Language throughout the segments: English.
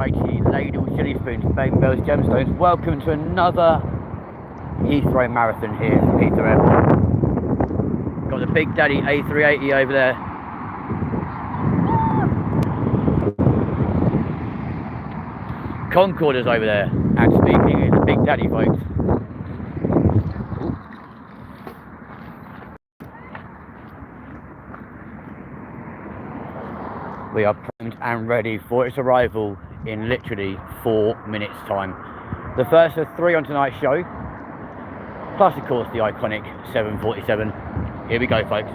Righty, ladle, silly spoons, baby bells, gemstones. Welcome to another Heathrow marathon here from Heathrow Airport. Got the Big Daddy A380 over there. Concorder's over there. And speaking is the Big Daddy, folks. We are primed and ready for its arrival in literally 4 minutes time. The first of 3 on tonight's show, plus of course the iconic 747. Here we go, folks.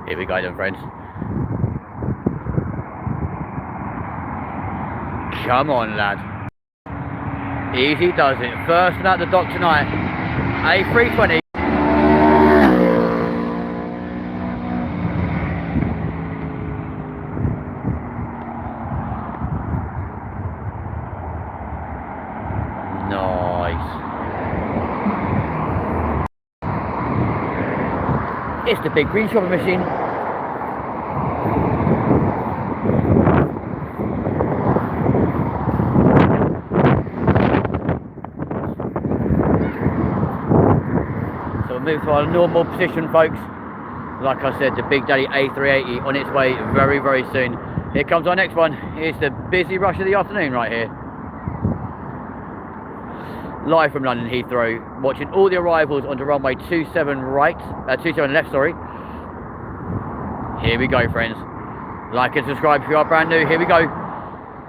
Here we go then, friends. Come on, lad. Easy does it. First one out the dock tonight. A320. Nice. It's the big green shopping machine. Move to our normal position, folks. Like I said, the Big Daddy A380 on its way very, very soon. Here comes our next one. Here's the busy rush of the afternoon right here. Live from London Heathrow, watching all the arrivals onto runway 27 left, sorry. Here we go, friends. Like and subscribe if you are brand new. Here we go.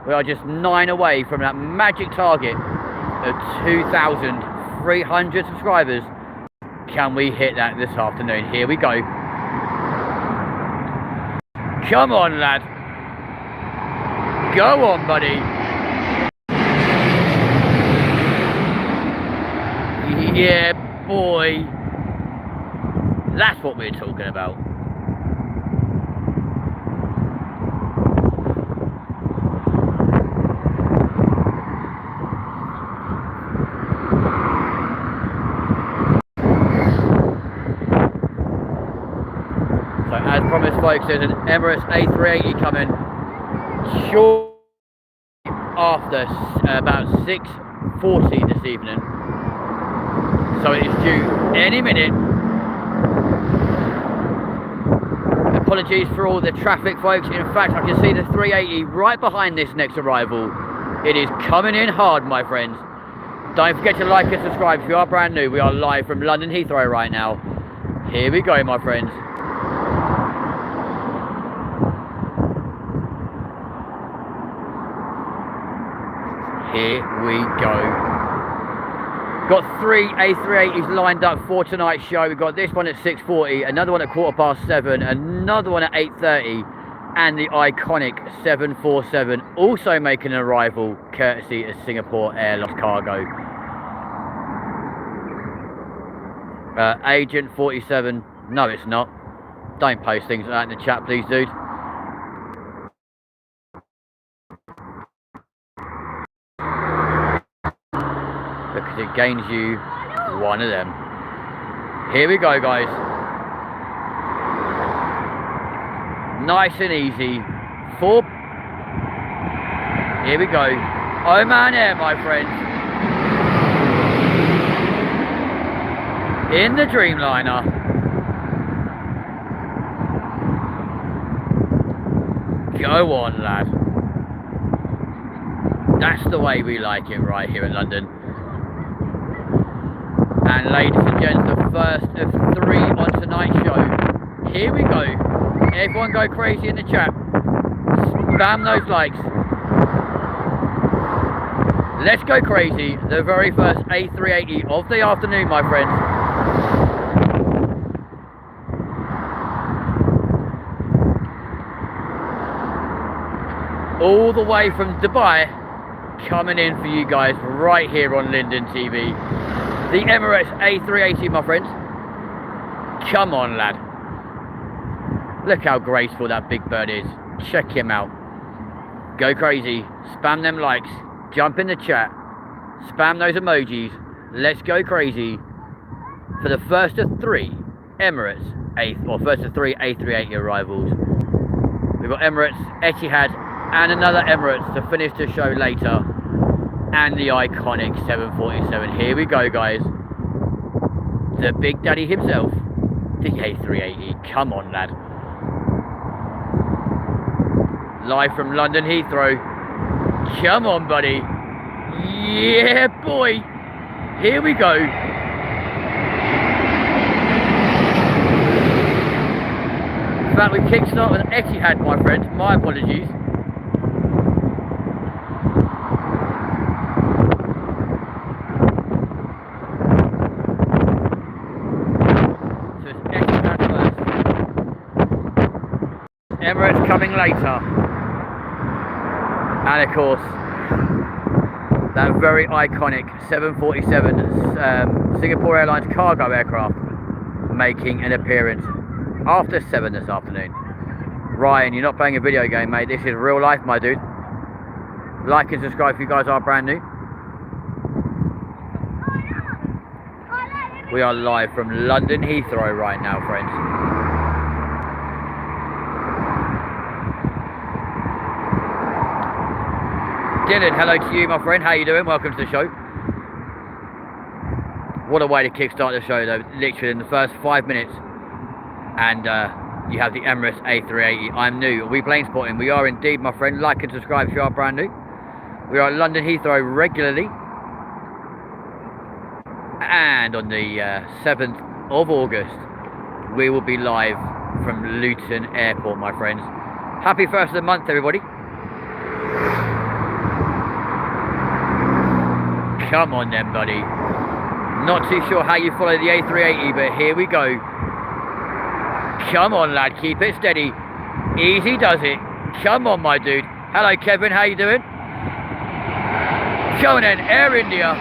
We are just 9 away from that magic target of 2,300 subscribers. Can we hit that this afternoon? Here we go. Come on, lad. Go on, buddy. Yeah, boy. That's what we're talking about. As promised, folks, there's an Emirates A380 coming short after about 6:40 this evening. So it is due any minute. Apologies for all the traffic, folks. In fact, I can see the 380 right behind this next arrival. It is coming in hard, my friends. Don't forget to like and subscribe if you are brand new. We are live from London Heathrow right now. Here we go, my friends. Here we go. Got 3 A380s lined up for tonight's show. We've got this one at 6:40, another one at 7:15, another one at 8:30, and the iconic 747 also making an arrival courtesy of Singapore Airlines cargo. Agent 47. No, it's not. Don't post things like that in the chat, please, dude. Because it gains you one of them. Here we go, guys. Nice and easy. Here we go. Oman Air, my friends. In the Dreamliner. Go on, lad. That's the way we like it right here in London. And ladies and gents, the first of 3 on tonight's show. Here we go. Everyone go crazy in the chat. Spam those likes. Let's go crazy. The very first A380 of the afternoon, my friends. All the way from Dubai, coming in for you guys right here on LindenTV. The Emirates A380, my friends. Come on, lad. Look how graceful that big bird is. Check him out. Go crazy. Spam them likes. Jump in the chat. Spam those emojis. Let's go crazy for the first of 3 Emirates first of 3 A380 arrivals. We've got Emirates, Etihad, and another Emirates to finish the show later. And the iconic 747. Here we go, guys. The Big Daddy himself, the A380. Come on, lad. Live from London Heathrow. Come on, buddy. Yeah, boy. Here we go. In fact, we kickstart with Etihad, my friend. My apologies. So it's Etihad first. Emirates coming later. And of course, that very iconic 747 Singapore Airlines cargo aircraft making an appearance after 7 this afternoon. Ryan, you're not playing a video game, mate. This is real life, my dude. Like and subscribe if you guys are brand new. We are live from London Heathrow right now, friends. Dylan, hello to you, my friend. How you doing? Welcome to the show. What a way to kickstart the show, though. Literally in the first 5 minutes. And you have the Emirates A380. I'm new. Are we plane spotting? We are indeed, my friend. Like and subscribe if you are brand new. We are at London Heathrow regularly. And on the 7th of August, we will be live from Luton Airport, my friends. Happy first of the month, everybody. Come on then, buddy. Not too sure how you follow the A380, but here we go. Come on, lad. Keep it steady. Easy does it. Come on, my dude. Hello, Kevin. How you doing? Come on then. Air India.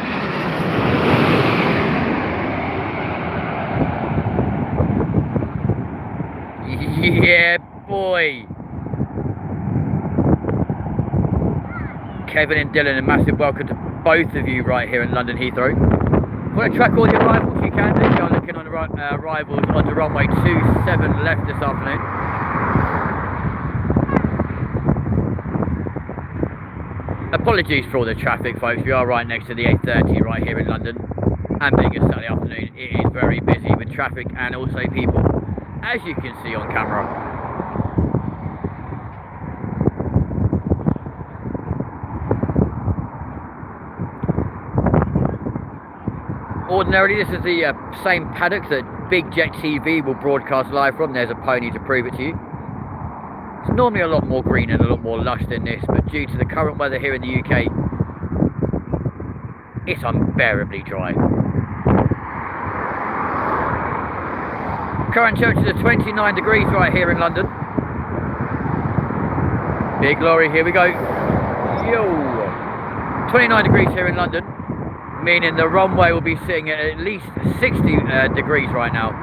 Yeah, boy. Kevin and Dylan, a massive welcome to both of you right here in London Heathrow. Want to track all the arrivals you can do? You're looking on the arrivals onto runway 27 left this afternoon. Apologies for all the traffic, folks. We are right next to the 8:30 right here in London. And being a Saturday afternoon, it is very busy with traffic and also people, as you can see on camera. Ordinarily, this is the same paddock that Big Jet TV will broadcast live from. There's a pony to prove it to you. It's normally a lot more green and a lot more lush than this, but due to the current weather here in the UK, it's unbearably dry. Current temperatures are 29 degrees right here in London. Big lorry, here we go. Yo! 29 degrees here in London, meaning the runway will be sitting at least 60 degrees right now.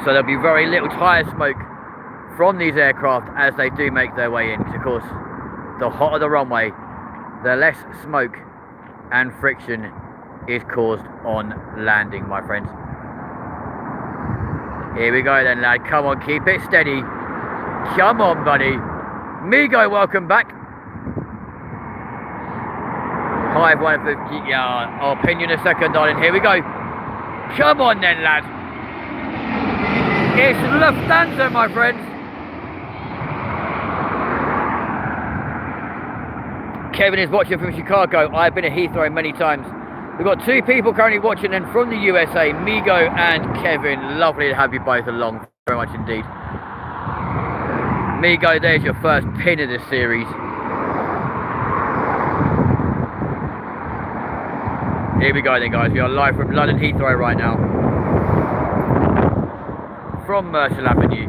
So there'll be very little tyre smoke from these aircraft as they do make their way in. Because of course, the hotter the runway, the less smoke and friction is caused on landing, my friends. Here we go then, lad. Come on, keep it steady. Come on, buddy. Migo, welcome back. Hi, 150. Yeah, I'll pin you in a second, darling. Here we go. Come on then, lad. It's Lufthansa, my friends. Kevin is watching from Chicago. I've been at Heathrow many times. We've got 2 people currently watching and from the USA, Migo and Kevin. Lovely to have you both along. Very much indeed. Migo, there's your first pin of this series. Here we go then, guys. We are live from London Heathrow right now. From Merchant Avenue.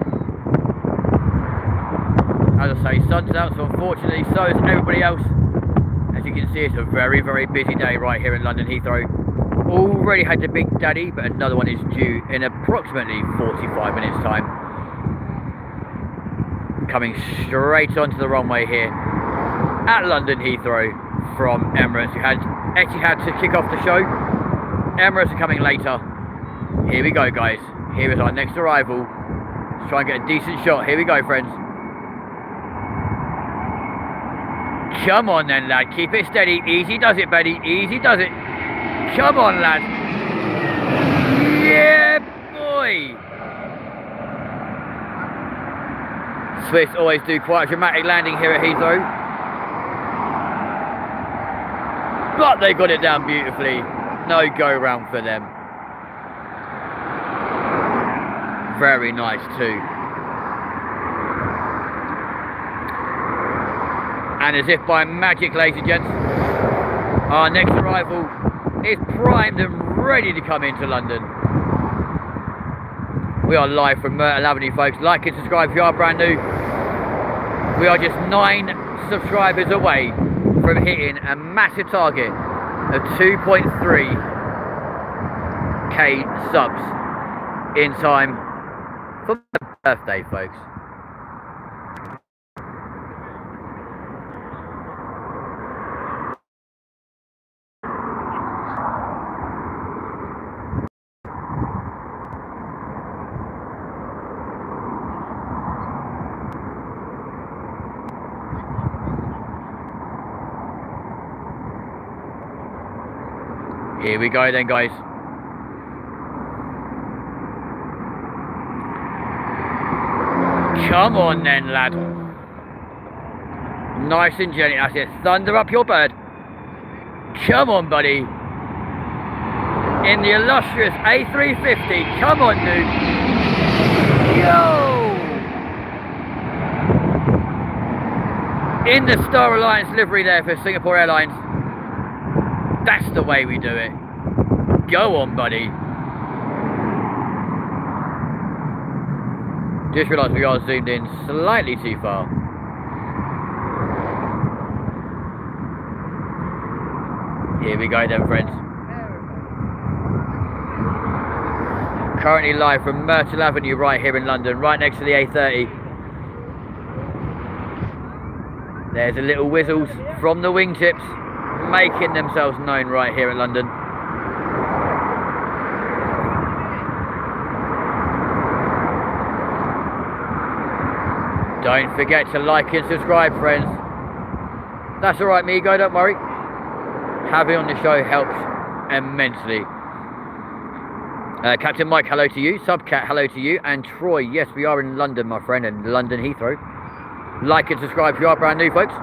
As I say, sun's out, so unfortunately so is everybody else. As you can see, it's a very, very busy day right here in London Heathrow. Already had the Big Daddy, but another one is due in approximately 45 minutes time. Coming straight onto the runway here at London Heathrow from Emirates. We had Etihad to kick off the show. Emirates are coming later. Here we go, guys. Here is our next arrival. Let's try and get a decent shot. Here we go, friends. Come on then, lad. Keep it steady. Easy does it, Betty. Easy does it. Come on, lad. Yeah, boy. Swiss always do quite a dramatic landing here at Heathrow. But they got it down beautifully. No go round for them. Very nice too. And as if by magic, ladies and gents, our next arrival is primed and ready to come into London. We are live from Myrtle Avenue, folks. Like and subscribe if you are brand new. We are just 9 subscribers away from hitting a massive target of 2.3k subs in time for my birthday, folks. Here we go then, guys. Come on then, lad. Nice and gentle. That's it. Thunder up your bird. Come on, buddy. In the illustrious A350. Come on, dude. Yo! In the Star Alliance livery there for Singapore Airlines. That's the way we do it. Go on, buddy. Just realised we are zoomed in slightly too far. Here we go then, friends. Currently live from Myrtle Avenue right here in London, right next to the A30. There's the little whistles from the wingtips, making themselves known right here in London. Don't forget to like and subscribe, friends. That's alright, Migo, don't worry. Having on the show helps immensely. Captain Mike, hello to you. Subcat, hello to you. And Troy, yes, we are in London, my friend, in London Heathrow. Like and subscribe if you are brand new, folks.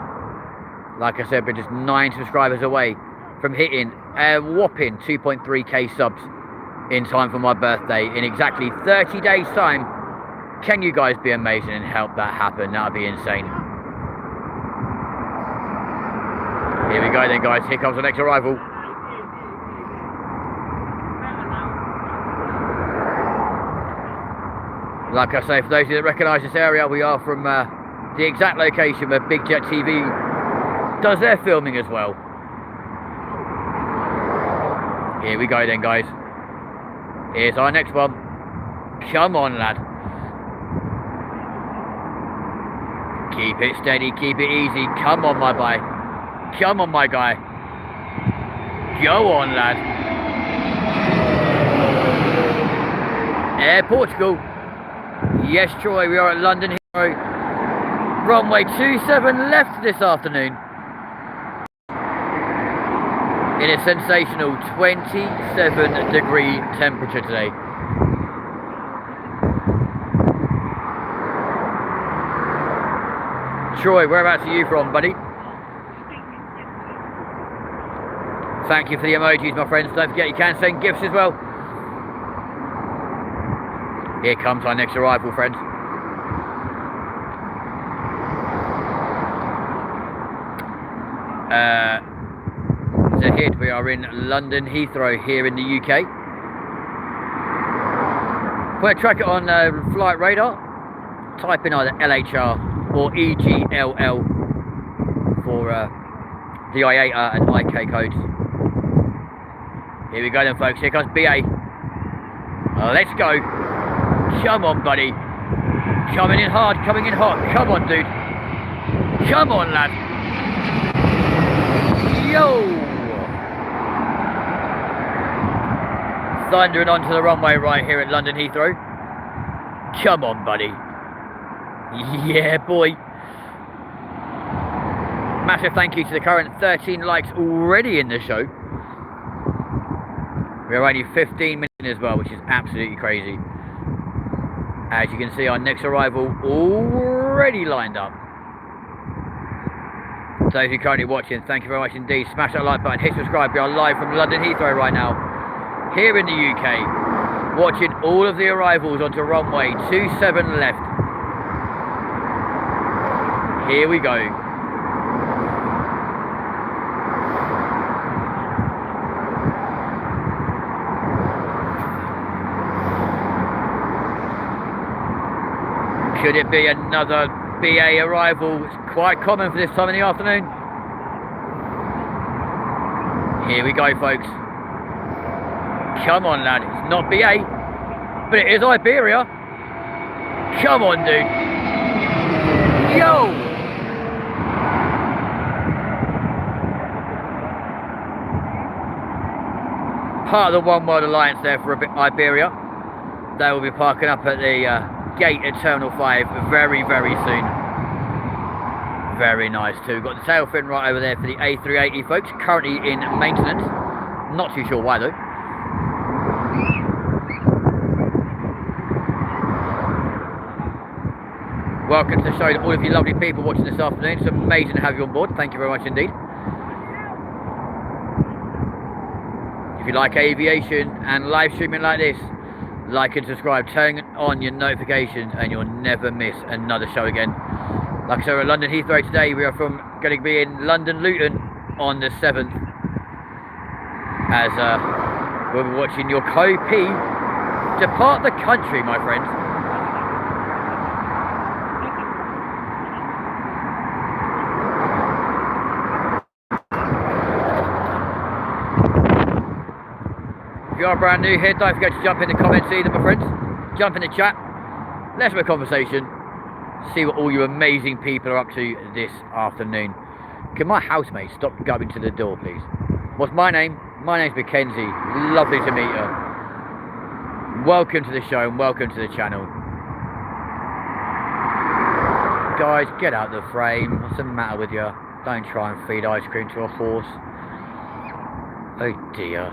Like I said, we're just 9 subscribers away from hitting a whopping 2.3k subs in time for my birthday in exactly 30 days' time. Can you guys be amazing and help that happen? That would be insane. Here we go then, guys. Here comes the next arrival. Like I say, for those of you that recognise this area, we are from the exact location where Big Jet TV does their filming as well. Here we go then, guys. Here's our next one. Come on, lad. Keep it steady, keep it easy. Come on, my boy. Come on, my guy. Go on, lad. Air Portugal. Yes, Troy, we are at London Heathrow. Runway 27 left this afternoon. In a sensational 27-degree temperature today. Troy, whereabouts are you from, buddy? Thank you for the emojis, my friends. Don't forget you can send gifts as well. Here comes our next arrival, friends. Ahead, we are in London Heathrow here in the UK. We'll track it on flight radar. Type in either LHR or EGLL for the IATA and IK codes. Here we go then, folks. Here comes BA. Let's go. Come on, buddy. Coming in hard, coming in hot. Come on, dude. Come on, lad. Yo! Thundering onto the runway right here at London Heathrow. Come on, buddy. Yeah, boy. Massive thank you to the current 13 likes already in the show. We're only 15 minutes in as well, which is absolutely crazy. As you can see, our next arrival already lined up. So if you're currently watching, thank you very much indeed. Smash that like button, hit subscribe. We are live from London Heathrow right now, here in the UK, watching all of the arrivals onto runway 27 left. Here we go. Could it be another BA arrival? It's quite common for this time in the afternoon. Here we go, folks. Come on, lad. It's not BA, but it is Iberia. Come on, dude. Yo! Part of the One World Alliance there for a bit, Iberia. They will be parking up at the gate at Terminal 5 very, very soon. Very nice too. Got the tail fin right over there for the A380, folks. Currently in maintenance. Not too sure why though. Welcome to the show to all of you lovely people watching this afternoon. It's amazing to have you on board. Thank you very much indeed. If you like aviation and live streaming like this, like and subscribe, turn on your notifications and you'll never miss another show again. Like I said, we're at London Heathrow today. We are going to be in London Luton on the 7th. As we'll be watching your co-P depart the country, my friends. If you are brand new here, don't forget to jump in the comments either, my friends. Jump in the chat. Let's have a conversation. See what all you amazing people are up to this afternoon. Can my housemate stop going to the door, please? What's my name? My name's Mackenzie. Lovely to meet you. Welcome to the show and welcome to the channel. Guys, get out of the frame. What's the matter with you? Don't try and feed ice cream to a horse. Oh dear.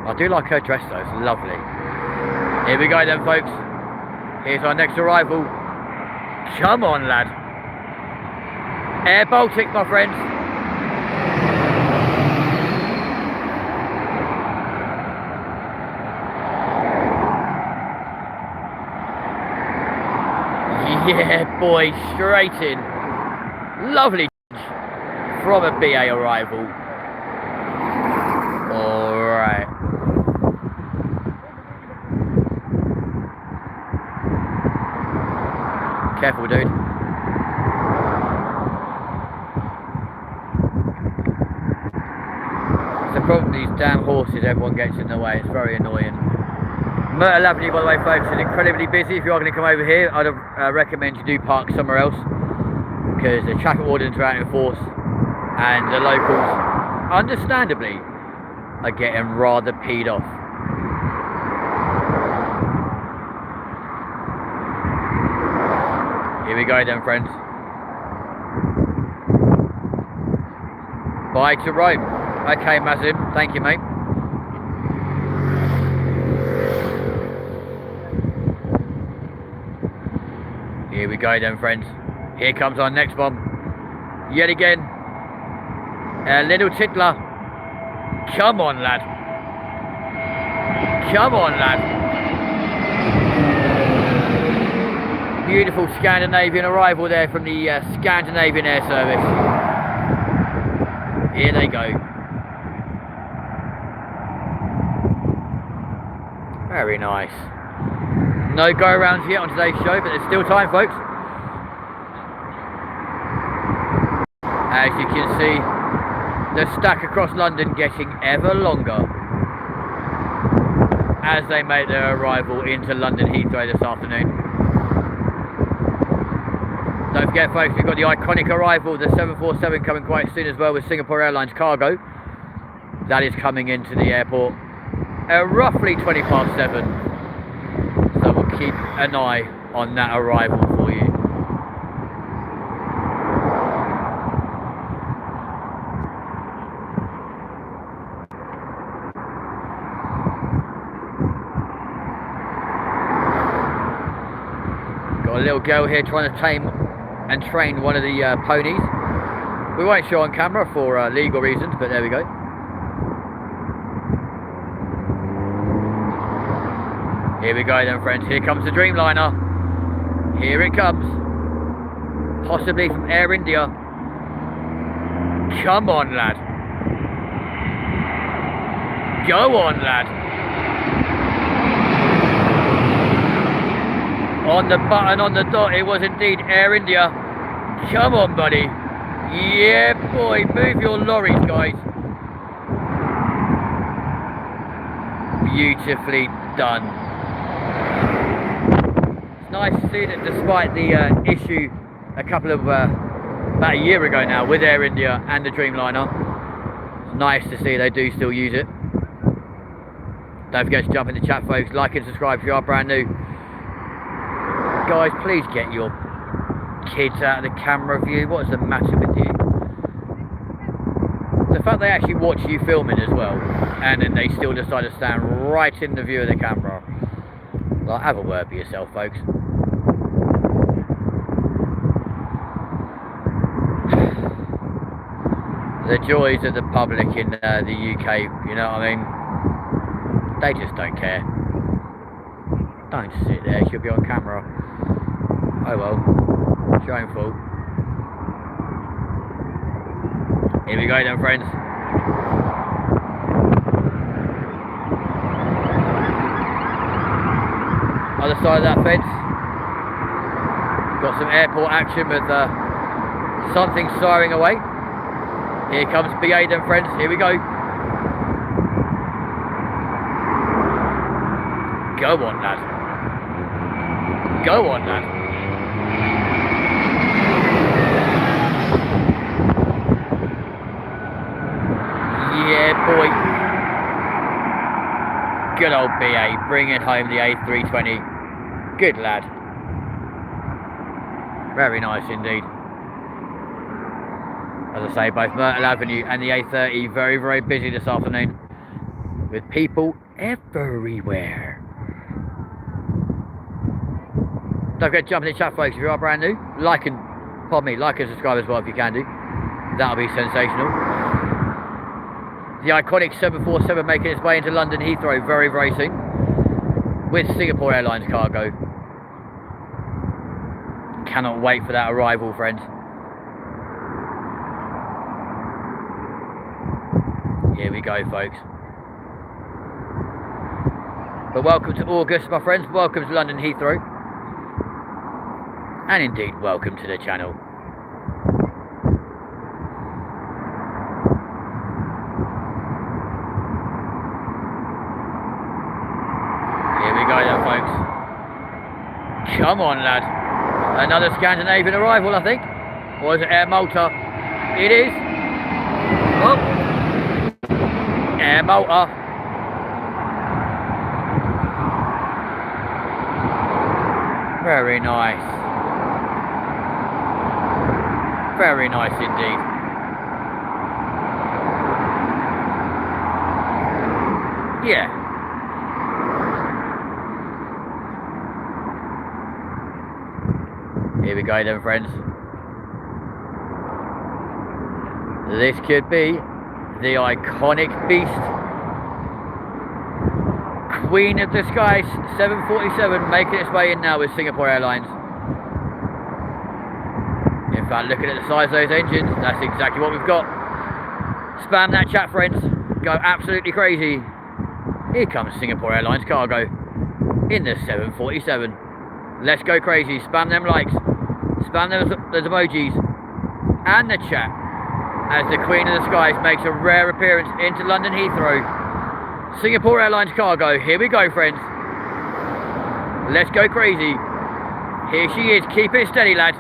I do like her dress though, it's lovely. Here we go then, folks. Here's our next arrival. Come on, lad. Air Baltic, my friends. Yeah, boy, straight in. Lovely from a BA arrival. Alright. Careful, dude. It's the problem with these damn horses, everyone gets in the way. It's very annoying. Myrtle Avenue, by the way, folks, is incredibly busy. If you are going to come over here, I'd recommend you do park somewhere else, because the traffic wardens are out in force and the locals, understandably, are getting rather peed off. Here we go then, friends. Bye to Rome. Okay, Mazim. Thank you, mate. Here we go then, friends. Here comes our next bomb. Yet again. A little tickler. Come on, lad. Come on, lad. Beautiful Scandinavian arrival there from the Scandinavian Air Service. Here they go. Very nice. No go-arounds yet on today's show, but there's still time, folks. As you can see, the stack across London getting ever longer. as they make their arrival into London Heathrow this afternoon. Don't forget, folks, we've got the iconic arrival of the 747 coming quite soon as well with Singapore Airlines cargo. That is coming into the airport at roughly 7:20. So we'll keep an eye on that arrival for you. Got a little girl here trying to tame and train one of the ponies. We won't show on camera for legal reasons, but there we go. Here we go then, friends. Here comes the Dreamliner. Here it comes. Possibly from Air India. Come on, lad. Go on, lad. On the button, on the dot, it was indeed Air India. Come on, buddy. Yeah, boy. Move your lorries, guys. Beautifully done. It's nice to see that despite the issue a couple of, about a year ago now with Air India and the Dreamliner, it's nice to see they do still use it. Don't forget to jump in the chat, folks. Like and subscribe if you are brand new. Guys, please get your kids out of the camera view. What is the matter with you? The fact they actually watch you filming as well, and then they still decide to stand right in the view of the camera. Well, have a word for yourself, folks. The joys of the public in the UK, you know what I mean? They just don't care. Don't sit there, she'll be on camera. Oh well, it's your own fault. Here we go then, friends. Other side of that fence. Got some airport action with something siring away. Here comes BA then, friends. Here we go. Go on, lad. Go on, lad. Yeah, boy. Good old BA, bringing home the A320. Good lad. Very nice indeed. As I say, both Myrtle Avenue and the A30 very, very busy this afternoon with people everywhere. Don't forget to jump in the chat, folks, if you are brand new. Like and subscribe as well if you can do. That'll be sensational. The iconic 747 making its way into London Heathrow very, very soon with Singapore Airlines cargo. Cannot wait for that arrival, friends. Here we go, folks. But welcome to August, my friends. Welcome to London Heathrow. And indeed, welcome to the channel. Here we go then, folks. Come on, lad. Another Scandinavian arrival, I think. Or is it Air Malta? It is. Oh. Air Malta. Very nice. Very nice indeed. Yeah. Here we go then, friends. This could be the iconic beast. Queen of the Skies 747 making its way in now with Singapore Airlines. In fact, looking at the size of those engines, that's exactly what we've got. Spam that chat, friends. Go absolutely crazy. Here comes Singapore Airlines cargo in the 747. Let's go crazy. Spam them likes. Spam those emojis. And the chat as the Queen of the Skies makes a rare appearance into London Heathrow. Singapore Airlines cargo. Here we go, friends. Let's go crazy. Here she is. Keep it steady, lad.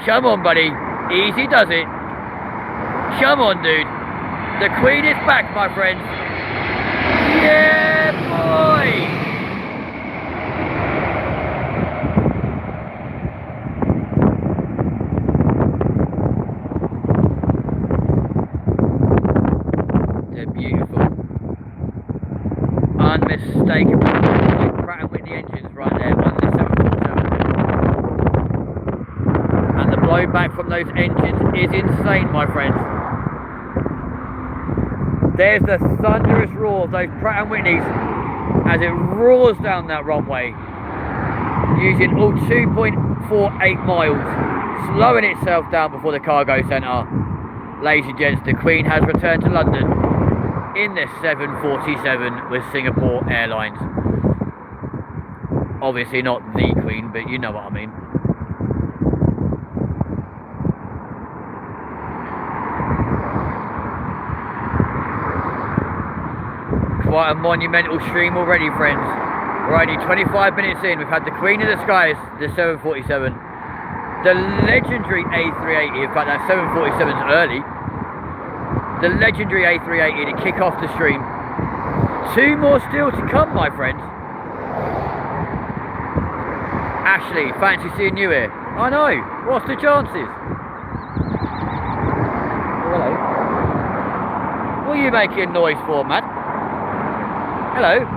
Come on, buddy. Easy does it. Come on, dude. The Queen is back, my friends. Yeah, boy. They're beautiful. Unmistakable. Pratt and Whitney engines right there on the 747. And the blowback from those engines is insane, my friends. There's the thunderous roar of those Pratt and Whitneys as it roars down that runway, using all 2.48 miles, slowing itself down before the cargo centre. Ladies and gents, the Queen has returned to London in the 747 with Singapore Airlines. Obviously not the Queen, but you know what I mean. Quite a monumental stream already, friends. We're only 25 minutes in. We've had the Queen of the Skies, the 747, the legendary A380. In fact, that 747's early. The legendary A380 to kick off the stream. 2 more still to come, my friends. Ashley, fancy seeing you here. I know. What's the chances? Oh, hello. What are you making noise for, man? Hello.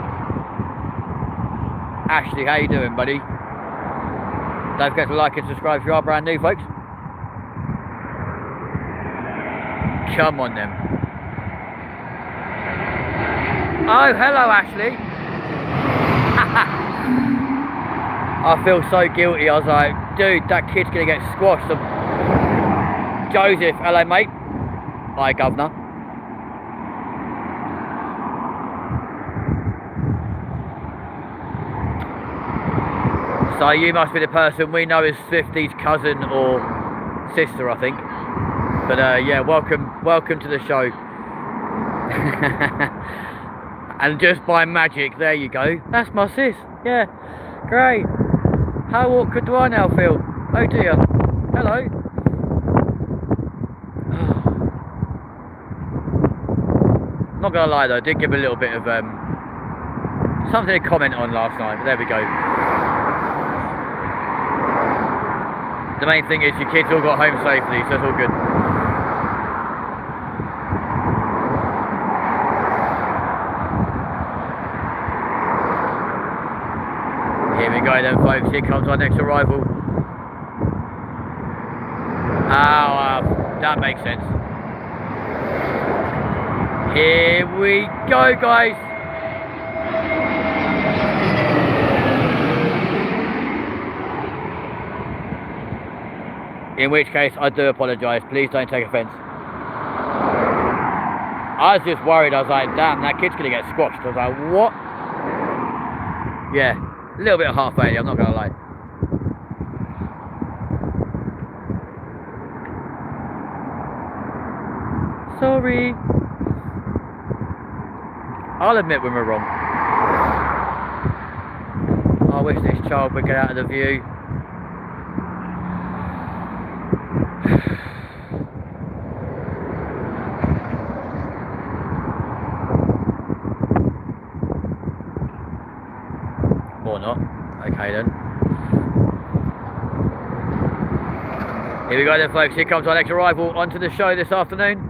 Ashley, how you doing, buddy? Don't forget to like and subscribe if you are brand new, folks. Come on, then. Oh, hello, Ashley. I feel so guilty. I was like, dude, that kid's going to get squashed. Joseph, hello, mate. Hi, governor. So you must be the person we know as Swifty's cousin or sister, I think. But yeah, welcome to the show. And just by magic, there you go. That's my sis. Yeah, great. How awkward do I now feel? Oh dear. Hello. Not gonna lie though, I did give a little bit of something to comment on last night. But there we go. The main thing is your kids all got home safely, so it's all good. Here we go then, folks. Here comes our next arrival. That makes sense. Here we go, guys. In which case, I do apologise. Please don't take offence. I was just worried. I was like, damn, that kid's going to get squashed. I was like, what? Yeah, a little bit of half 80, I'm not going to lie. Sorry. I'll admit when we're wrong. I wish this child would get out of the view. Or not. Okay then. Here we go then, folks. Here comes our next arrival onto the show this afternoon.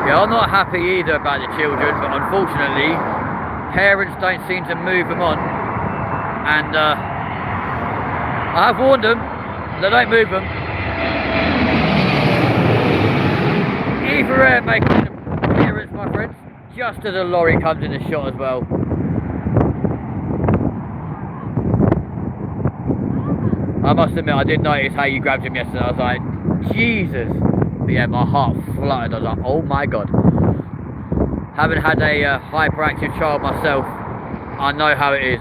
Yeah, I'm not happy either about the children, but unfortunately parents don't seem to move them on, and I have warned them, they don't move them. Heathrow Air making an appearance, my friends, just as a lorry comes in the shot as well. I must admit, I did notice how you grabbed him yesterday. I was like, Jesus. But yeah, my heart fluttered. I was like, oh my God. Having had a hyperactive child myself, I know how it is.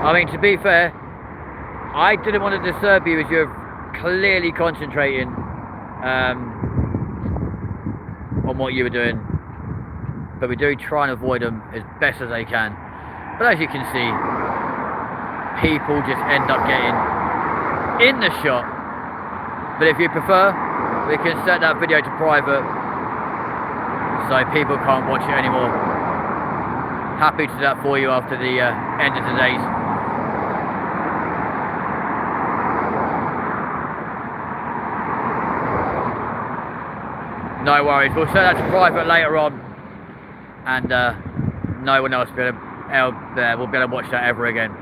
I mean, to be fair, I didn't want to disturb you as you're clearly concentrating on what you were doing. But we do try and avoid them as best as they can. But as you can see, people just end up getting in the shot. But if you prefer, we can set that video to private so people can't watch it anymore. Happy to do that for you after the end of today's. No worries, we'll set that to private later on, and no one else will be able to watch that ever again.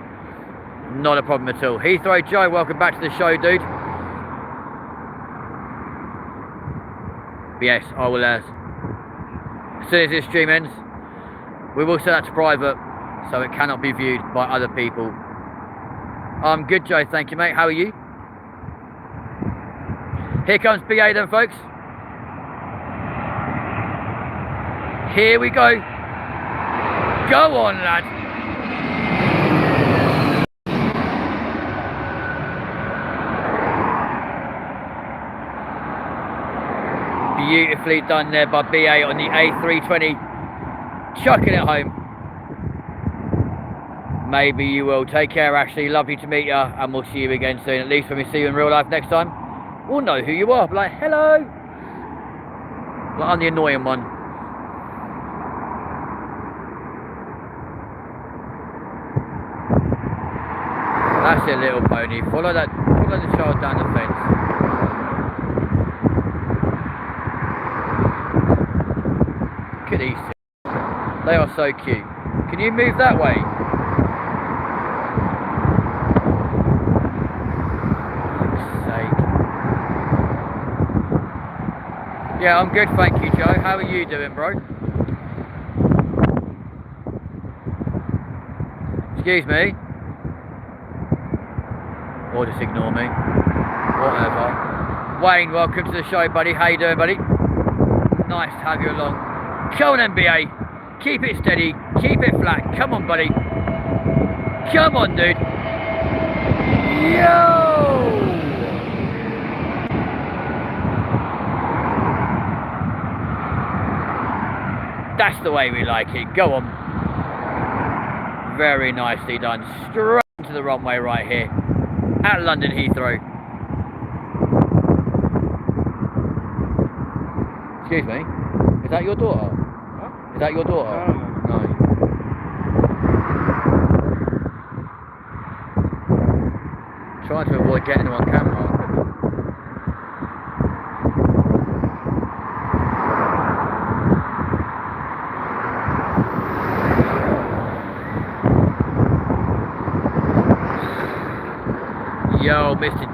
Not a problem at all. Heathrow Joe, welcome back to the show, dude. But yes, I will, as soon as this stream ends, we will set that to private so it cannot be viewed by other people. I'm good, Joe, thank you, mate. How are you? Here comes BA then, folks. Here we go. Go on, lad. Beautifully done there by BA on the A320. Chucking it home. Maybe you will. Take care, Ashley. Lovely to meet you. And we'll see you again soon. At least when we see you in real life next time, we'll know who you are. Be like, hello. Like, I'm the annoying one. That's it, little pony. Follow the child down the fence. Look at these two. They are so cute. Can you move that way? For fuck's sake. Yeah, I'm good, thank you, Joe. How are you doing, bro? Excuse me. Or just ignore me. Whatever. Wayne, welcome to the show, buddy. How you doing, buddy? Nice to have you along. Come on, NBA. Keep it steady. Keep it flat. Come on, buddy. Come on, dude. Yo! That's the way we like it. Go on. Very nicely done. Straight into the runway right here at London Heathrow. Excuse me, is that your daughter? Huh? Is that your daughter? No. Trying to avoid getting them on camera. Yo, Mr.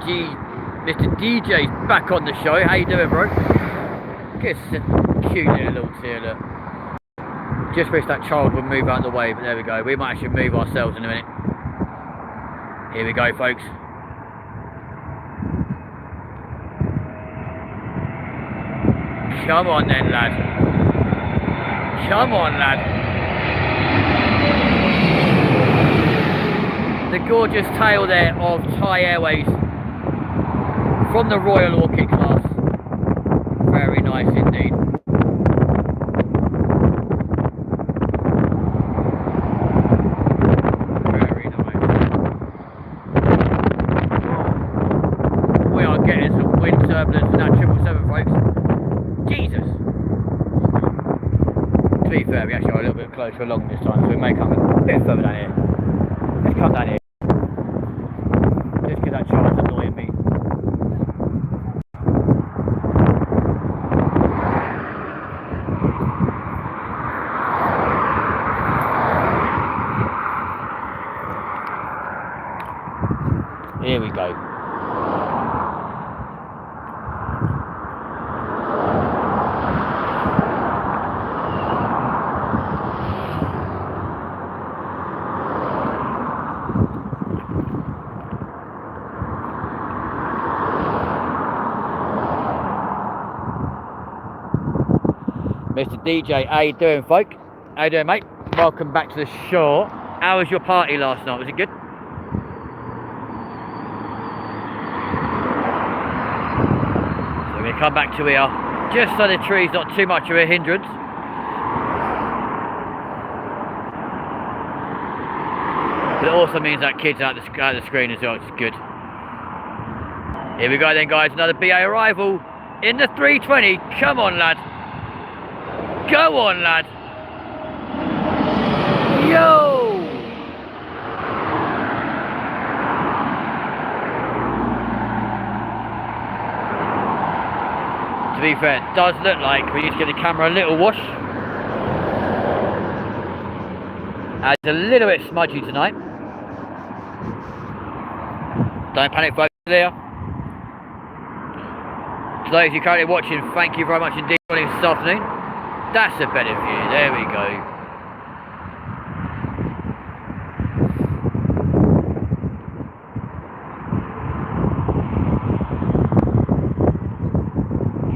DJ's back on the show. How you doing, bro? Just a cute little tear, look. Just wish that child would move out of the way, but there we go. We might actually move ourselves in a minute. Here we go, folks. Come on then, lad. Come on, lad. The gorgeous tail there of Thai Airways from the Royal Orchid class. Very nice indeed. Very nice. We are getting some wind turbulence in that 777, folks. Jesus. To be fair, we actually are a little bit closer along this time, so we may come a bit further down here. Let's come down here. Just because that child's annoying me. Here we go. Mr. DJ, how you doing, folk? How you doing, mate? Welcome back to the show. How was your party last night? Was it good? come back to here, just so the tree's not too much of a hindrance. But it also means that kids out the screen as well, which is good. Here we go then, guys, another BA arrival in the 320. Come on, lad. Go on, lad. Yo! To be fair, it does look like we need to give the camera a little wash. It's a little bit smudgy tonight. Don't panic, folks. There. To those who are currently watching, thank you very much indeed for joining this afternoon. That's a better view. There we go.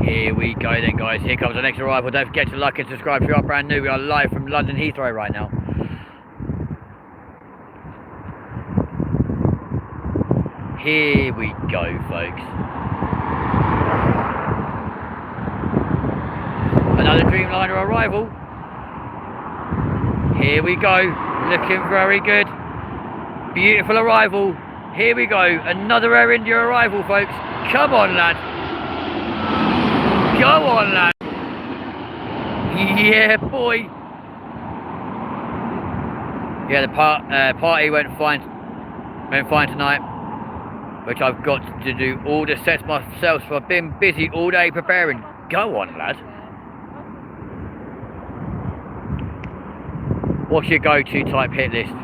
Here we go then, guys. Here comes our next arrival. Don't forget to like and subscribe if you are brand new. We are live from London Heathrow right now. Here we go, folks. Another Dreamliner arrival. Here we go. Looking very good. Beautiful arrival. Here we go. Another Air India arrival, folks. Come on, lad. Go on, lad. Yeah, boy. Yeah, the party went fine tonight, which I've got to do all the sets myself, so I've been busy all day preparing. Go on, lad. What's your go-to type hit list?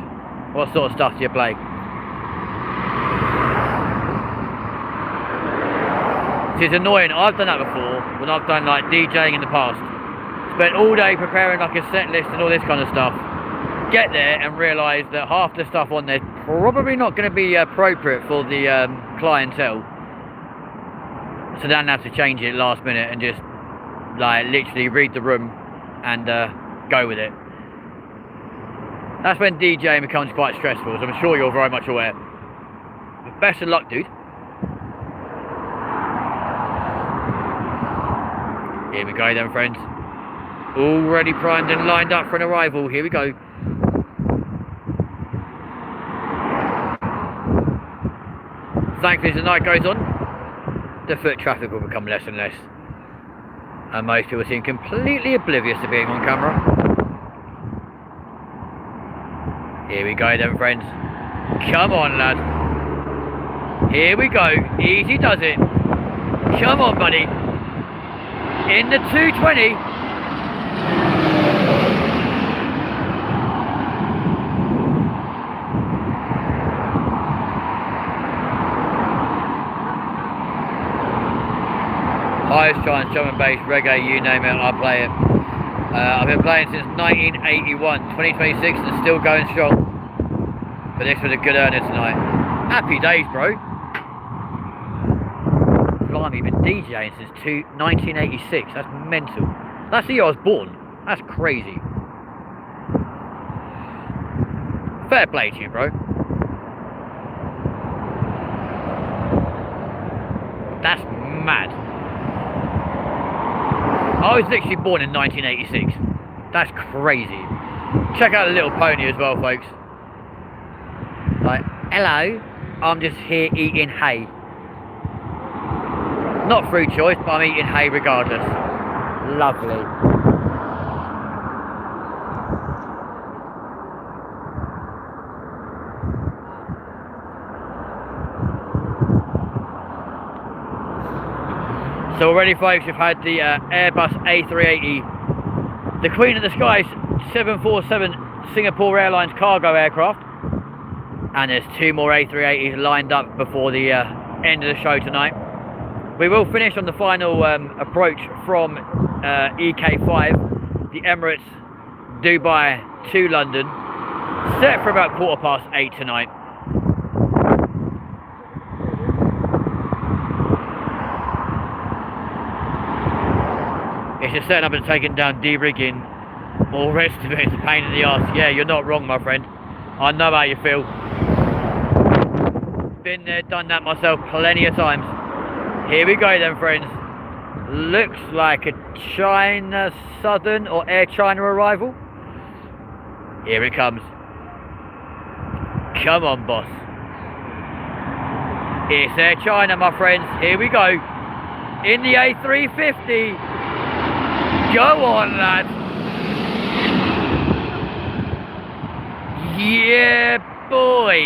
What sort of stuff do you play? It's annoying. I've done that before when I've done like DJing in the past. Spent all day preparing like a set list and all this kind of stuff. Get there and realise that half the stuff on there probably not going to be appropriate for the clientele. So then I have to change it last minute and just like literally read the room and go with it. That's when DJing becomes quite stressful, as I'm sure you're very much aware. But best of luck, dude. Here we go then, friends. Already primed and lined up for an arrival. Here we go. Thankfully, as the night goes on, the foot traffic will become less and less. And most people seem completely oblivious to being on camera. Here we go then, friends. Come on, lad. Here we go. Easy does it. Come on, buddy. In the 220. Highest chance, drum and bass, reggae, you name it, I'll play it. I've been playing since 1981, 2026 and still going strong. But this was a good earner tonight. Happy days, bro. Blimey, been DJing since 1986. That's mental. That's the year I was born. That's crazy. Fair play to you, bro. That's mad. I was literally born in 1986. That's crazy. Check out the little pony as well, folks. Like, hello, I'm just here eating hay. Not through choice, but I'm eating hay regardless. Lovely. So already, folks, we've had the Airbus A380, the Queen of the Skies 747 Singapore Airlines cargo aircraft. And there's two more A380s lined up before the end of the show tonight. We will finish on the final approach from EK5, the Emirates Dubai to London, set for about 8:15 tonight. It's just setting up and taking down, de-rigging, all the rest of it is a pain in the arse. Yeah, you're not wrong, my friend. I know how you feel. Been there, done that myself plenty of times. Here we go then, friends. Looks like a China Southern or Air China arrival. Here it comes. Come on, boss. It's Air China, my friends. Here we go. In the A350. Go on, lads. Yeah, boy.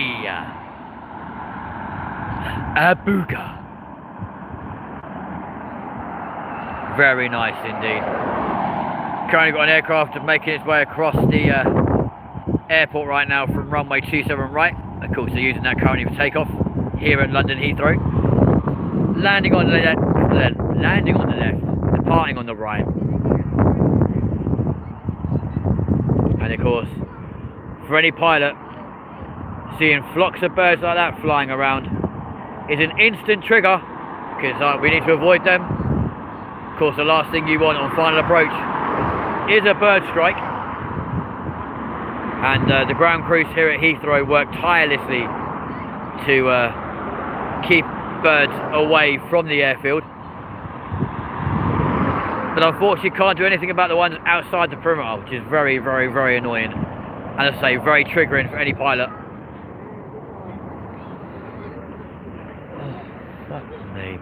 A booga. Very nice indeed. Currently got an aircraft making its way across the airport right now from runway 27 right. Of course, they're using that currently for takeoff here at London Heathrow. Landing on the left, departing on the right. And of course, for any pilot, seeing flocks of birds like that flying around is an instant trigger, because we need to avoid them. Of course, the last thing you want on final approach is a bird strike. And the ground crews here at Heathrow work tirelessly to keep birds away from the airfield. But unfortunately can't do anything about the ones outside the perimeter, which is very, very, very annoying. And as I say, very triggering for any pilot. Oh, fuck me.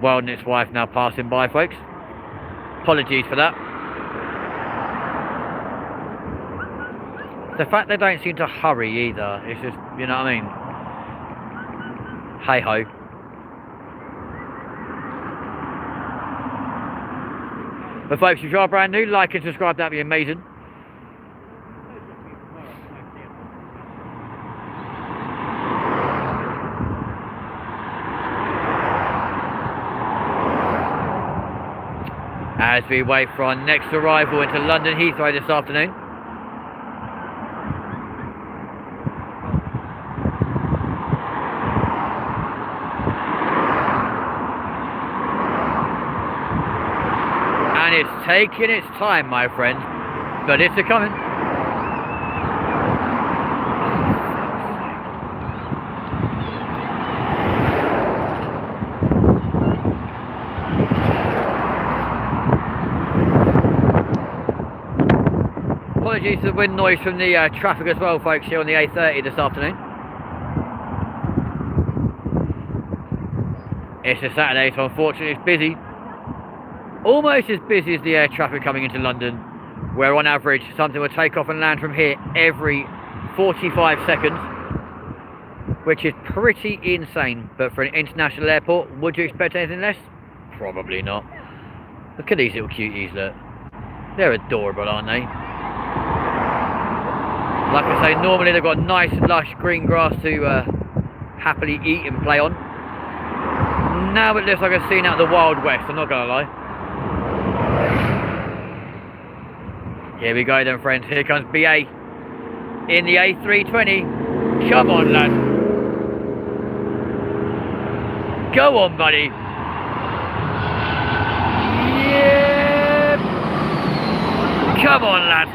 World and its wife now passing by, folks. Apologies for that. The fact they don't seem to hurry either, it's just, you know what I mean? Hey ho. But folks, if you are brand new, like and subscribe, that'd be amazing. As we wait for our next arrival into London Heathrow this afternoon. And it's taking its time, my friend, but it's a-coming. Apologies for the wind noise from the traffic as well, folks, here on the A30 this afternoon. It's a Saturday, so unfortunately it's busy. Almost as busy as the air traffic coming into London, where on average something will take off and land from here every 45 seconds, which is pretty insane. But for an international airport, would you expect anything less? Probably not. Look at these little cuties, look. They're adorable, aren't they? Like I say, normally they've got nice lush green grass to happily eat and play on. Now it looks like a scene out of the Wild West, I'm not going to lie. Here we go then, friends. Here comes BA in the A320. Come on, lad. Go on, buddy. Yeah. Come on, lad.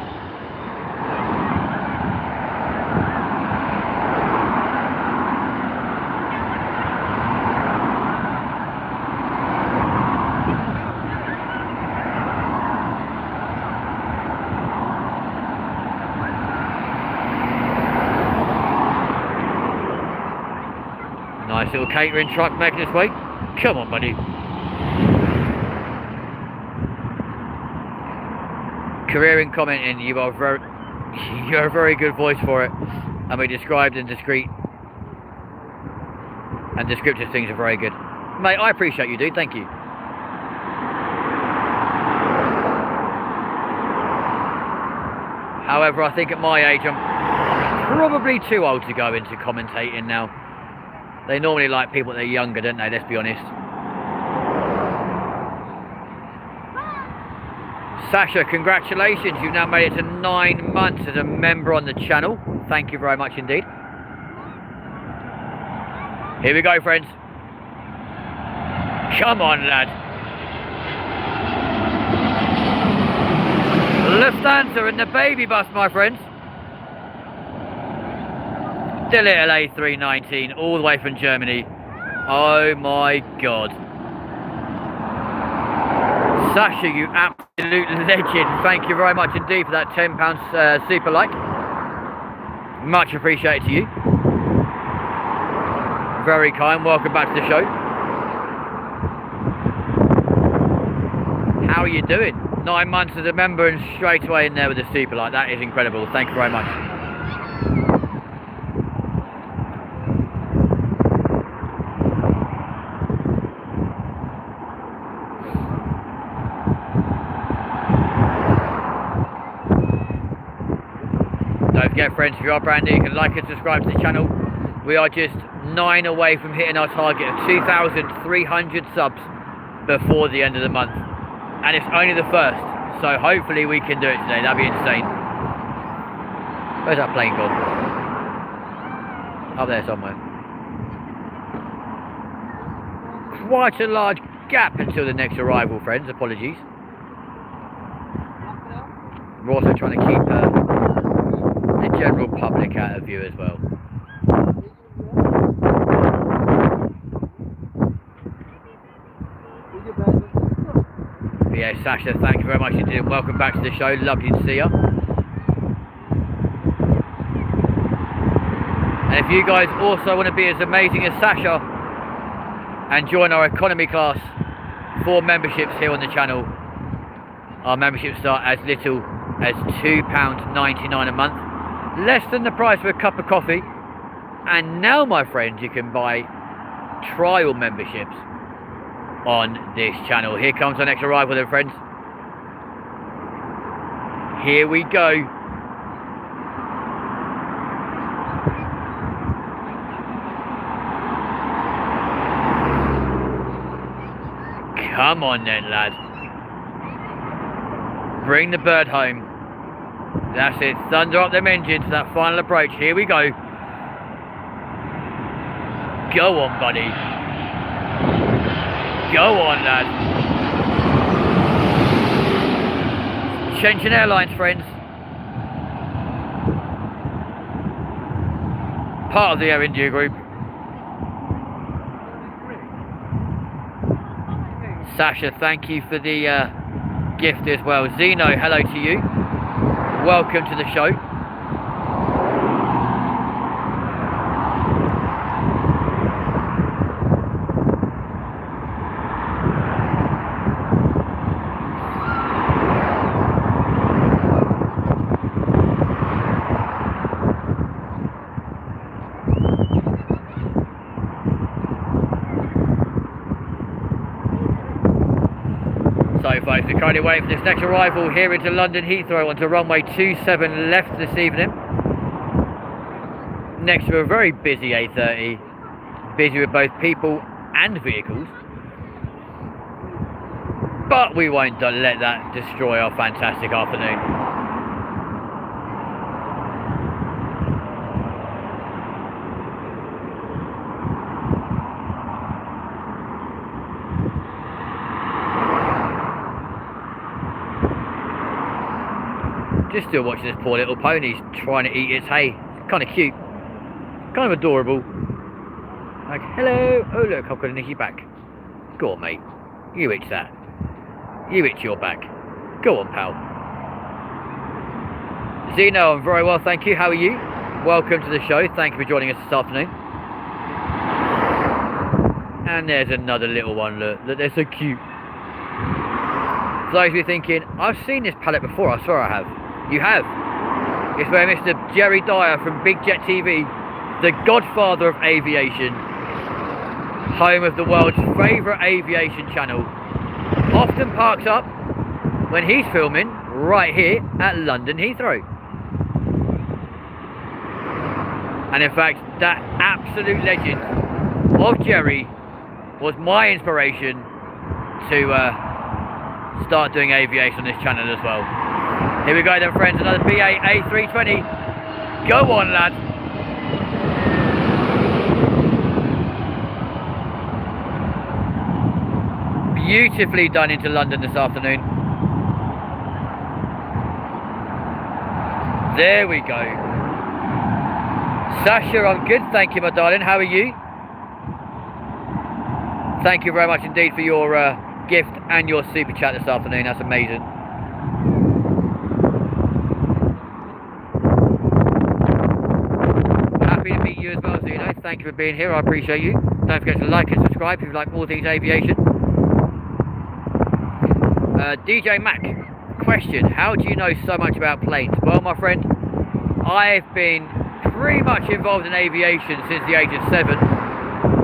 Nice little catering truck making its way. Come on, buddy. Careering commenting, you're a very good voice for it. And we described and discreet and descriptive things are very good. Mate, I appreciate you, dude. Thank you. However, I think at my age, I'm probably too old to go into commentating now. They normally like people that are younger, don't they? Let's be honest. Sasha, congratulations. You've now made it to 9 months as a member on the channel. Thank you very much indeed. Here we go, friends. Come on, lad. Lufthansa and the baby bus, my friends. The little A319 all the way from Germany. Oh my god. Sasha, you absolute legend. Thank you very much indeed for that £10 super like. Much appreciated to you. Very kind. Welcome back to the show. How are you doing? 9 months as a member and straight away in there with a super like. That is incredible. Thank you very much. Don't forget, friends, if you are brand new, you can like and subscribe to the channel. We are just 9 away from hitting our target of 2,300 subs before the end of the month. And it's only the first, so hopefully we can do it today. That'd be insane. Where's that plane gone? Up there somewhere. Quite a large gap until the next arrival, friends. Apologies. We're also trying to keep the general public out of view as well. But yeah, Sasha, thank you very much indeed, and welcome back to the show. Lovely to see you. And if you guys also want to be as amazing as Sasha and join our economy class for memberships here on the channel, our memberships start as little as £2.99 a month, less than the price of a cup of coffee. And now, my friends, you can buy trial memberships on this channel. Here comes our next arrival then, friends. Here we go. Come on then, lad. Bring the bird home. That's it. Thunder up them engines for that final approach. Here we go. Go on, buddy. Go on, lad. Shenzhen Airlines, friends. Part of the Air India group. Sasha, thank you for the gift as well. Zeno, hello to you. Welcome to the show. So folks, we're currently waiting for this next arrival here into London Heathrow onto runway 27 left this evening. Next to a very busy A30, busy with both people and vehicles. But we won't let that destroy our fantastic afternoon. Just still watching this poor little pony trying to eat its hay. It's kind of cute. Kind of adorable. Like, hello. Oh, look, I've got a nicky back. Go on, mate. You itch that. You itch your back. Go on, pal. Zeno, I'm very well, thank you. How are you? Welcome to the show. Thank you for joining us this afternoon. And there's another little one, look. They're so cute. For those of you thinking, I've seen this palette before, I swear I have. You have. It's where Mr. Jerry Dyer from Big Jet TV, the godfather of aviation, home of the world's favourite aviation channel, often parks up when he's filming right here at London Heathrow. And in fact, that absolute legend of Jerry was my inspiration to start doing aviation on this channel as well. Here we go then, friends, another BA A320. Go on, lad. Beautifully done into London this afternoon. There we go. Sasha, I'm good, thank you, my darling. How are you? Thank you very much indeed for your gift and your super chat this afternoon. That's amazing. Happy to meet you as well, Zeno. Thank you for being here. I appreciate you. Don't forget to like and subscribe if you like all things aviation. DJ Mac, question, how do you know so much about planes? Well, my friend, I've been pretty much involved in aviation since the age of 7,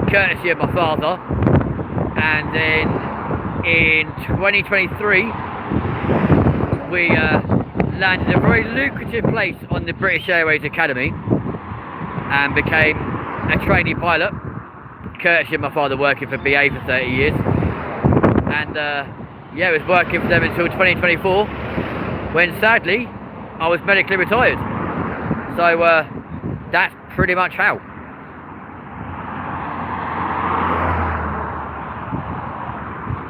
courtesy of my father. And then in 2023, we landed a very lucrative place on the British Airways Academy and became a trainee pilot, courtesy of my father working for BA for 30 years. And yeah, I was working for them until 2024, when sadly I was medically retired. So that's pretty much how.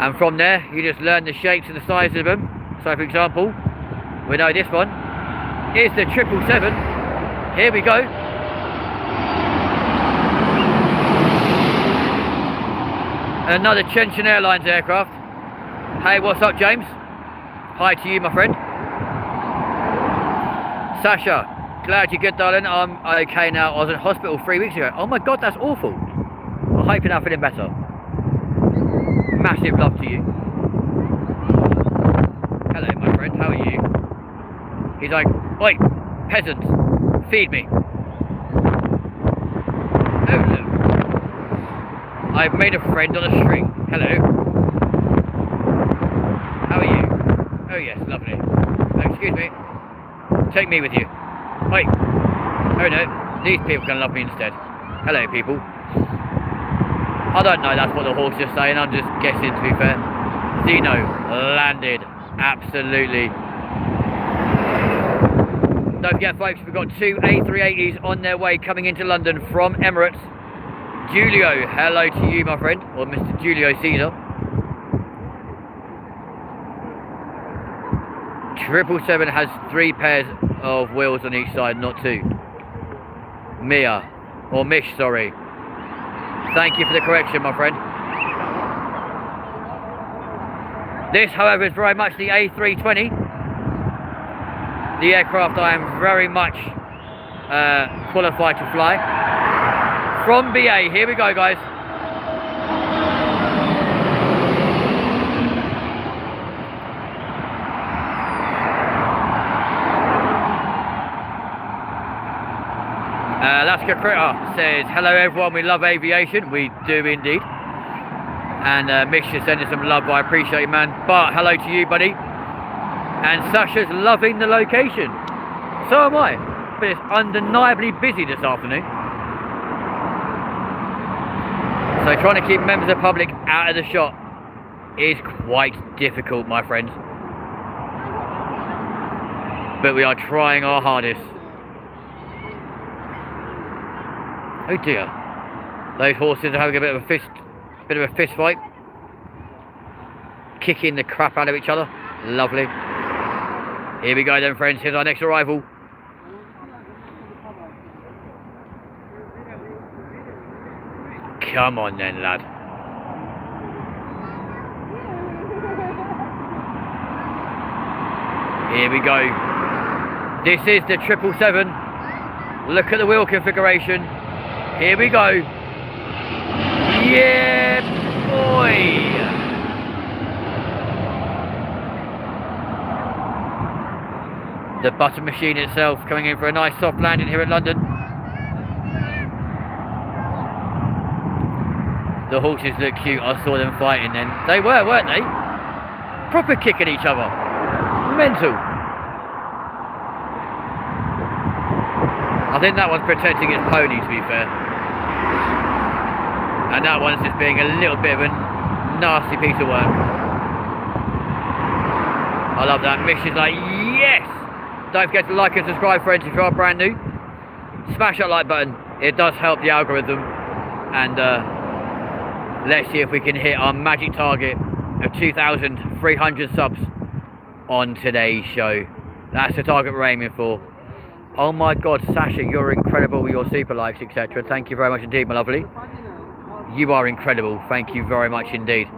And from there, you just learn the shapes and the sizes of them. So for example, we know this one is the 777. Here we go. Another Shenzhen Airlines aircraft. Hey, what's up, James? Hi to you, my friend. Sasha, glad you're good, darling. I'm okay now. I was in hospital 3 weeks ago. Oh my God, that's awful. I hope you're now feeling better. Massive love to you. Hello, my friend. How are you? He's like, oi, peasants, feed me. Oh, look. I've made a friend on a string. Hello. How are you? Oh yes, lovely. Excuse me. Take me with you. Oi. Oh no, these people can love me instead. Hello, people. I don't know, that's what the horse is saying. I'm just guessing, to be fair. Zeno landed. Absolutely. Don't forget, folks, we've got 2 A380s on their way coming into London from Emirates. Julio, hello to you, my friend, or Mr. Julio Caesar. 777 has 3 pairs of wheels on each side, not 2. Mia, or Mish, sorry. Thank you for the correction, my friend. This, however, is very much the A320. The aircraft I am very much qualified to fly. From BA, here we go, guys. Alaska Critter says, hello everyone, we love aviation. We do indeed. And Mish is sending some love, I appreciate it, man. But hello to you, buddy. And Sasha's loving the location. So am I. But it's undeniably busy this afternoon. So trying to keep members of the public out of the shot is quite difficult, my friends. But we are trying our hardest. Oh dear. Those horses are having a bit of a fist fight. Kicking the crap out of each other. Lovely. Here we go then, friends. Here's our next arrival. Come on then, lad. Here we go. This is the 777. Look at the wheel configuration. Here we go. Yeah, boy. The button machine itself coming in for a nice soft landing here in London. The horses look cute. I saw them fighting then. They were, weren't they? Proper kicking each other. Mental. I think that one's protecting its pony, to be fair. And that one's just being a little bit of a nasty piece of work. I love that. Mission's like, yes! Don't forget to like and subscribe, friends, if you are brand new. Smash that like button. It does help the algorithm. And let's see if we can hit our magic target of 2,300 subs on today's show. That's the target we're aiming for. Oh my God, Sasha, you're incredible with your super likes, etc. Thank you very much indeed, my lovely. You are incredible. Thank you very much indeed.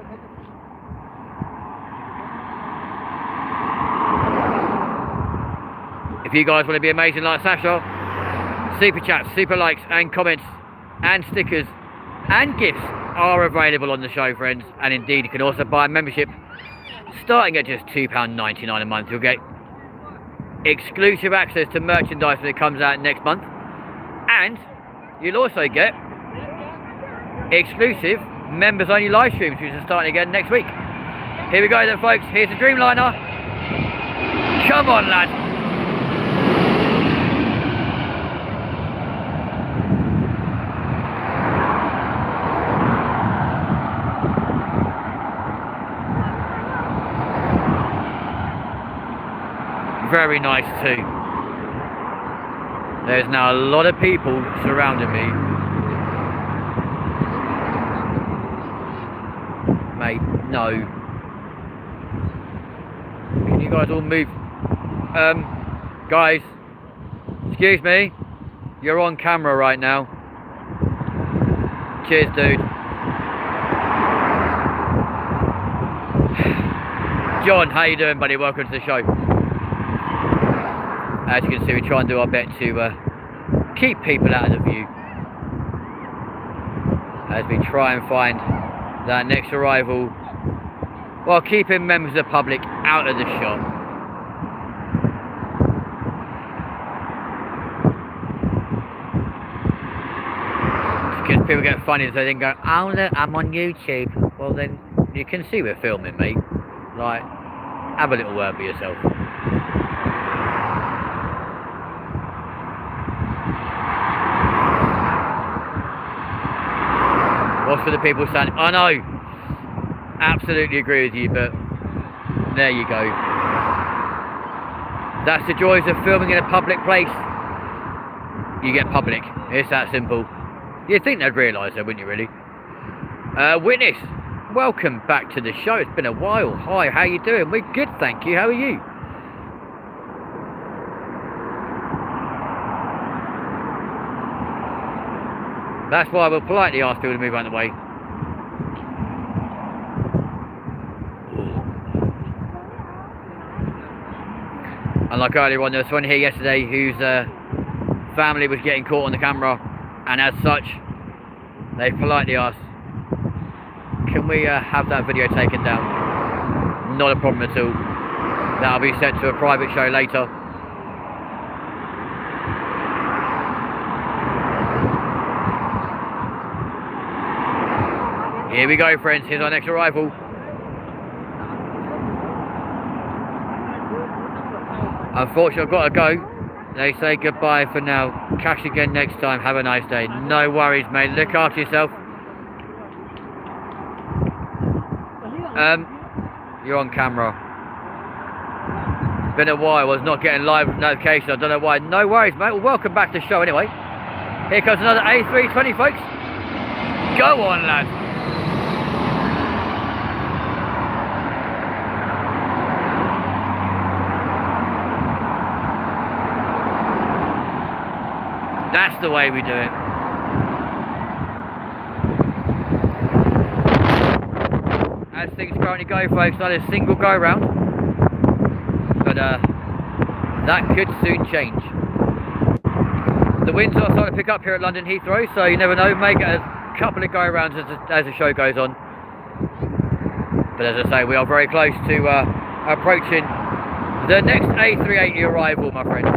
If you guys want to be amazing like Sasha, super chats, super likes and comments and stickers and gifts are available on the show, friends. And indeed, you can also buy a membership starting at just £2.99 a month. You'll get exclusive access to merchandise when it comes out next month, and you'll also get exclusive members only live streams, which are starting again next week. Here we go then, folks. Here's the Dreamliner. Come on, lad. Very nice too. There's now a lot of people surrounding me. Mate, no. Can you guys all move? Guys, excuse me. You're on camera right now. Cheers, dude. John, how you doing, buddy? Welcome to the show. As you can see, we try and do our best to keep people out of the view as we try and find that next arrival while keeping members of the public out of the shot. Because people get funny so they then go, oh look, I'm on YouTube. Well then, you can see we're filming, mate. Like, have a little word with yourself. What's for the people saying, I know, absolutely agree with you, but there you go. That's the joys of filming in a public place. You get public, it's that simple. You'd think they'd realise that, wouldn't you really? Witness, welcome back to the show. It's been a while. Hi, how you doing? We're good, thank you. How are you? That's why we'll politely ask people to move out of the way. And like earlier on, there was someone here yesterday whose family was getting caught on the camera, and as such, they politely asked, can we have that video taken down? Not a problem at all. That'll be sent to a private show later. Here we go, friends. Here's our next arrival. Unfortunately, I've got to go. They say goodbye for now. Catch you again next time. Have a nice day. No worries, mate. Look after yourself. You're on camera. It's been a while. I was not getting live notifications. I don't know why. No worries, mate. Well, welcome back to the show anyway. Here comes another A320, folks. Go on, lad. That's the way we do it. As things currently go, folks, not a single go round, but that could soon change. The winds are starting to pick up here at London Heathrow, so you never know, may get a couple of go rounds as the show goes on. But as I say, we are very close to approaching the next A380 arrival, my friends.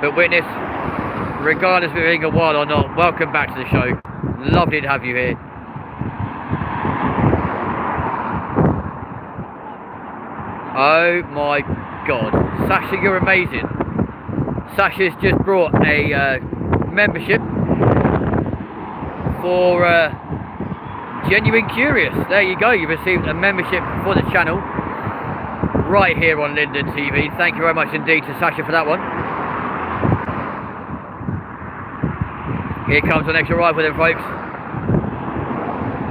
But witness, regardless of it being a while or not, welcome back to the show. Lovely to have you here. Oh my God, Sasha, you're amazing. Sasha's just brought a membership for Genuine Curious. There you go, you've received a membership for the channel right here on LindenTV. Thank you very much indeed to Sasha for that one. Here comes the next arrival then, folks.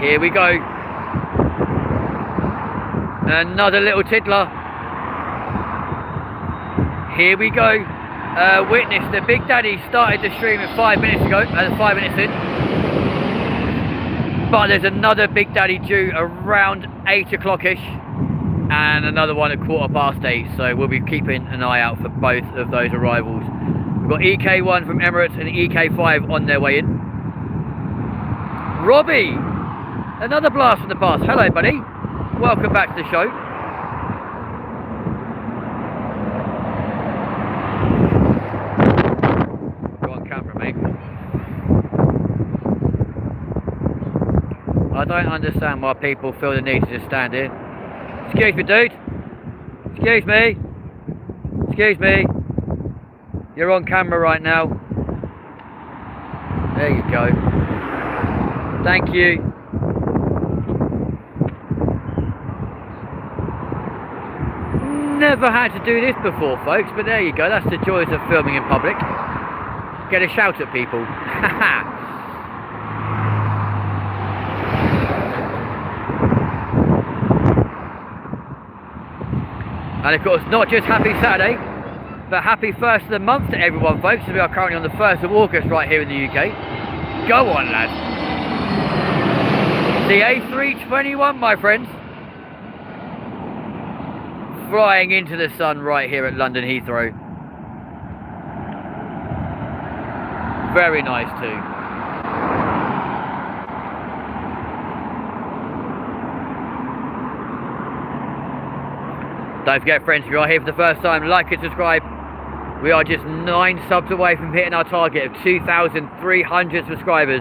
Here we go. Another little tiddler. Here we go. Witness, the Big Daddy started the stream at 5 minutes ago, 5 minutes in. But there's another Big Daddy due around 8 o'clock-ish, and another one at 8:15, so we'll be keeping an eye out for both of those arrivals. We've got EK1 from Emirates and EK5 on their way in. Robbie, another blast from the past. Hello, buddy. Welcome back to the show. Go on camera, mate. I don't understand why people feel the need to just stand here. Excuse me, dude. Excuse me. Excuse me. You're on camera right now. There you go. Thank you. Never had to do this before, folks, but there you go. That's the joys of filming in public. Get a shout at people. And of course, not just happy Saturday, but happy first of the month to everyone, folks. We are currently on the 1st of August right here in the UK. Go on, lad. The A321, my friends. Flying into the sun right here at London Heathrow. Very nice too. Don't forget, friends, if you are here for the first time, like and subscribe. We are just 9 subs away from hitting our target of 2,300 subscribers.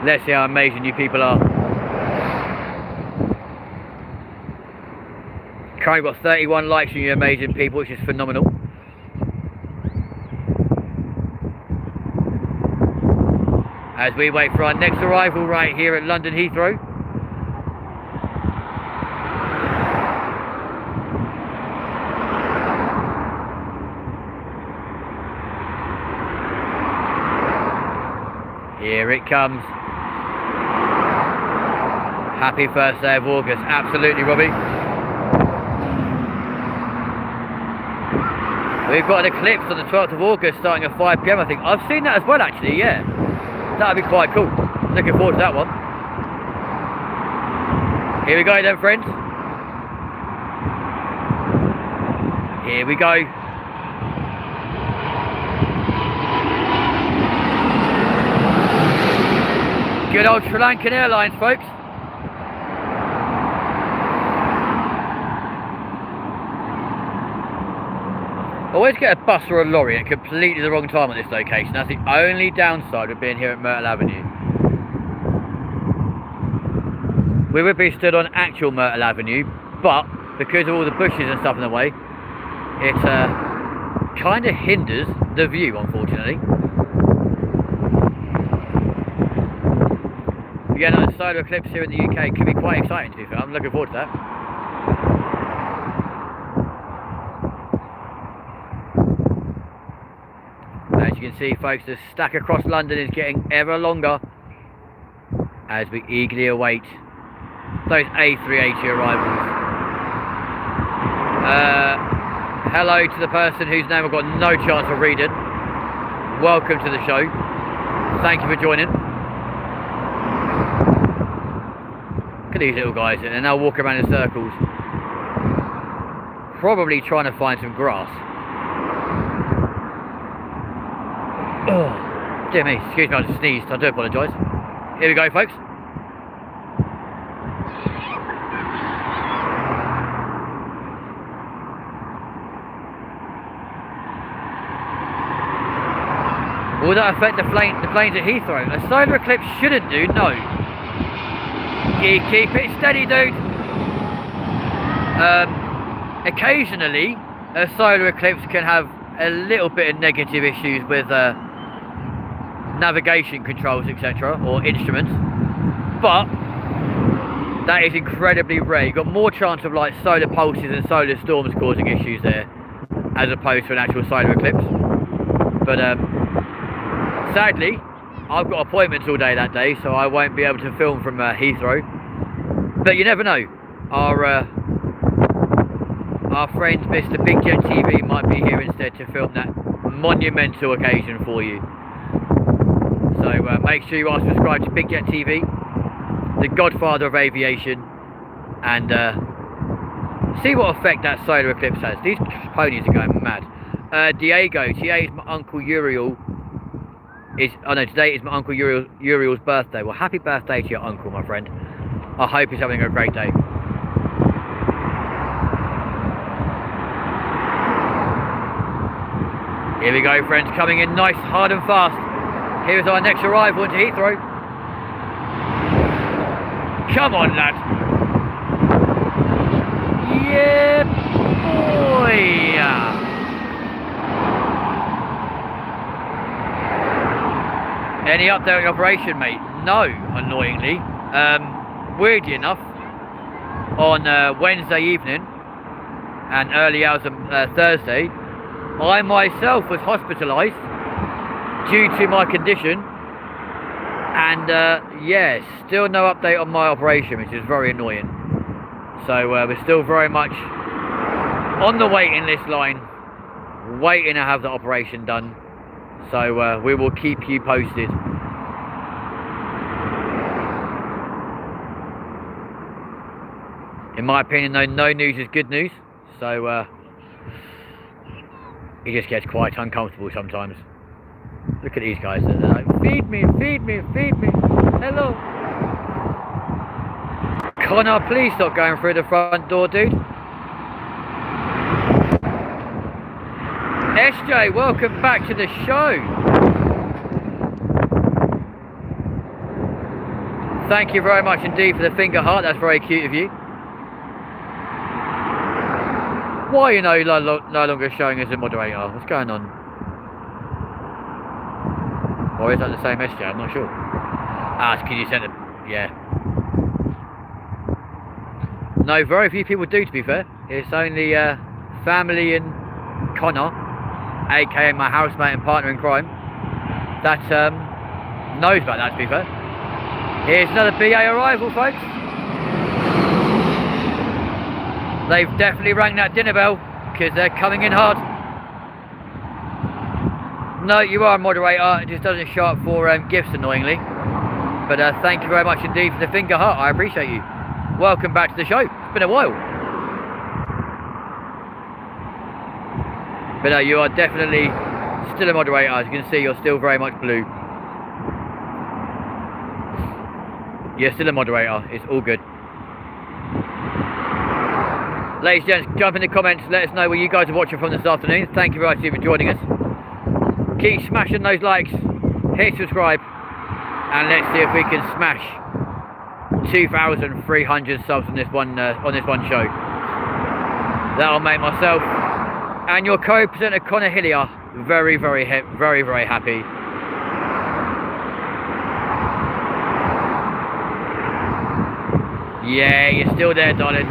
Let's see how amazing you people are. Currently got 31 likes from you amazing people, which is phenomenal. As we wait for our next arrival right here at London Heathrow. Here it comes. Happy first day of August. Absolutely, Robbie. We've got an eclipse on the 12th of August starting at 5 PM, I think. I've seen that as well, actually, yeah. That'd be quite cool. Looking forward to that one. Here we go then, friends. Here we go. Good old Sri Lankan Airlines, folks. Always get a bus or a lorry at completely the wrong time at this location. That's the only downside of being here at Myrtle Avenue. We would be stood on actual Myrtle Avenue, but because of all the bushes and stuff in the way, it kind of hinders the view, unfortunately. Again, on the solar eclipse here in the UK could be quite exciting to be fair. I'm looking forward to that. As you can see, folks, the stack across London is getting ever longer as we eagerly await those A380 arrivals. Hello to the person whose name I've got no chance of reading. Welcome to the show. Thank you for joining. Look at these little guys, and they're now walking around in circles. Probably trying to find some grass. Oh, dear me, excuse me, I just sneezed, I do apologise. Here we go, folks. Will that affect the planes at Heathrow? A solar eclipse shouldn't do, no. Keep it steady, dude. Occasionally, a solar eclipse can have a little bit of negative issues with navigation controls, etc., or instruments, but that is incredibly rare. You've got more chance of like solar pulses and solar storms causing issues there, as opposed to an actual solar eclipse. But sadly, I've got appointments all day that day, so I won't be able to film from Heathrow. But you never know. Our friend Mr. Big Jet TV might be here instead to film that monumental occasion for you. So make sure you are subscribed to Big Jet TV, the godfather of aviation, and see what effect that solar eclipse has. These ponies are going mad. Diego, today is my Uncle Uriel. Today is my Uncle Uriel's birthday. Well, happy birthday to your uncle, my friend. I hope he's having a great day. Here we go, friends, coming in nice, hard and fast. Here's our next arrival into Heathrow. Come on, lad. Yeah, boy. Any update on the operation, mate? No, annoyingly. Weirdly enough, on Wednesday evening and early hours of Thursday, I myself was hospitalised due to my condition, and yeah, still no update on my operation, which is very annoying. So we're still very much on the waiting list line, waiting to have the operation done. So we will keep you posted. In my opinion, though, no news is good news. So it just gets quite uncomfortable sometimes. Look at these guys. They're like, feed me, feed me, feed me. Hello. Connor, please stop going through the front door, dude. SJ, welcome back to the show. Thank you very much indeed for the finger heart. That's very cute of you. Why are you no longer showing as a moderator? What's going on? Or is that the same SJ? I'm not sure. Can you send it? Yeah. No, very few people do, to be fair. It's only family and Connor, aka my housemate and partner in crime, that knows about that, to be fair. Here's another BA arrival, folks. They've definitely rang that dinner bell, because they're coming in hard. No, you are a moderator, it just doesn't show up for gifts, annoyingly. But thank you very much indeed for the finger heart, I appreciate you. Welcome back to the show, it's been a while. But you are definitely still a moderator. As you can see, you're still very much blue. You're still a moderator. It's all good. Ladies and gents, jump in the comments. Let us know where you guys are watching from this afternoon. Thank you very much for joining us. Keep smashing those likes. Hit subscribe. And let's see if we can smash 2,300 subs on this one show. That'll make myself and your co-presenter Connor Hillier very, very happy. Yeah, you're still there, darling.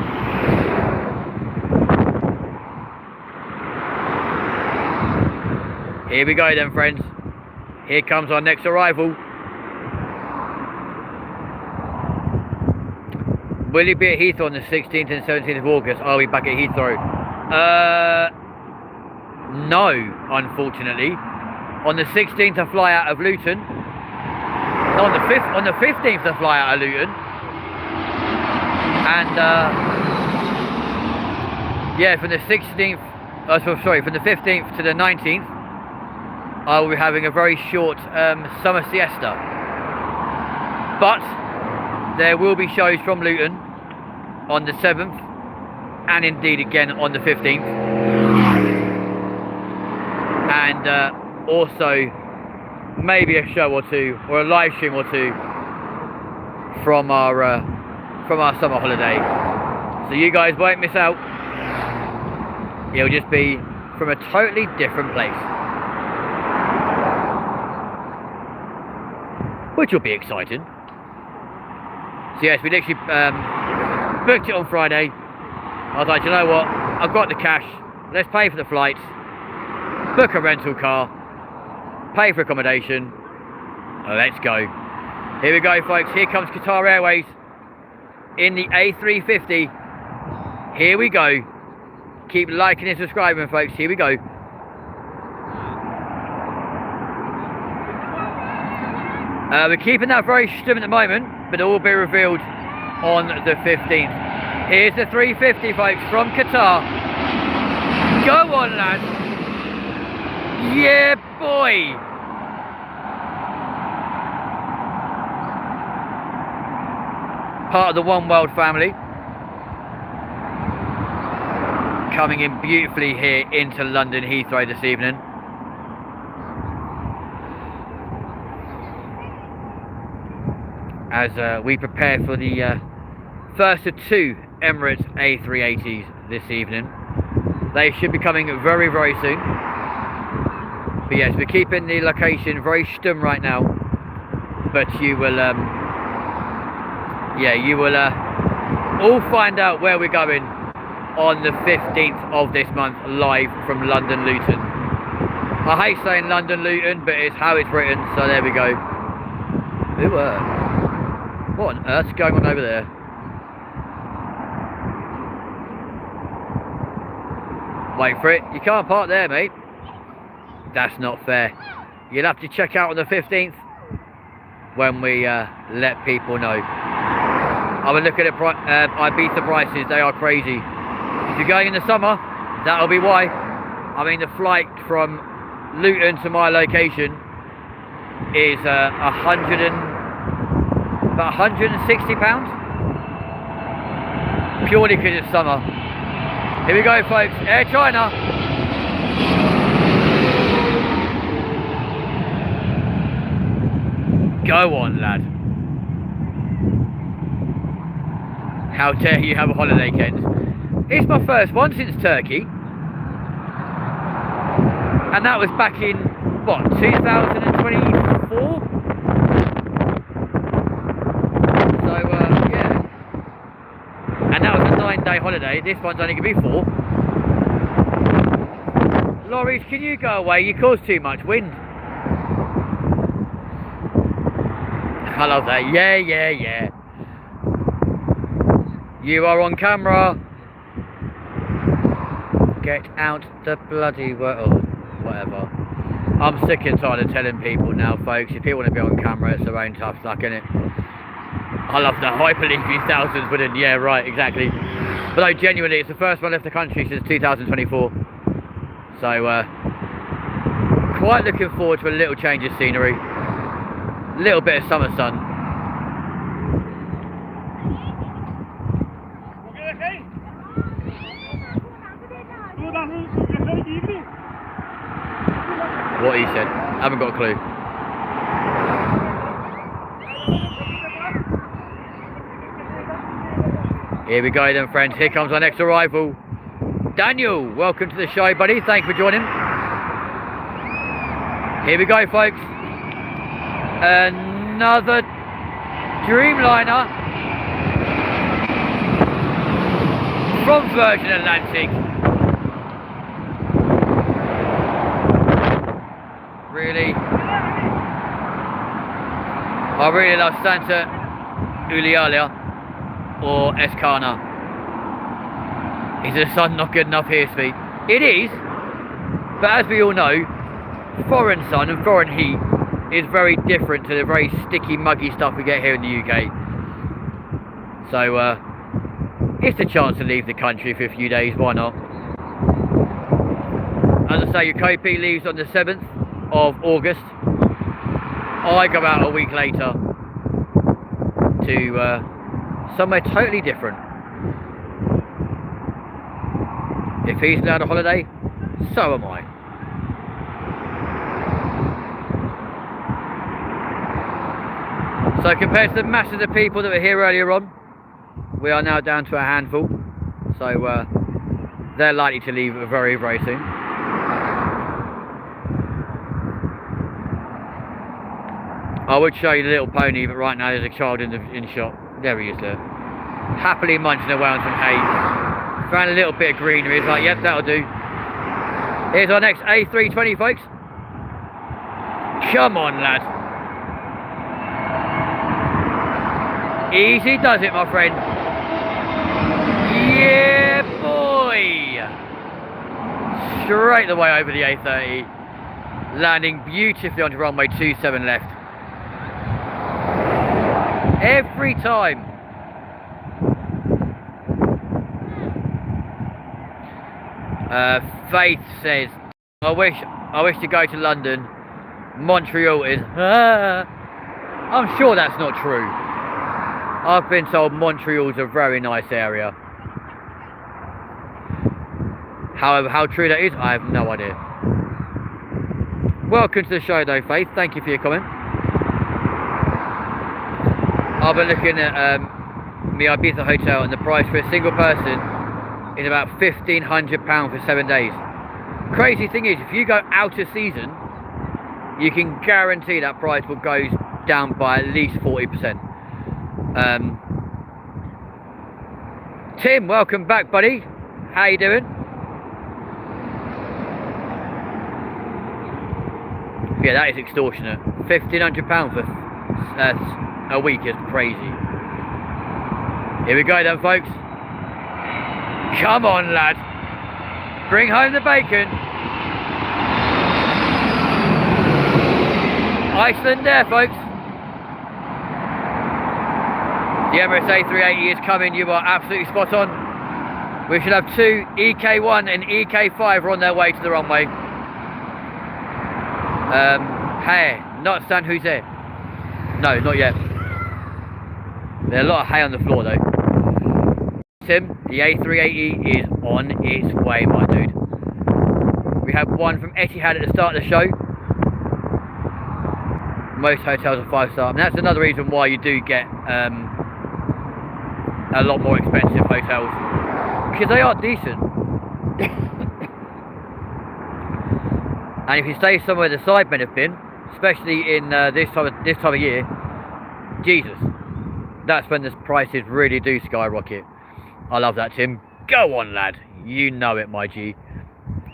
Here we go then, friends. Here comes our next arrival. Will you be at Heathrow on the 16th and 17th of August? Are we back at Heathrow? No, unfortunately. On the 16th I fly out of Luton. No, on the 15th I fly out of Luton. And yeah, from the 16th, from the 15th to the 19th, I will be having a very short summer siesta. But there will be shows from Luton on the 7th, and indeed again on the 15th. And also maybe a show or two, or a live stream or two from our summer holiday. So you guys won't miss out. It'll just be from a totally different place, which will be exciting. So yes, we literally booked it on Friday. I was like, you know what? I've got the cash. Let's pay for the flights, book a rental car, pay for accommodation. Let's go. Here we go, folks. Here comes Qatar Airways in the A350. Here we go. Keep liking and subscribing, folks. Here we go. We're keeping that very stum at the moment, but it will be revealed on the 15th. Here's the 350, folks, from Qatar. Go on, lads. Yeah, boy. Part of the One World family. Coming in beautifully here into London Heathrow this evening. As we prepare for the first of 2 Emirates A380s this evening. They should be coming very, very soon. But yes, we're keeping the location very stum right now. But you will, you will all find out where we're going on the 15th of this month, live from London Luton. I hate saying London Luton, but it's how it's written, so there we go. What on earth's going on over there? Wait for it. You can't park there, mate. That's not fair. You'll have to check out on the 15th when we let people know. I'm looking at Ibiza prices. They are crazy. If you're going in the summer, that'll be why. I mean, the flight from Luton to my location is about £160, purely because it's summer. Here we go, folks. Air China. Go on, lad. How dare you have a holiday, Kent? It's my first one since Turkey. And that was back in, what, 2024? And that was a 9-day holiday. This one's only going to be 4. Lorries, can you go away? You cause too much wind. I love that. Yeah. You are on camera. Get out the bloody world. Whatever. I'm sick and tired of telling people now, folks. If people want to be on camera, it's their own tough luck, innit? I love that. I believe you thousands wouldn't. Yeah, right, exactly. But no, genuinely, it's the first one left the country since 2024. So, quite looking forward to a little change of scenery. A little bit of summer sun. What he said. Haven't got a clue. Here we go then, friends. Here comes our next arrival. Daniel, welcome to the show, buddy. Thanks for joining. Here we go, folks. Another Dreamliner from Virgin Atlantic. Really? I really love Santa Eulalia or Escana. Is the sun not good enough here, Speed? It is, but as we all know, foreign sun and foreign heat is very different to the very sticky, muggy stuff we get here in the UK. So, it's a chance to leave the country for a few days, why not? As I say, your Kopi leaves on the 7th of August. I go out a week later to somewhere totally different. If he's allowed a holiday, so am I. So compared to the masses of people that were here earlier on, we are now down to a handful. So they're likely to leave very, very soon. I would show you the little pony, but right now there's a child in shot. There he is there. Happily munching away on some hay. Found a little bit of greenery. It's like, yep, that'll do. Here's our next A320, folks. Come on, lad. Easy does it, my friend. Yeah, boy. Straight the way over the A30. Landing beautifully onto runway 27 left. Every time. Faith says, I wish to go to London. Montreal is... I'm sure that's not true. I've been told Montreal's a very nice area. However, how true that is, I have no idea. Welcome to the show though, Faith. Thank you for your comment. I've been looking at my Ibiza hotel, and the price for a single person is about £1,500 for 7 days. Crazy thing is, if you go out of season, you can guarantee that price will go down by at least 40%. Tim, welcome back, buddy. How you doing? Yeah, that is extortionate. £1,500 for a week is crazy. Here we go then, folks. Come on, lad. Bring home the bacon. Iceland there, folks. The Emirates A380 is coming. You are absolutely spot on. We should have two EK1 and EK5 are on their way to the runway. Hey, not San Jose. No, not yet. There's a lot of hay on the floor though. Tim, the A380 is on its way, my dude. We have one from Etihad at the start of the show. Most hotels are 5-star, and that's another reason why you do get a lot more expensive hotels, because they are decent. And if you stay somewhere the sidemen have been, especially in this time of year, Jesus, that's when the prices really do skyrocket. I love that, Tim. Go on, lad. You know it, my G.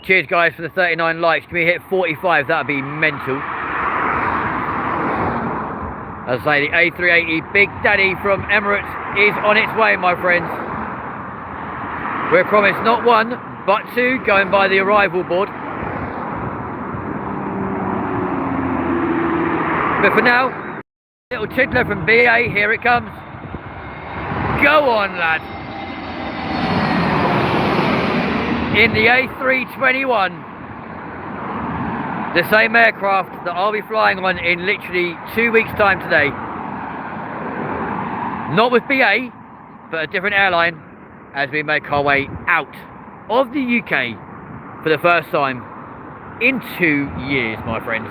Cheers, guys, for the 39 likes. Can we hit 45? That'd be mental. As I say, the A380 Big Daddy from Emirates is on its way, my friends. We're promised not one, but two, going by the arrival board. But for now, little tiddler from BA, here it comes. Go on, lad. In the A321, the same aircraft that I'll be flying on in literally 2 weeks' time today. Not with BA, but a different airline, as we make our way out of the UK for the first time in 2 years, my friends.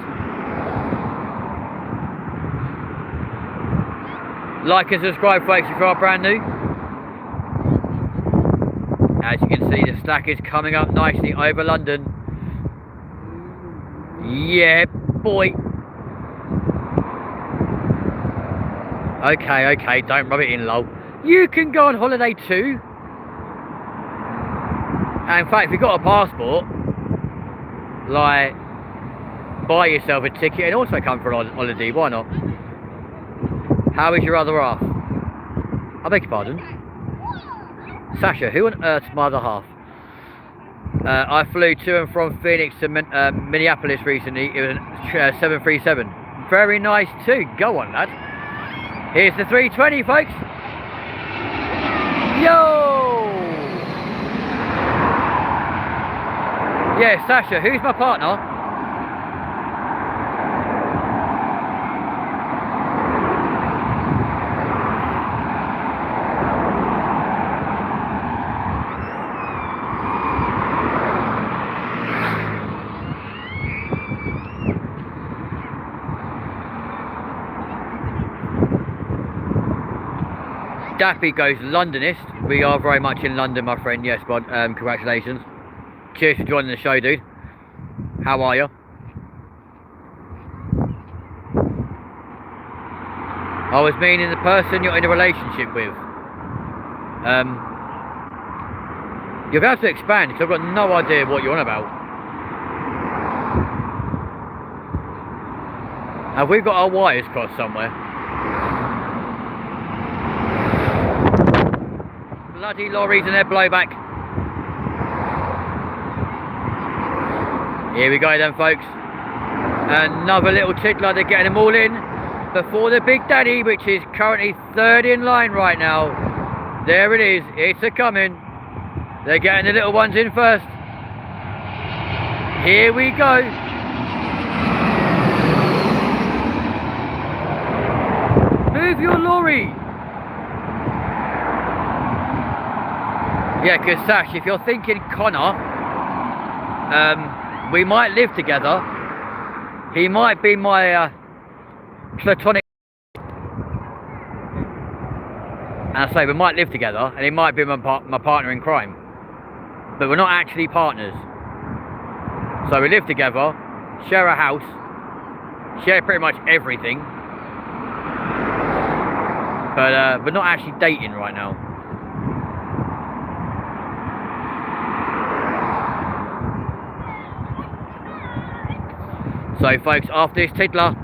Like and subscribe, folks, if you are brand new. As you can see, the stack is coming up nicely over London. Yeah, boy. Okay, don't rub it in, lol. You can go on holiday too. And in fact, if you've got a passport, like, buy yourself a ticket and also come for a holiday, why not? How is your other half? I beg your pardon? Sasha, who on earth's my other half? I flew to and from Phoenix to Minneapolis recently. It was a 737. Very nice too. Go on, lad. Here's the 320, folks. Yo! Yeah, Sasha, who's my partner? Dappy goes Londonist. We are very much in London, my friend. Yes, bud. Congratulations. Cheers for joining the show, dude. How are you? I was meaning the person you're in a relationship with. You're going to have to expand, because I've got no idea what you're on about. Have we got our wires crossed somewhere? Bloody lorries and their blowback. Here we go then, folks. Another little tickler, they're getting them all in. before the Big Daddy, which is currently third in line right now. There it is, it's a coming. They're getting the little ones in first. Here we go. Move your lorry. Yeah, because Sash, if you're thinking Connor, we might live together. He might be my platonic. And I say we might live together, and he might be my partner in crime. But we're not actually partners. So we live together, share a house, share pretty much everything. But we're not actually dating right now. So folks, after this tiddler,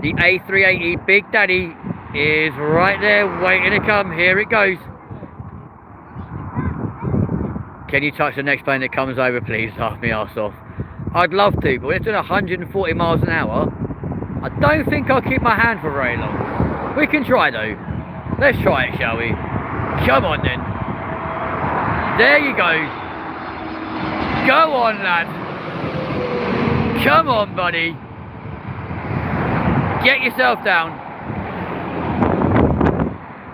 the A380 Big Daddy is right there waiting to come. Here it goes. Can you touch the next plane that comes over, please? Laugh me arse off. I'd love to, but when it's doing 140 miles an hour, I don't think I'll keep my hand for very long. We can try though. Let's try it, shall we? Come on then. There you go. Go on, lad. Come on, buddy. Get yourself down.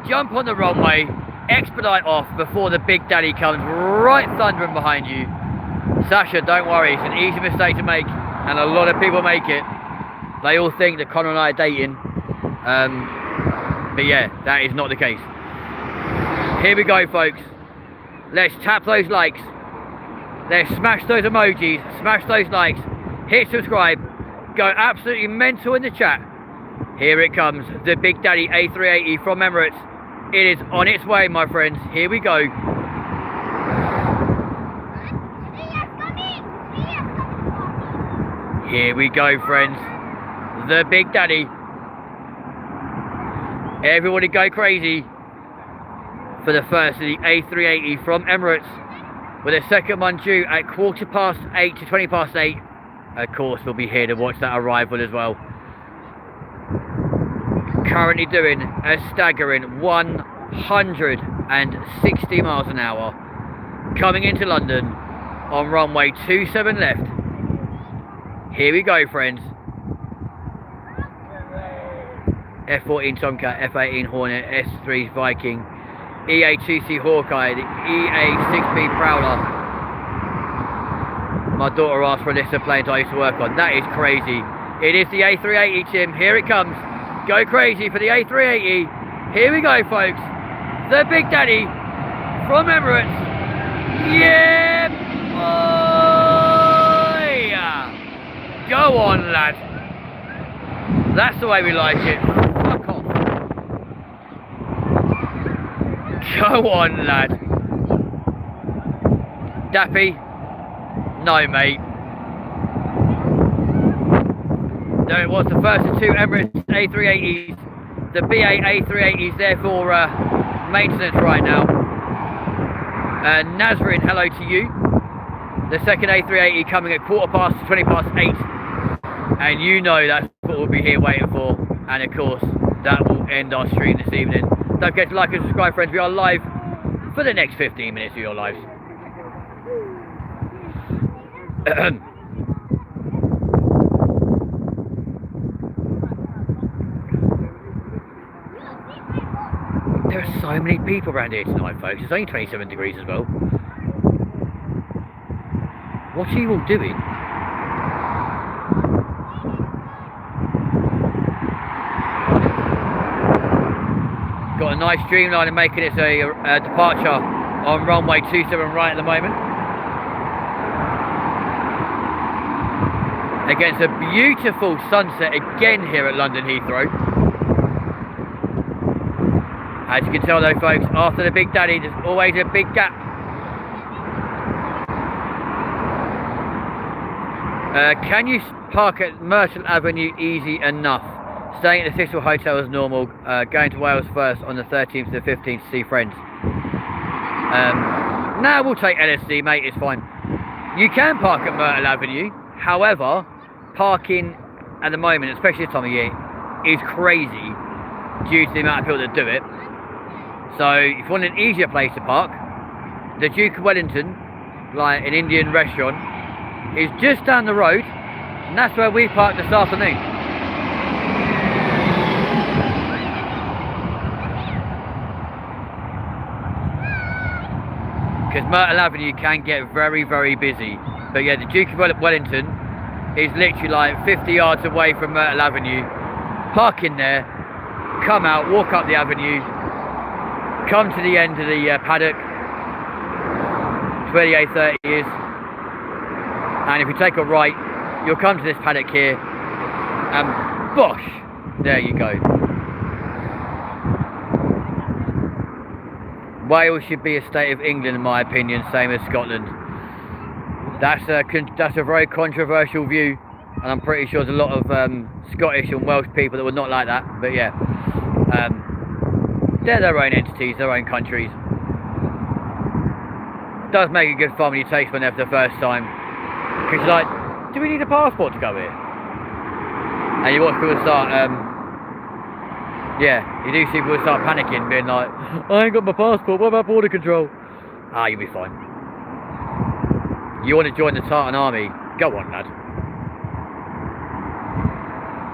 Jump on the runway. Expedite off before the Big Daddy comes right thundering behind you. Sasha, don't worry. It's an easy mistake to make, and a lot of people make it. They all think that Connor and I are dating. But yeah, that is not the case. Here we go, folks. Let's tap those likes. Let's smash those emojis. Smash those likes. Hit subscribe. Go absolutely mental in the chat. Here it comes, the Big Daddy A380 from Emirates. It is on its way, my friends. Here we go. Here we go, friends. The Big Daddy. Everybody go crazy for the first of the A380 from Emirates, with a second one due at 8:15 to 8:20. Of course, we'll be here to watch that arrival as well. Currently doing a staggering 160 miles an hour. Coming into London on runway 27 left. Here we go, friends. F14 Tomcat, F18 Hornet, S3 Viking, EA2C Hawkeye, the EA6B Prowler. My daughter asked for a list of planes I used to work on. That is crazy. It is the A380, Tim. Here it comes. Go crazy for the A380. Here we go, folks. The Big Daddy from Emirates. Yeah, boy! Go on, lad. That's the way we like it. Fuck off. Go on, lad. Dappy? No, mate. There it was, the first of two Emirates A380s. The BA A380s there for maintenance right now. Nazrin, hello to you. The second A380 coming at 8:20. And you know that's what we'll be here waiting for. And of course, that will end our stream this evening. Don't forget to like and subscribe, friends. We are live for the next 15 minutes of your lives. There are so many people around here tonight, folks. It's only 27 degrees as well. What are you all doing? Got a nice Dreamliner making its a departure on runway 27 right at the moment. Against a beautiful sunset again here at London Heathrow. As you can tell though, folks, after the Big Daddy there's always a big gap. Can you park at Merchant Avenue easy enough? Staying at the Cecil Hotel as normal, going to Wales first on the 13th to the 15th to see friends. Now we'll take LSD, mate, it's fine. You can park at Myrtle Avenue, however, parking at the moment, especially this time of year, is crazy due to the amount of people that do it. So if you want an easier place to park, the Duke of Wellington, like an Indian restaurant, is just down the road, and that's where we parked this afternoon. Because Myrtle Avenue can get very, very busy. But yeah, the Duke of Wellington is literally like 50 yards away from Myrtle Avenue. Park in there, come out, walk up the avenue, come to the end of the paddock, where the A30 is, and if you take a right, you'll come to this paddock here, and bosh, there you go. Wales should be a state of England in my opinion, same as Scotland. That's a very controversial view, and I'm pretty sure there's a lot of Scottish and Welsh people that would not like that, but yeah, they're their own entities, their own countries. It does make it good fun when you take one there for the first time, because you're like, do we need a passport to go here? And you watch people start, yeah, you do see people start panicking, being like, I ain't got my passport, what about border control? Ah, you'll be fine. You want to join the Tartan Army? Go on, lad.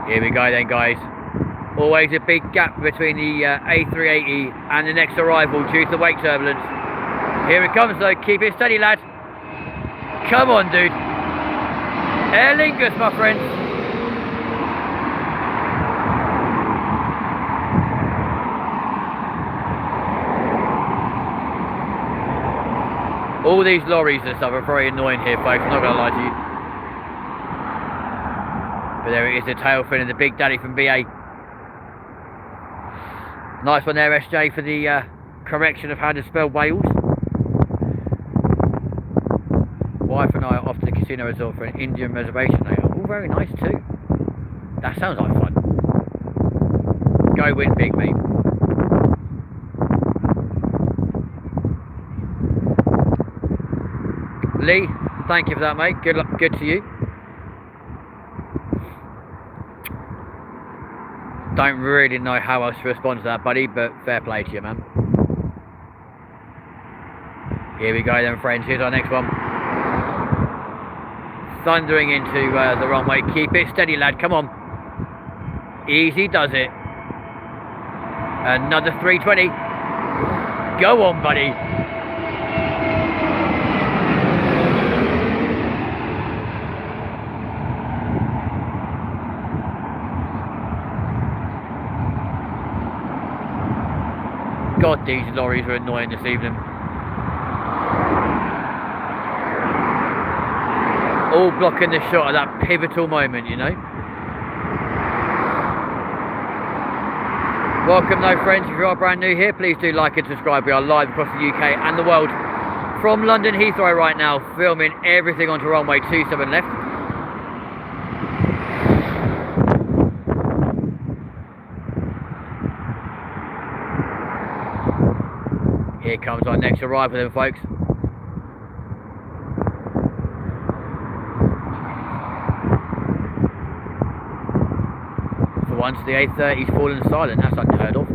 Here we go then, guys. Always a big gap between the A380 and the next arrival due to the wake turbulence. Here it comes though, keep it steady, lad. Come on, dude. Aer Lingus, my friends. All these lorries and stuff are very annoying here, folks, I'm not going to lie to you. But there it is, the tail fin and the Big Daddy from BA. Nice one there, SJ, for the correction of how to spell Wales. Wife and I are off to the casino resort for an Indian reservation later. All very nice too. That sounds like fun. Go win big, mate. Lee, thank you for that, mate. Good luck, good to you. Don't really know how else to respond to that, buddy, but fair play to you, man. Here we go then, friends. Here's our next one. Thundering into the runway. Keep it steady, lad. Come on. Easy does it. Another 320. Go on, buddy. God, these lorries are annoying this evening. All blocking the shot at that pivotal moment, you know. Welcome though, friends. If you are brand new here, please do like and subscribe. We are live across the UK and the world from London Heathrow right now, filming everything onto runway 27 left. Here comes our next arrival then, folks. For once, the A30's fallen silent. That's unheard of.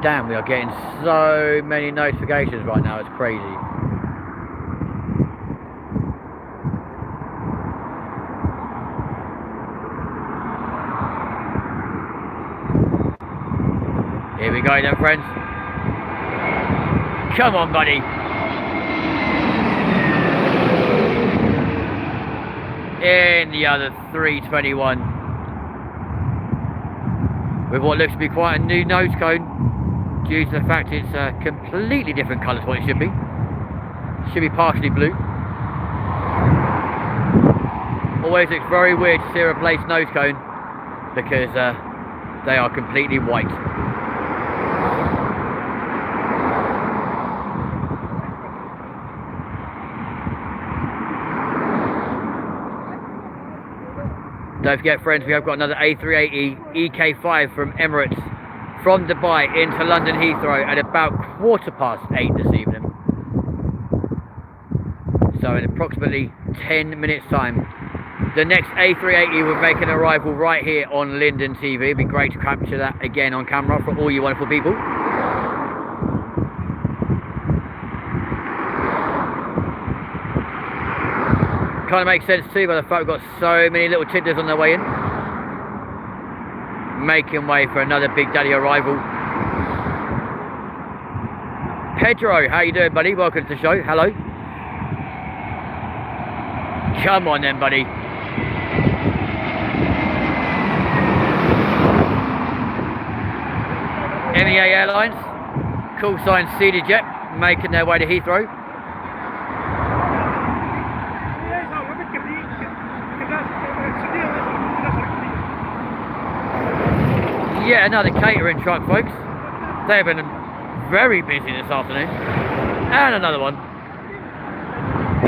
Damn, we are getting so many notifications right now. It's crazy. Here we go then, friends. Come on, buddy. In the other 321. With what looks to be quite a new nose cone, due to the fact it's a completely different colour to what it should be. It should be partially blue. Always looks very weird to see a replaced nose cone, because they are completely white. Don't forget, friends, we have got another A380 EK5 from Emirates from Dubai into London Heathrow at about 8:15 this evening. So in approximately 10 minutes time, the next A380 will make an arrival right here on LindenTV. It'd be great to capture that again on camera for all you wonderful people. Kind of makes sense too by the fact we've got so many little tiddlers on their way in. Making way for another Big Daddy arrival. Pedro, how you doing, buddy? Welcome to the show. Hello. Come on then, buddy. MEA Airlines, call sign CedarJet, making their way to Heathrow. Yeah, another catering truck, folks. They've been very busy this afternoon. And another one.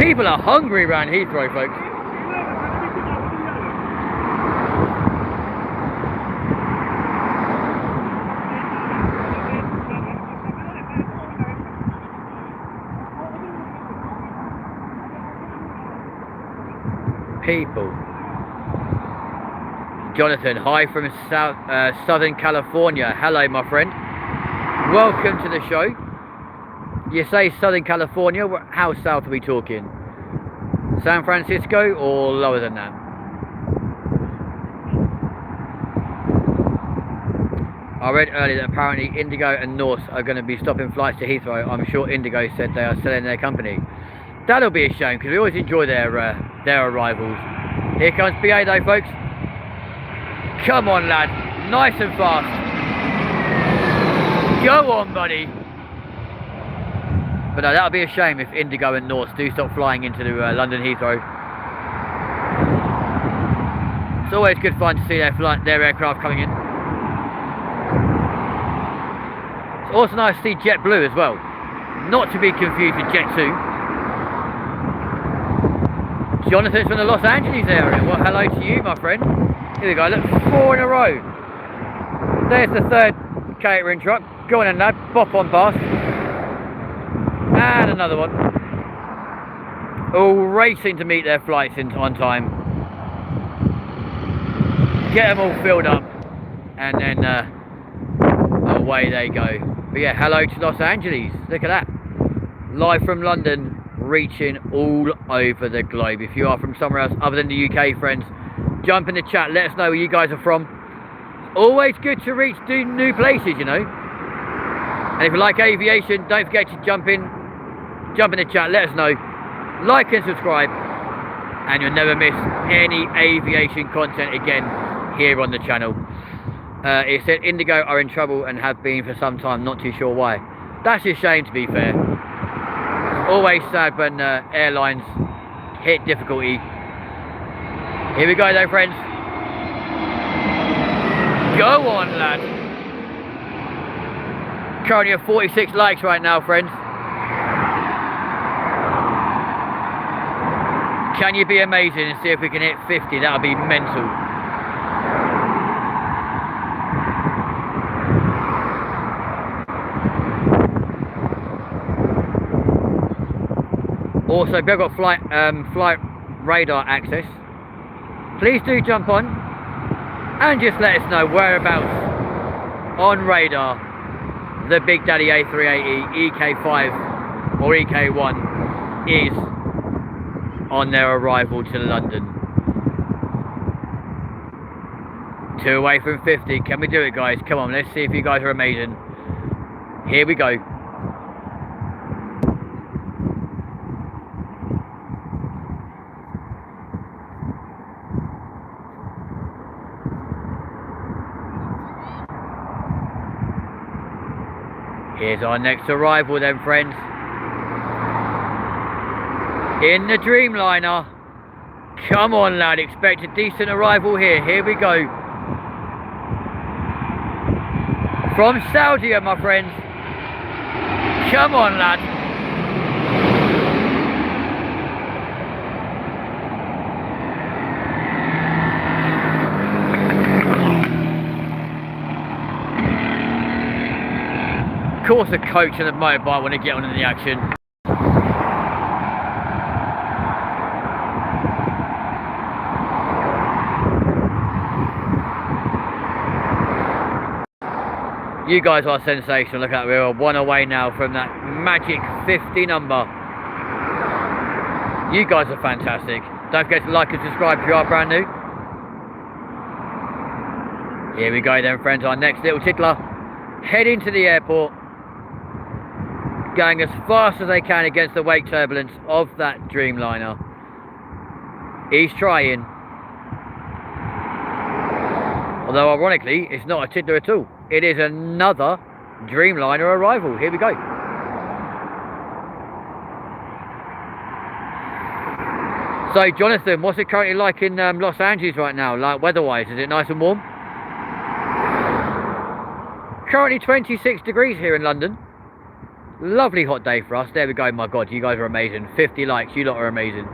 People are hungry around Heathrow, folks. People. Jonathan, hi from Southern California. Hello, my friend. Welcome to the show. You say Southern California, how south are we talking? San Francisco or lower than that? I read earlier that apparently Indigo and Norse are going to be stopping flights to Heathrow. I'm sure Indigo said they are selling their company. That'll be a shame because we always enjoy their arrivals. Here comes BA though, folks. Come on, lad. Nice and fast. Go on, buddy. But no, that'll be a shame if Indigo and Norse do stop flying into London Heathrow. It's always good fun to see their aircraft coming in. It's also nice to see JetBlue as well. Not to be confused with Jet2. Jonathan's from the Los Angeles area. Well, hello to you, my friend. Here we go, look, 4 in a row. There's the third catering truck. Go on in, lad, bop on past. And another one. All racing to meet their flights on time. Get them all filled up. And then away they go. But yeah, hello to Los Angeles. Look at that. Live from London, reaching all over the globe. If you are from somewhere else other than the UK, friends, jump in the chat, let us know where you guys are from. Always good to reach new places, you know. And if you like aviation, don't forget to jump in the chat, let us know. Like and subscribe, and you'll never miss any aviation content again here on the channel. It said Indigo are in trouble and have been for some time, not too sure why. That's a shame, to be fair. It's always sad when airlines hit difficulty. Here we go though, friends. Go on, lad. Currently at 46 likes right now, friends. Can you be amazing and see if we can hit 50? That'll be mental. Also, if you've got flight radar access, please do jump on and just let us know whereabouts on radar the Big Daddy A380 EK5 or EK1 is on their arrival to London. 2 away from 50. Can we do it, guys? Come on, let's see if you guys are amazing. Here we go. Here's our next arrival then, friends. In the Dreamliner. Come on, lad, expect a decent arrival here. Here we go. From Saudi, my friends. Come on, lad. Of course a coach and a motorbike want to get on in the action. You guys are sensational. Look at that, we're one away now from that magic 50 number. You guys are fantastic. Don't forget to like and subscribe if you are brand new. Here we go then, friends, our next little tickler. Heading to the airport. Going as fast as they can against the wake turbulence of that Dreamliner. He's trying. Although ironically, it's not a tickler at all. It is another Dreamliner arrival. Here we go. So, Jonathan, what's it currently like in Los Angeles right now, like weather-wise? Is it nice and warm? Currently 26 degrees here in London. Lovely hot day for us. There we go. My God, you guys are amazing. 50 likes. You lot are amazing.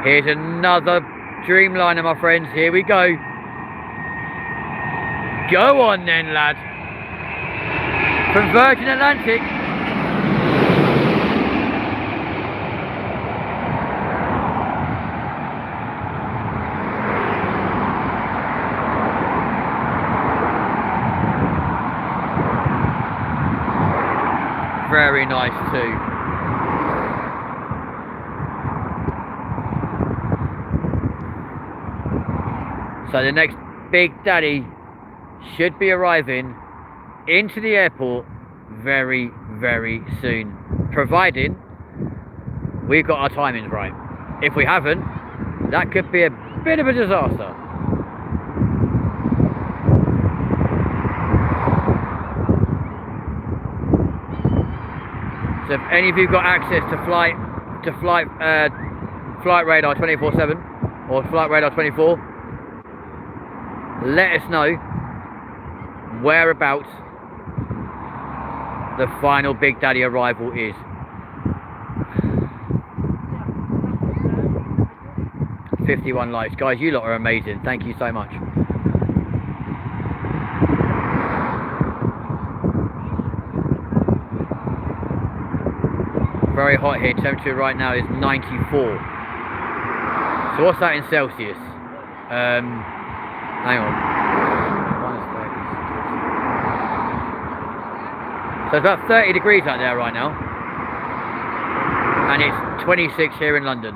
Here's another Dreamliner, my friends. Here we go. Go on then, lad. From Virgin Atlantic. Very nice too. So the next Big Daddy should be arriving into the airport very, very soon, providing we've got our timings right. If we haven't, that could be a bit of a disaster. So if any of you got access to flight radar 24/7 or flight radar 24, let us know whereabouts the final Big Daddy arrival is. "51 likes, guys. You lot are amazing. Thank you so much." Very hot here. Temperature right now is 94. So what's that in Celsius? Hang on. So it's about 30 degrees out there right now. And it's 26 here in London.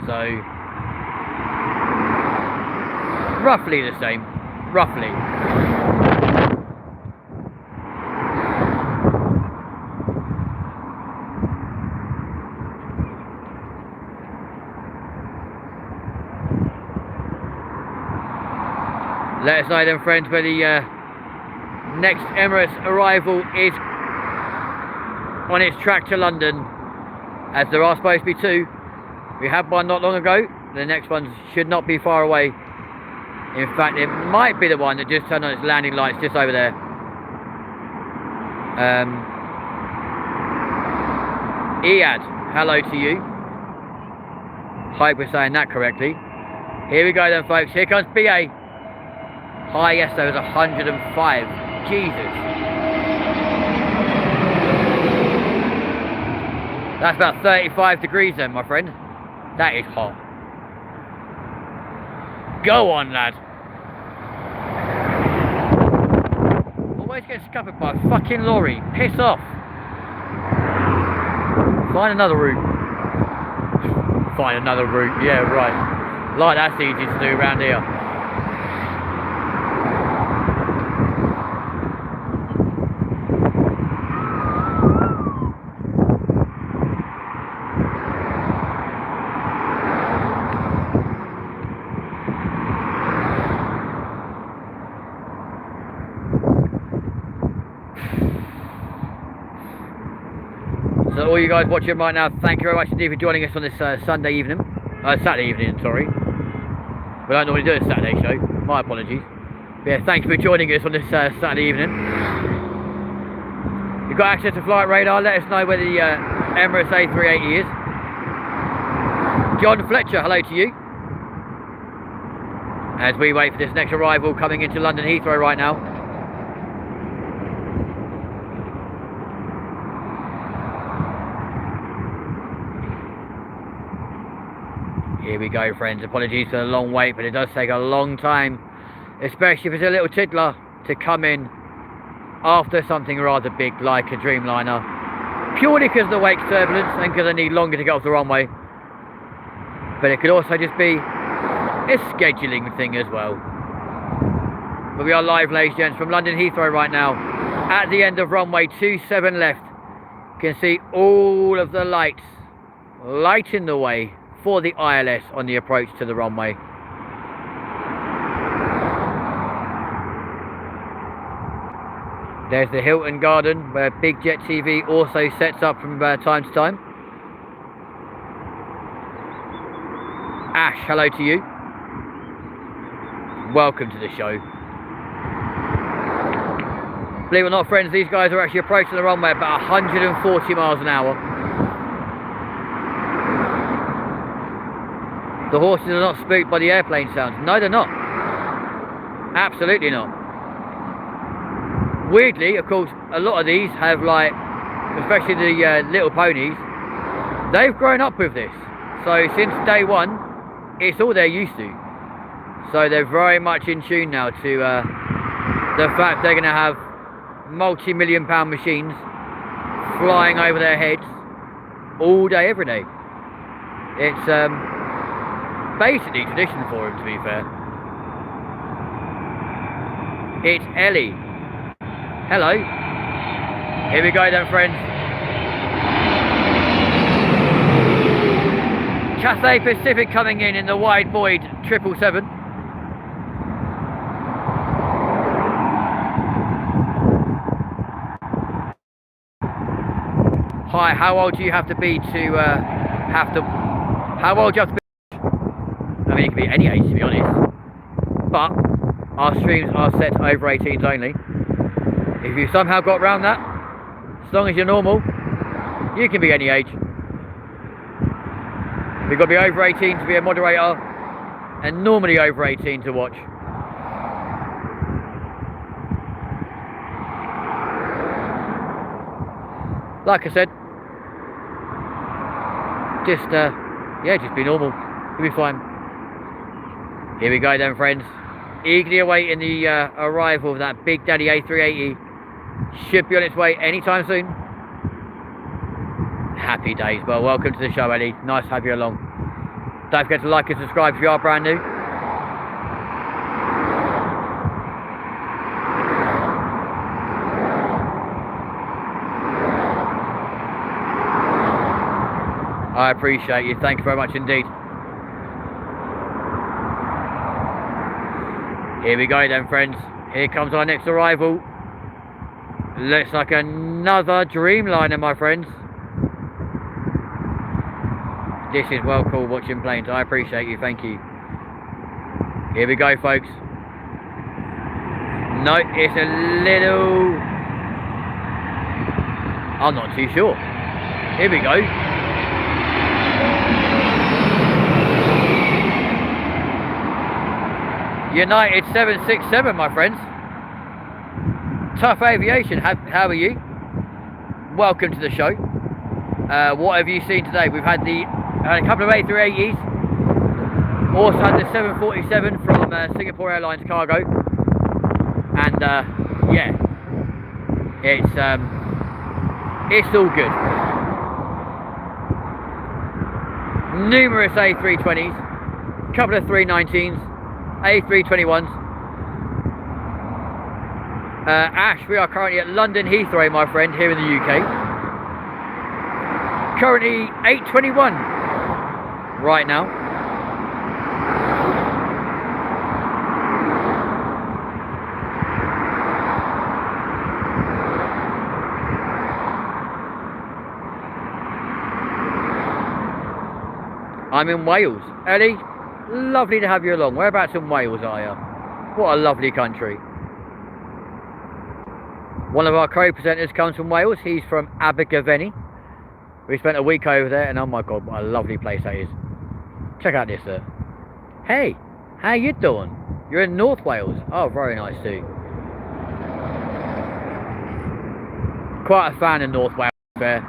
So roughly the same. Roughly. Let us know then, friends, where the next Emirates arrival is on its track to London, as there are supposed to be two. We had one not long ago. The next one should not be far away. In fact, it might be the one that just turned on its landing lights just over there. Iyad, hello to you. Hope we're saying that correctly. Here we go then, folks. Here comes BA. High yesterday was 105. Jesus. That's about 35 degrees then, my friend. That is hot. Go on, lad. Always get scuppered by a fucking lorry. Piss off. Find another route. Find another route. Yeah, right. Like that's easy to do around here. So all you guys watching right now, thank you very much indeed for joining us on this Saturday evening, sorry. We don't normally do a Saturday show, my apologies. But yeah, thank you for joining us on this Saturday evening. You've got access to flight radar, let us know where the Emirates A380 is. John Fletcher, hello to you. As we wait for this next arrival coming into London Heathrow right now. Here we go, friends. Apologies for the long wait, but it does take a long time, especially if it's a little tickler to come in after something rather big like a Dreamliner, purely because of the wake turbulence and because I need longer to get off the runway. But it could also just be a scheduling thing as well. But we are live, ladies and gents, from London Heathrow right now, at the end of runway 27 left. You can see all of the lights lighting the way for the ILS on the approach to the runway. There's the Hilton Garden, where Big Jet TV also sets up from time to time. Ash, hello to you. Welcome to the show. Believe it or not, friends, these guys are actually approaching the runway at about 140 miles an hour. The horses are not spooked by the airplane sounds. No, they're not. Absolutely not. Weirdly, of course, a lot of these have, like, especially the little ponies, they've grown up with this. So since day one, it's all they're used to. So they're very much in tune now to the fact they're going to have multi-million-pound machines flying over their heads all day, every day. It's basically tradition for them, to be fair. It's Ellie. Hello. Here we go then, friends. Cathay Pacific coming in the wide void 777. Hi, how old do you have to be to how old do you have to be? I mean, it can be any age, to be honest. But our streams are set to over 18s only. If you somehow got around that, as long as you're normal, you can be any age. You've got to be over 18 to be a moderator, and normally over 18 to watch. Like I said, just just be normal. You'll be fine. Here we go then, friends. Eagerly awaiting the arrival of that Big Daddy A380. Should be on its way anytime soon. Happy days. Well, welcome to the show, Ellie. Nice to have you along. Don't forget to like and subscribe if you are brand new. I appreciate you. Thank you very much indeed. Here we go then, friends. Here comes our next arrival. Looks like another Dreamliner, my friends. This is well cool watching planes. I appreciate you. Thank you. Here we go, folks. No, it's a little... I'm not too sure. Here we go. United 767, my friends. Tough Aviation, how are you? Welcome to the show. What have you seen today? We've had a couple of A380s. Also had the 747 from Singapore Airlines cargo. And yeah, it's all good. Numerous A320s, couple of 319s, A321s. Ash, we are currently at London Heathrow, my friend, here in the UK. Currently 8:21 right now. I'm in Wales. Ellie, lovely to have you along. Whereabouts in Wales are you? What a lovely country. One of our co-presenters comes from Wales. He's from Abergavenny. We spent a week over there, and oh my god, what a lovely place that is. Check out this, sir. Hey, how you doing? You're in North Wales. Oh, very nice too. Quite a fan of North Wales, fair.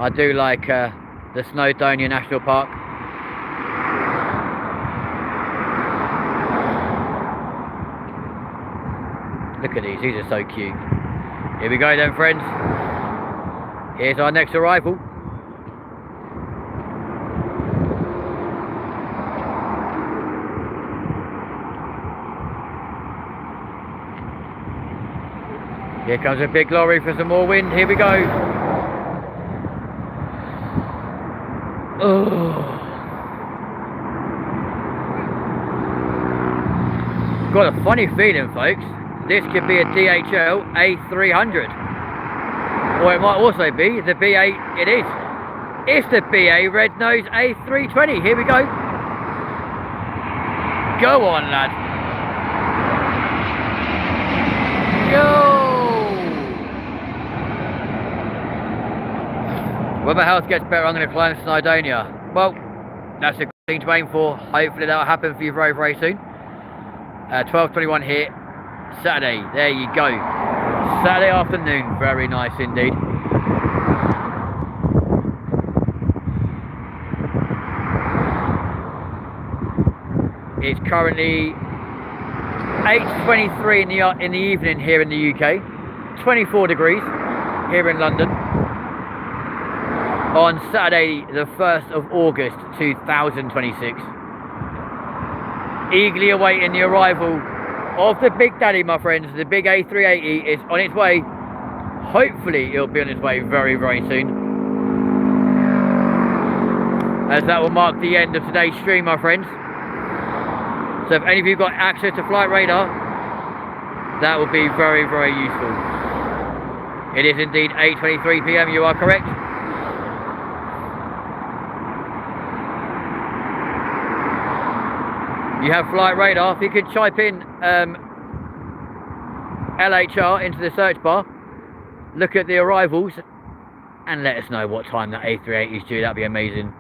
I do like the Snowdonia National Park. Look at these are so cute. Here we go then, friends. Here's our next arrival. Here comes a big lorry for some more wind. Here we go. Oh. Got a funny feeling, folks. This could be a DHL A300. Or it might also be the BA. It is. It's the BA Red Nose A320. Here we go. Go on, lad. Go. When my health gets better, I'm going to climb Snowdonia. Well, that's a good thing to aim for. Hopefully that'll happen for you very, very soon. 12:21 here, Saturday. There you go. Saturday afternoon. Very nice indeed. It's currently 8:23 in the evening here in the UK. 24 degrees here in London. On Saturday, the 1st of August 2026. Eagerly awaiting the arrival of the Big Daddy, my friends. The big A380 is on its way. Hopefully, it'll be on its way very, very soon. As that will mark the end of today's stream, my friends. So if any of you got access to Flight Radar, that will be very, very useful. It is indeed 8:23 PM, you are correct. You have Flight Radar. If you could type in LHR into the search bar, look at the arrivals, and let us know what time that A380 is due. That'd be amazing.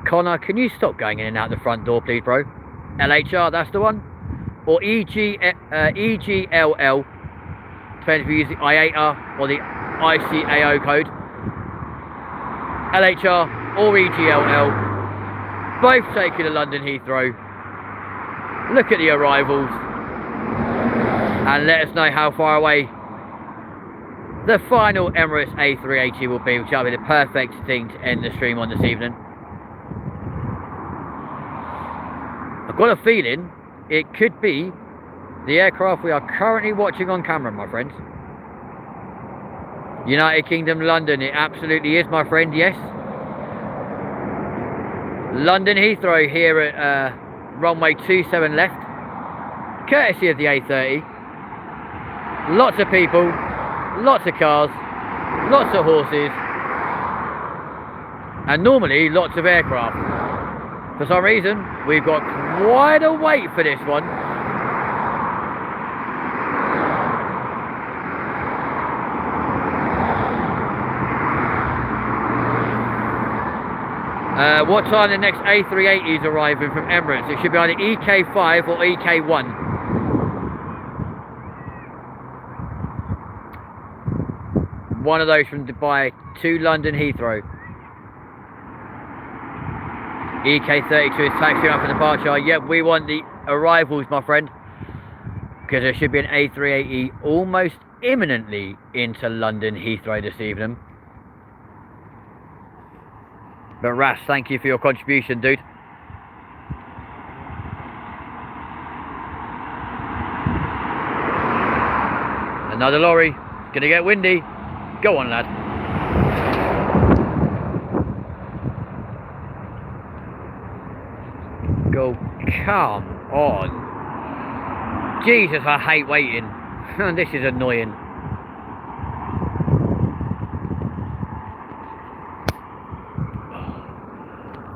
Connor, can you stop going in and out the front door, please, bro? LHR, that's the one. Or EGLL, depends if you use the IATA or the ICAO code. LHR or EGLL. Both taking to London Heathrow. Look at the arrivals and let us know how far away the final Emirates A380 will be, which will be the perfect thing to end the stream on this evening. I've got a feeling it could be the aircraft we are currently watching on camera, my friends. United Kingdom, London, it absolutely is, my friend, yes. London Heathrow here at runway 27 left, courtesy of the A30. Lots of people, lots of cars, lots of horses, and normally lots of aircraft. For some reason, we've got quite a wait for this one. What time the next A380 is arriving from Emirates? It should be either EK5 or EK1. One of those from Dubai to London Heathrow. EK32 is taxiing up for departure. Yep, we want the arrivals, my friend, because there should be an A380 almost imminently into London Heathrow this evening. But Ras, thank you for your contribution, dude. Another lorry. It's gonna get windy. Go on, lad. Go. Come on. Jesus, I hate waiting. This is annoying.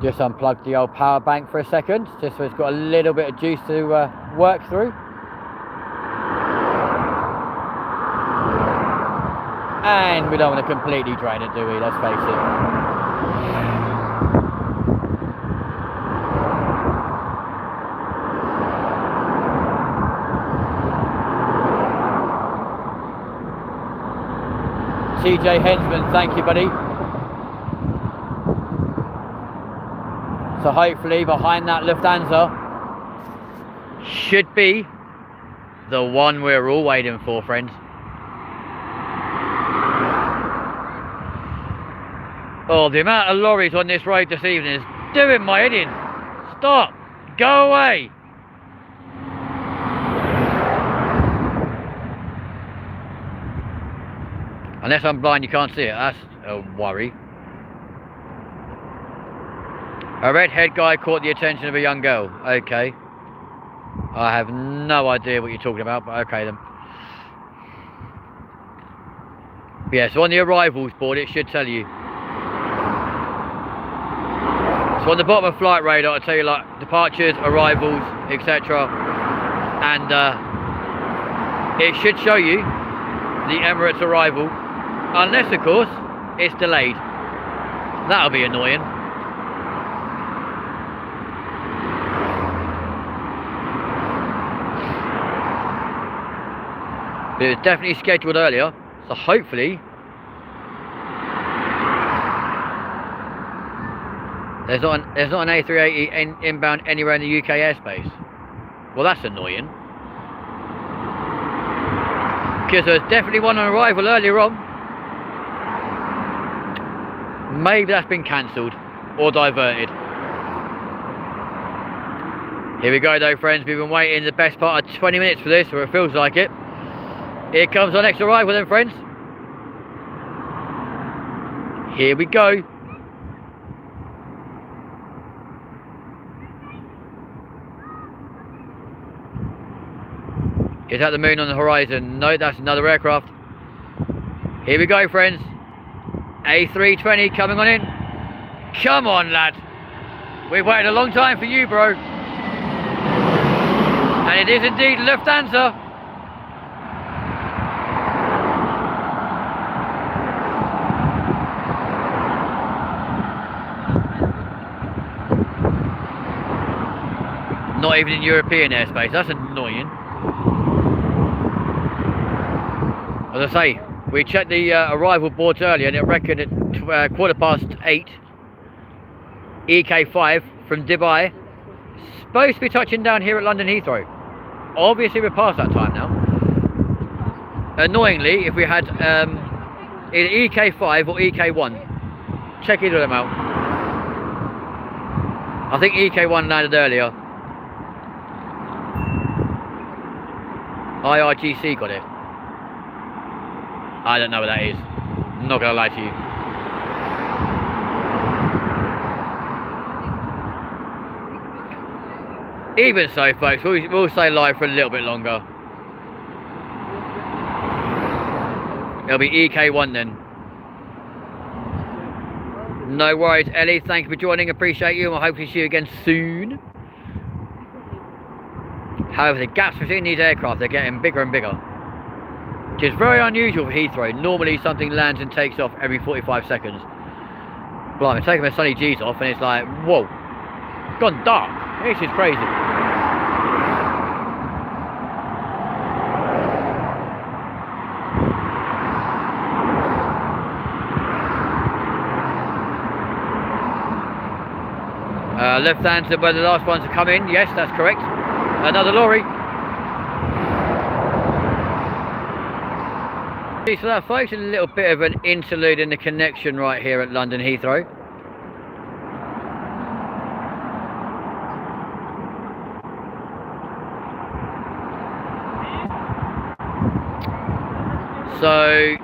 Just unplugged the old power bank for a second, just so it's got a little bit of juice to work through. And we don't want to completely drain it, do we? Let's face it. TJ Hensman, thank you, buddy. So hopefully behind that Lufthansa should be The one we're all waiting for, friends. Oh, the amount of lorries on this road this evening is doing my head in. Stop! Go away! Unless I'm blind, you can't see it. That's a worry. A red-haired guy caught the attention of a young girl. Okay. I have no idea what you're talking about, but okay then. Yeah, so on the arrivals board, it should tell you. So on the bottom of flight radar, it'll tell you like departures, arrivals, etc. And it should show you the Emirates arrival, unless of course it's delayed. That'll be annoying. But it was definitely scheduled earlier, so hopefully there's not an A380 inbound anywhere in the UK airspace. Well, that's annoying. Because there's definitely one on arrival earlier on. Maybe that's been cancelled or diverted. Here we go though, friends. We've been waiting the best part of 20 minutes for this, or it feels like it. Here comes our next arrival then, friends. Here we go. Is that the moon on the horizon? No, that's another aircraft. Here we go, friends. A320 coming on in. Come on, lad. We've waited a long time for you, bro. And it is indeed Lufthansa. Not even in European airspace. That's annoying. As I say, we checked the arrival boards earlier and it reckoned at 8:15 EK5 from Dubai. Supposed to be touching down here at London Heathrow. Obviously we're past that time now. Annoyingly, if we had either EK5 or EK1, check either of them out. I think EK1 landed earlier. IRGC got it. I don't know what that is. I'm not going to lie to you. Even so, folks, we'll stay live for a little bit longer. It'll be EK1 then. No worries, Ellie. Thank you for joining. Appreciate you. And we'll hopefully see you again soon. However, the gaps between these aircraft, they're getting bigger and bigger. Which is very unusual for Heathrow. Normally something lands and takes off every 45 seconds. Blimey, taking my sunny G's off and it's like, whoa. It's gone dark. This is crazy. Lufthansa were the last ones to come in. Yes, that's correct. Another lorry. So that, folks, a little bit of an interlude in the connection right here at London Heathrow. So,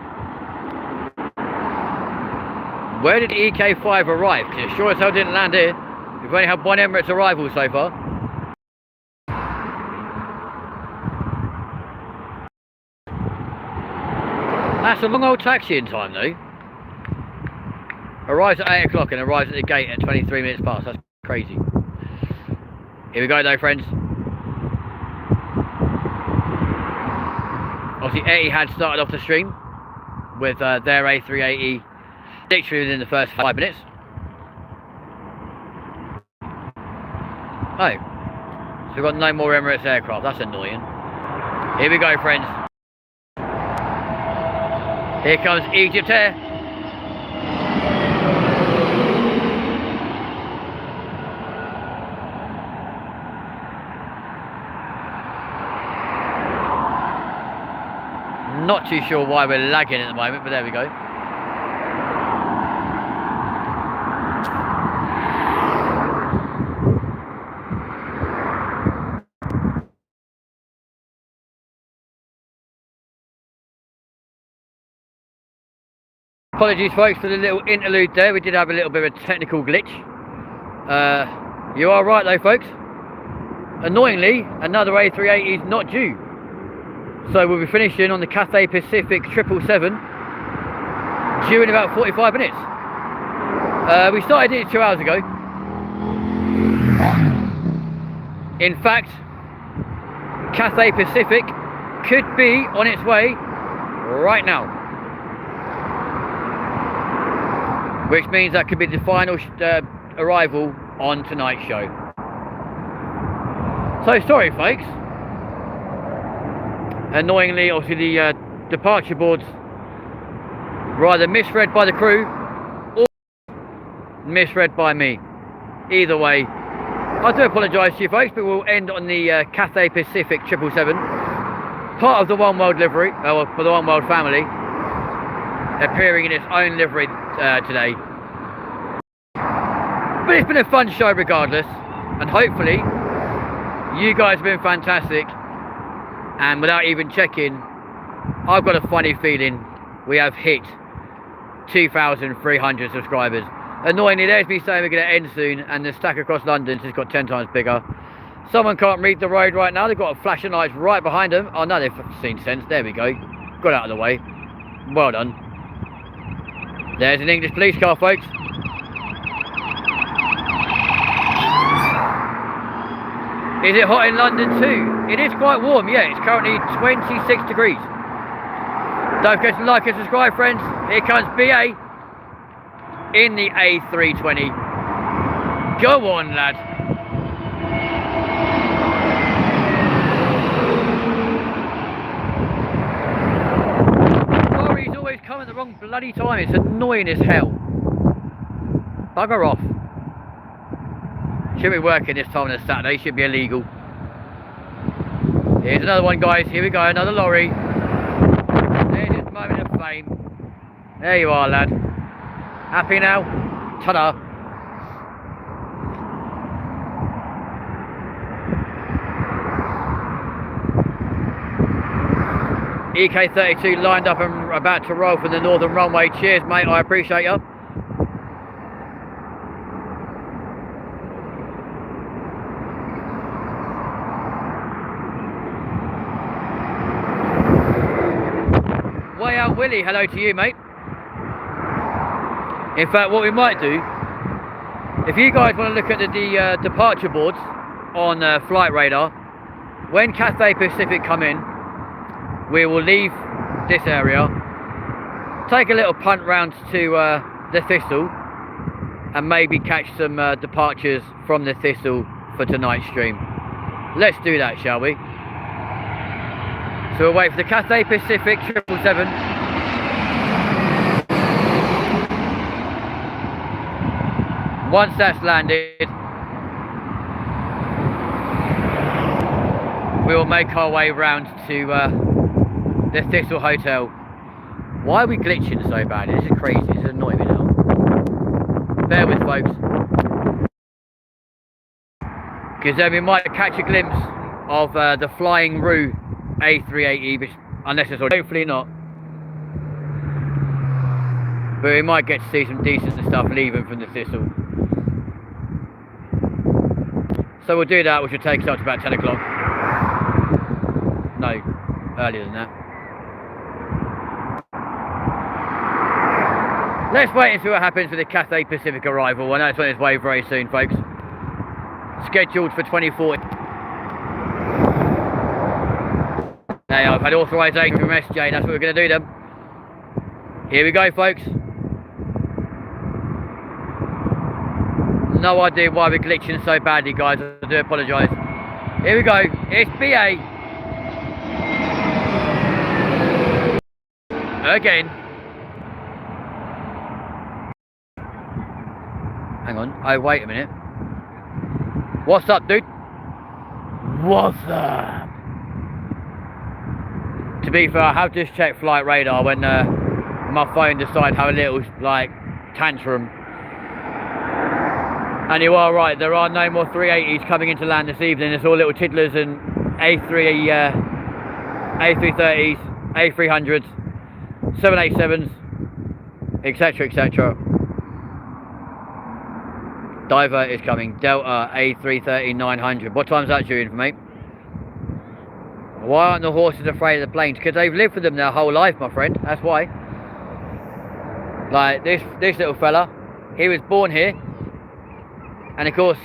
where did EK5 arrive? Because it sure as hell didn't land here. We've only had one Emirates arrival so far. That's a long old taxiing time though. Arrives at 8 o'clock and arrives at the gate at 23 minutes past. That's crazy. Here we go though, friends. Obviously Etihad started off the stream with their A380 literally within the first 5 minutes. Oh, so we've got no more Emirates aircraft. That's annoying. Here we go, friends. Here comes Egypt Air. I'm not too sure why we're lagging at the moment, but there we go. Apologies folks for the little interlude there, we did have a little bit of a technical glitch. You are right though folks, annoyingly another A380 is not due. So we'll be finishing on the Cathay Pacific 777 due in about 45 minutes. We started it 2 hours ago. In fact, Cathay Pacific could be on its way right now. Which means that could be the final arrival on tonight's show. So sorry folks. Annoyingly, obviously the departure boards were either misread by the crew or misread by me. Either way, I do apologise to you folks, but we'll end on the Cathay Pacific 777, part of the One World livery, for the One World family, appearing in its own livery today. But it's been a fun show regardless, and hopefully you guys have been fantastic. And without even checking, I've got a funny feeling we have hit 2,300 subscribers. Annoyingly, there's me saying we're going to end soon, and the stack across London's just got 10 times bigger. Someone can't read the road right now. They've got flashing lights right behind them. Oh no, they've seen sense. There we go. Got out of the way. Well done. There's an English police car, folks. Is it hot in London too? It is quite warm, yeah. It's currently 26 degrees. Don't forget to like and subscribe, friends. Here comes BA in the A320. Go on, lad. Lorry's always come at the wrong bloody time. It's annoying as hell. Bugger off. Should be working this time on a Saturday, should be illegal. Here's another one, guys. Here we go, another lorry. There's this moment of fame. There you are, lad. Happy now? Ta-da. EK32 lined up and about to roll from the northern runway. Cheers, mate. I appreciate you. Way out Willie, hello to you, mate. In fact, what we might do, if you guys want to look at the departure boards on Flight Radar, when Cathay Pacific come in, we will leave this area, take a little punt round to the Thistle, and maybe catch some departures from the Thistle for tonight's stream. Let's do that, shall we? So we'll wait for the Cathay Pacific 777. Once that's landed, we will make our way round to the Thistle Hotel. Why are we glitching so bad? This is crazy. This is annoying me now. Bear with, folks. Because then we might catch a glimpse of the Flying Roo A380, unless it's already, hopefully not. But we might get to see some decent stuff leaving from the Thistle. So we'll do that, which will take us up to about 10 o'clock. No, earlier than that. Let's wait and see what happens with the Cathay Pacific arrival. I know it's on its way very soon, folks. Scheduled for 2040. Now, I've had authorisation from SJ, that's what we're going to do then. Here we go, folks. No idea why we're glitching so badly, guys. I do apologise. Here we go. It's BA. Again. Hang on. Oh, wait a minute. What's up, dude? What's up? To be fair, I have just checked flight radar when my phone decided to have a little like tantrum. And you are right, there are no more 380s coming into land this evening. It's all little tiddlers and A330s, A300s, 787s, etc, etc. Divert is coming, Delta A330-900. What time's that due in for, mate? Why aren't the horses afraid of the planes? Because they've lived with them their whole life, my friend. That's why. Like this little fella, he was born here, and of course,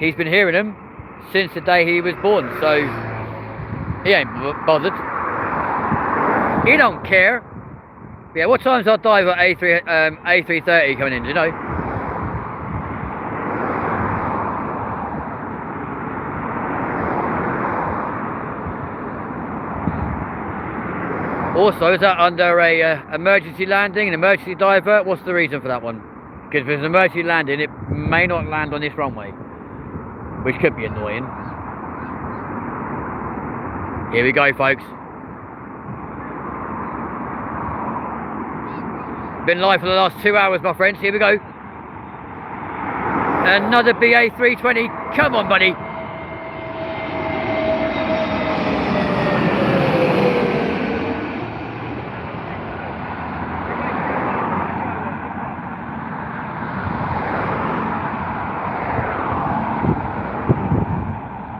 he's been hearing them since the day he was born. So he ain't bothered. He don't care. Yeah, what time's our diver A330 coming in? Do you know? Also, is that under a emergency landing, an emergency divert? What's the reason for that one? Because if it's an emergency landing, it may not land on this runway, which could be annoying. Here we go, folks. Been live for the last 2 hours, my friends. Here we go. Another BA 320. Come on, buddy.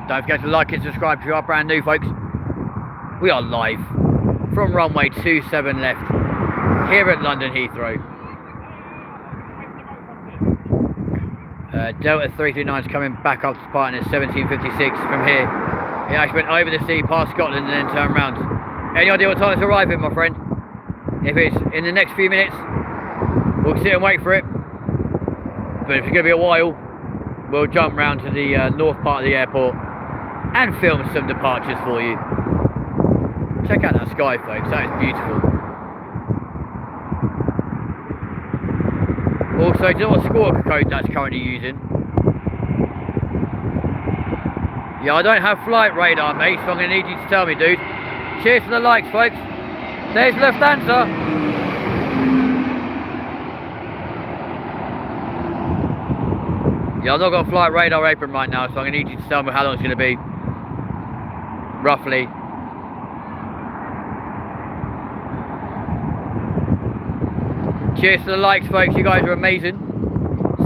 Don't forget to like and subscribe if you are brand new, folks. We are live from runway 27 left here at London Heathrow. Delta 339 is coming back up to Spartan at 17:56 from here. It actually went over the sea past Scotland and then turned round. Any idea what time it's arriving, my friend? If it's in the next few minutes, we'll sit and wait for it. But if it's going to be a while, we'll jump round to the north part of the airport and film some departures for you. Check out that sky, folks, that is beautiful. Also, do you know what score code that's currently using? Yeah, I don't have flight radar, mate, so I'm going to need you to tell me, dude. Cheers for the likes, folks. There's Lufthansa. Yeah, I've not got flight radar open right now, so I'm going to need you to tell me how long it's going to be. Roughly. Cheers to the likes, folks. You guys are amazing.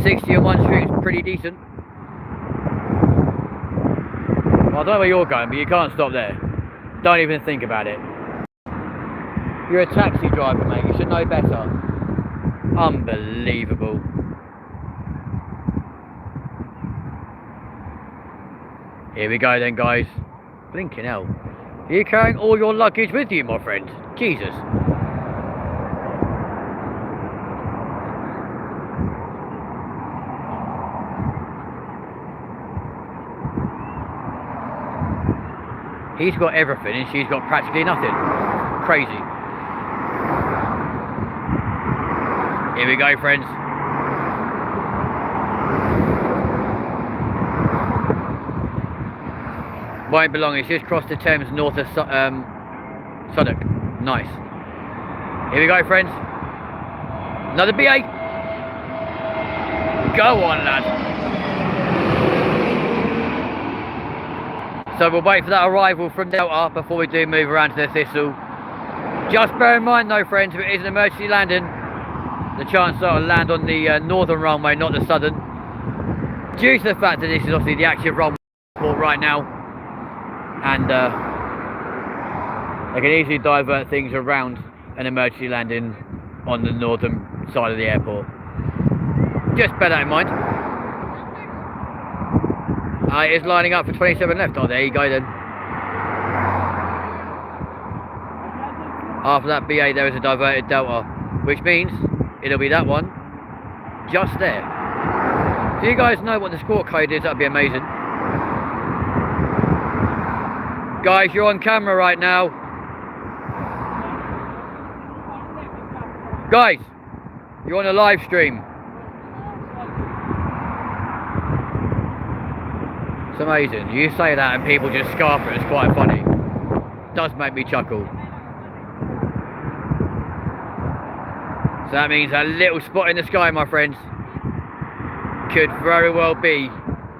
60 on one stream is pretty decent. Well, I don't know where you're going, but you can't stop there. Don't even think about it. You're a taxi driver, mate. You should know better. Unbelievable. Here we go then, guys. Blinking hell. Are you carrying all your luggage with you, my friend? Jesus. He's got everything and she's got practically nothing. Crazy. Here we go, friends. Won't be long, it's just crossed the Thames north of Suffolk. Nice. Here we go, friends. Another BA. Go on, lad. So we'll wait for that arrival from Delta before we do move around to the Thistle. Just bear in mind though, friends, if it is an emergency landing, the chance that it'll land on the northern runway, not the southern. Due to the fact that this is obviously the active runway right now, and they can easily divert things around an emergency landing on the northern side of the airport. Just bear that in mind. It is lining up for 27 left. Oh, there you go then. After that BA there is a diverted Delta, which means it'll be that one just there. If you guys know what the score code is, that'd be amazing. Guys, you're on camera right now. Guys, you're on a live stream. It's amazing. You say that and people just scarf it. It's quite funny. It does make me chuckle. So that means a little spot in the sky, my friends, could very well be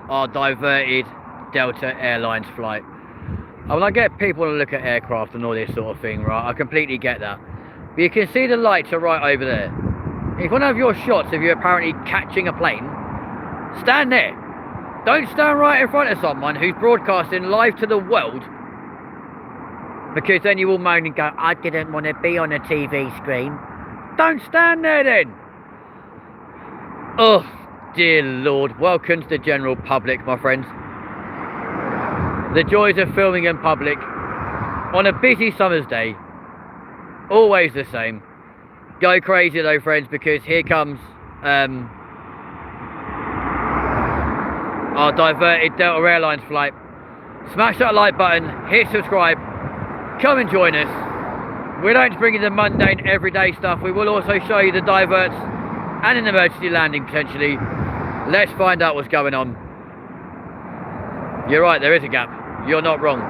our diverted Delta Airlines flight. I mean, I get people to look at aircraft and all this sort of thing, right? I completely get that. But you can see the lights are right over there. If one of your shots of you apparently catching a plane, stand there. Don't stand right in front of someone who's broadcasting live to the world, because then you will moan and go, I didn't want to be on a TV screen. Don't stand there then. Oh, dear Lord. Welcome to the general public, my friends. The joys of filming in public on a busy summer's day. Always the same. Go crazy though, friends, because here comes our diverted Delta Airlines flight. Smash that like button, hit subscribe, come and join us. We don't bring you the mundane everyday stuff. We will also show you the diverts and an emergency landing potentially. Let's find out what's going on. You're right, there is a gap. You're not wrong.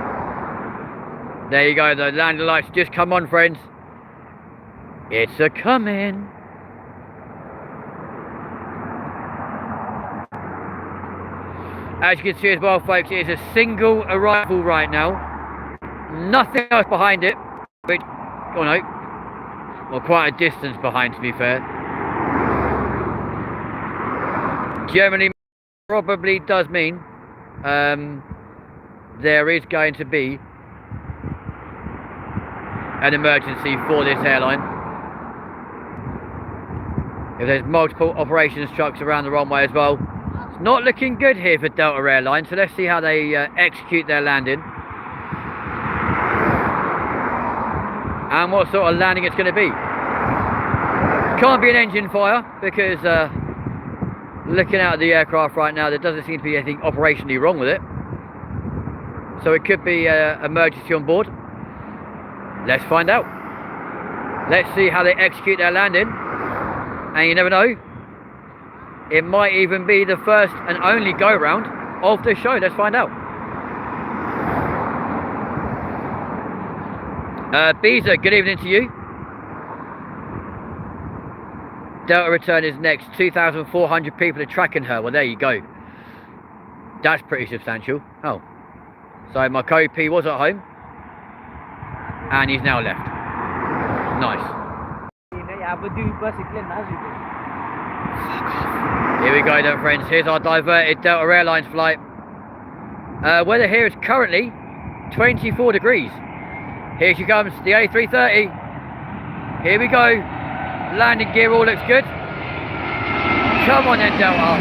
There you go, the landing lights just come on, friends. It's a coming. As you can see as well, folks, it is a single arrival right now. Nothing else behind it. Which, oh no, well, quite a distance behind, to be fair. Generally, probably does mean there is going to be an emergency for this airline. If there's multiple operations trucks around the runway as well. It's not looking good here for Delta Airlines, so let's see how they execute their landing. And what sort of landing it's going to be. Can't be an engine fire, because looking out at the aircraft right now, there doesn't seem to be anything operationally wrong with it. So it could be emergency on board. Let's find out. Let's see how they execute their landing. And you never know, it might even be the first and only go round of the show. Let's find out. Beezer, good evening to you. Delta return is next. 2,400 people are tracking her. Well, there you go. That's pretty substantial. Oh, so my co-P was at home and he's now left. Nice. Here we go then, friends. Here's our diverted Delta Airlines flight. Weather here is currently 24 degrees. Here she comes, the A330. Here we go. Landing gear all looks good. Come on then, Delta.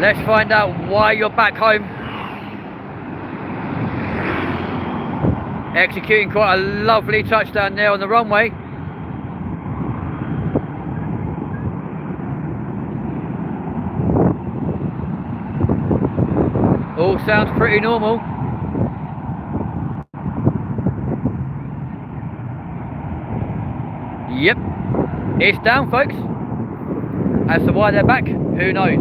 Let's find out why you're back home. Executing quite a lovely touchdown there on the runway. All sounds pretty normal. Yep, it's down, folks. As to why they're back, who knows?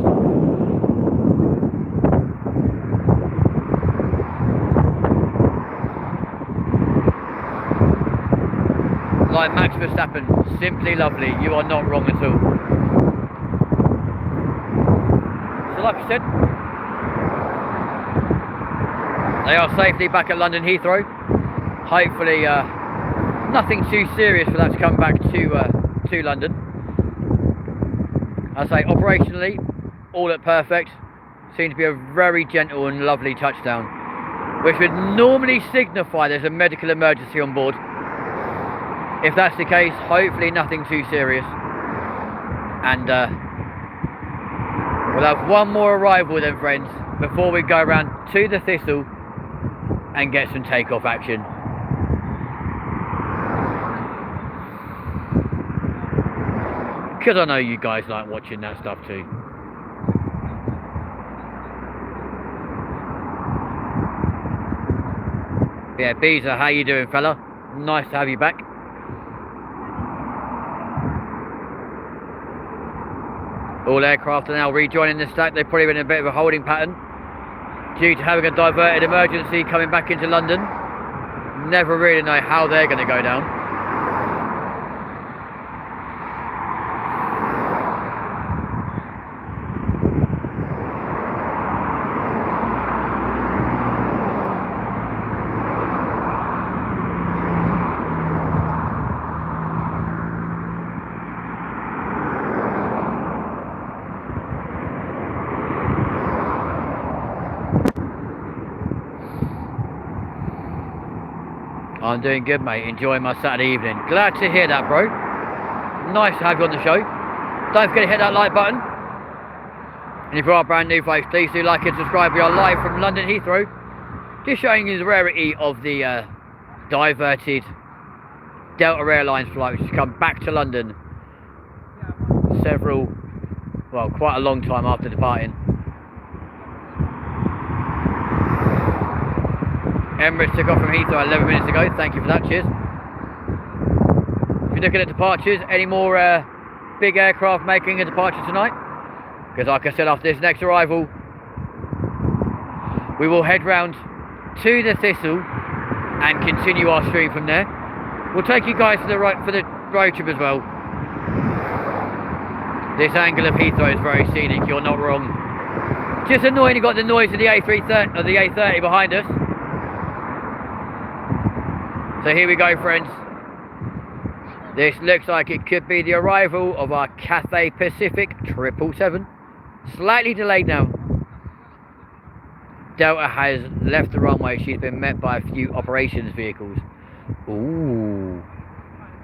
Like Max Verstappen, simply lovely. You are not wrong at all. So like I said, they are safely back at London Heathrow. Hopefully nothing too serious for that to come back to London. I say operationally, all look perfect. Seems to be a very gentle and lovely touchdown, which would normally signify there's a medical emergency on board. If that's the case, hopefully nothing too serious. And we'll have one more arrival then, friends, before we go around to the Thistle and get some takeoff action. Because I know you guys like watching that stuff too. Yeah, Beezer, how you doing, fella? Nice to have you back. All aircraft are now rejoining the stack. They've probably been in a bit of a holding pattern due to having a diverted emergency coming back into London. Never really know how they're going to go down. I'm doing good, mate. Enjoying my Saturday evening. Glad to hear that, bro. Nice to have you on the show. Don't forget to hit that like button. And if you are brand new, folks, please do like and subscribe. We are live from London Heathrow. Just showing you the rarity of the diverted Delta Airlines flight, which has come back to London quite a long time after departing. Emirates took off from Heathrow 11 minutes ago. Thank you for that. Cheers. If you're looking at departures, any more big aircraft making a departure tonight? Because like I said, after this next arrival, we will head round to the Thistle and continue our stream from there. We'll take you guys to the road trip as well. This angle of Heathrow is very scenic. You're not wrong. Just annoying. You got the noise of the A330 or the A30 behind us. So here we go, friends. This looks like it could be the arrival of our Cathay Pacific 777. Slightly delayed now. Delta has left the runway. She's been met by a few operations vehicles. Ooh,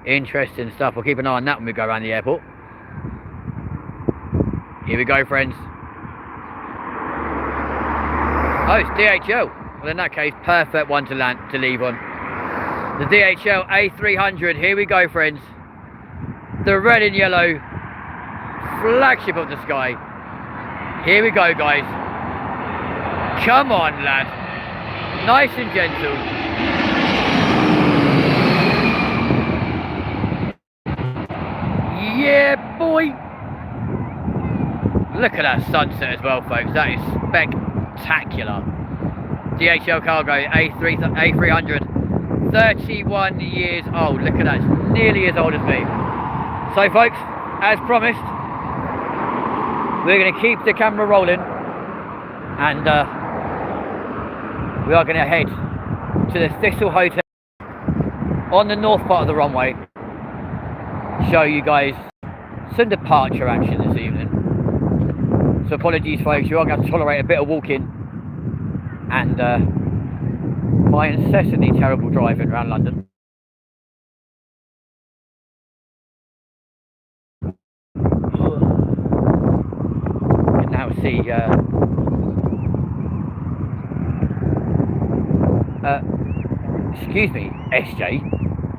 interesting stuff. We'll keep an eye on that when we go around the airport. Here we go, friends. Oh, it's DHL. Well, in that case, perfect one to leave on. The DHL A300, here we go, friends. The red and yellow flagship of the sky. Here we go, guys. Come on, lad. Nice and gentle. Yeah, boy. Look at that sunset as well, folks. That is spectacular. DHL cargo A300. 31 years old. Look at that, it's nearly as old as me. So folks, as promised, we're going to keep the camera rolling and we are going to head to the Thistle Hotel on the north part of the runway. Show you guys some departure action this evening. So apologies, folks, you are going to have to tolerate a bit of walking and my incessantly terrible driving around London. You can now see excuse me, SJ,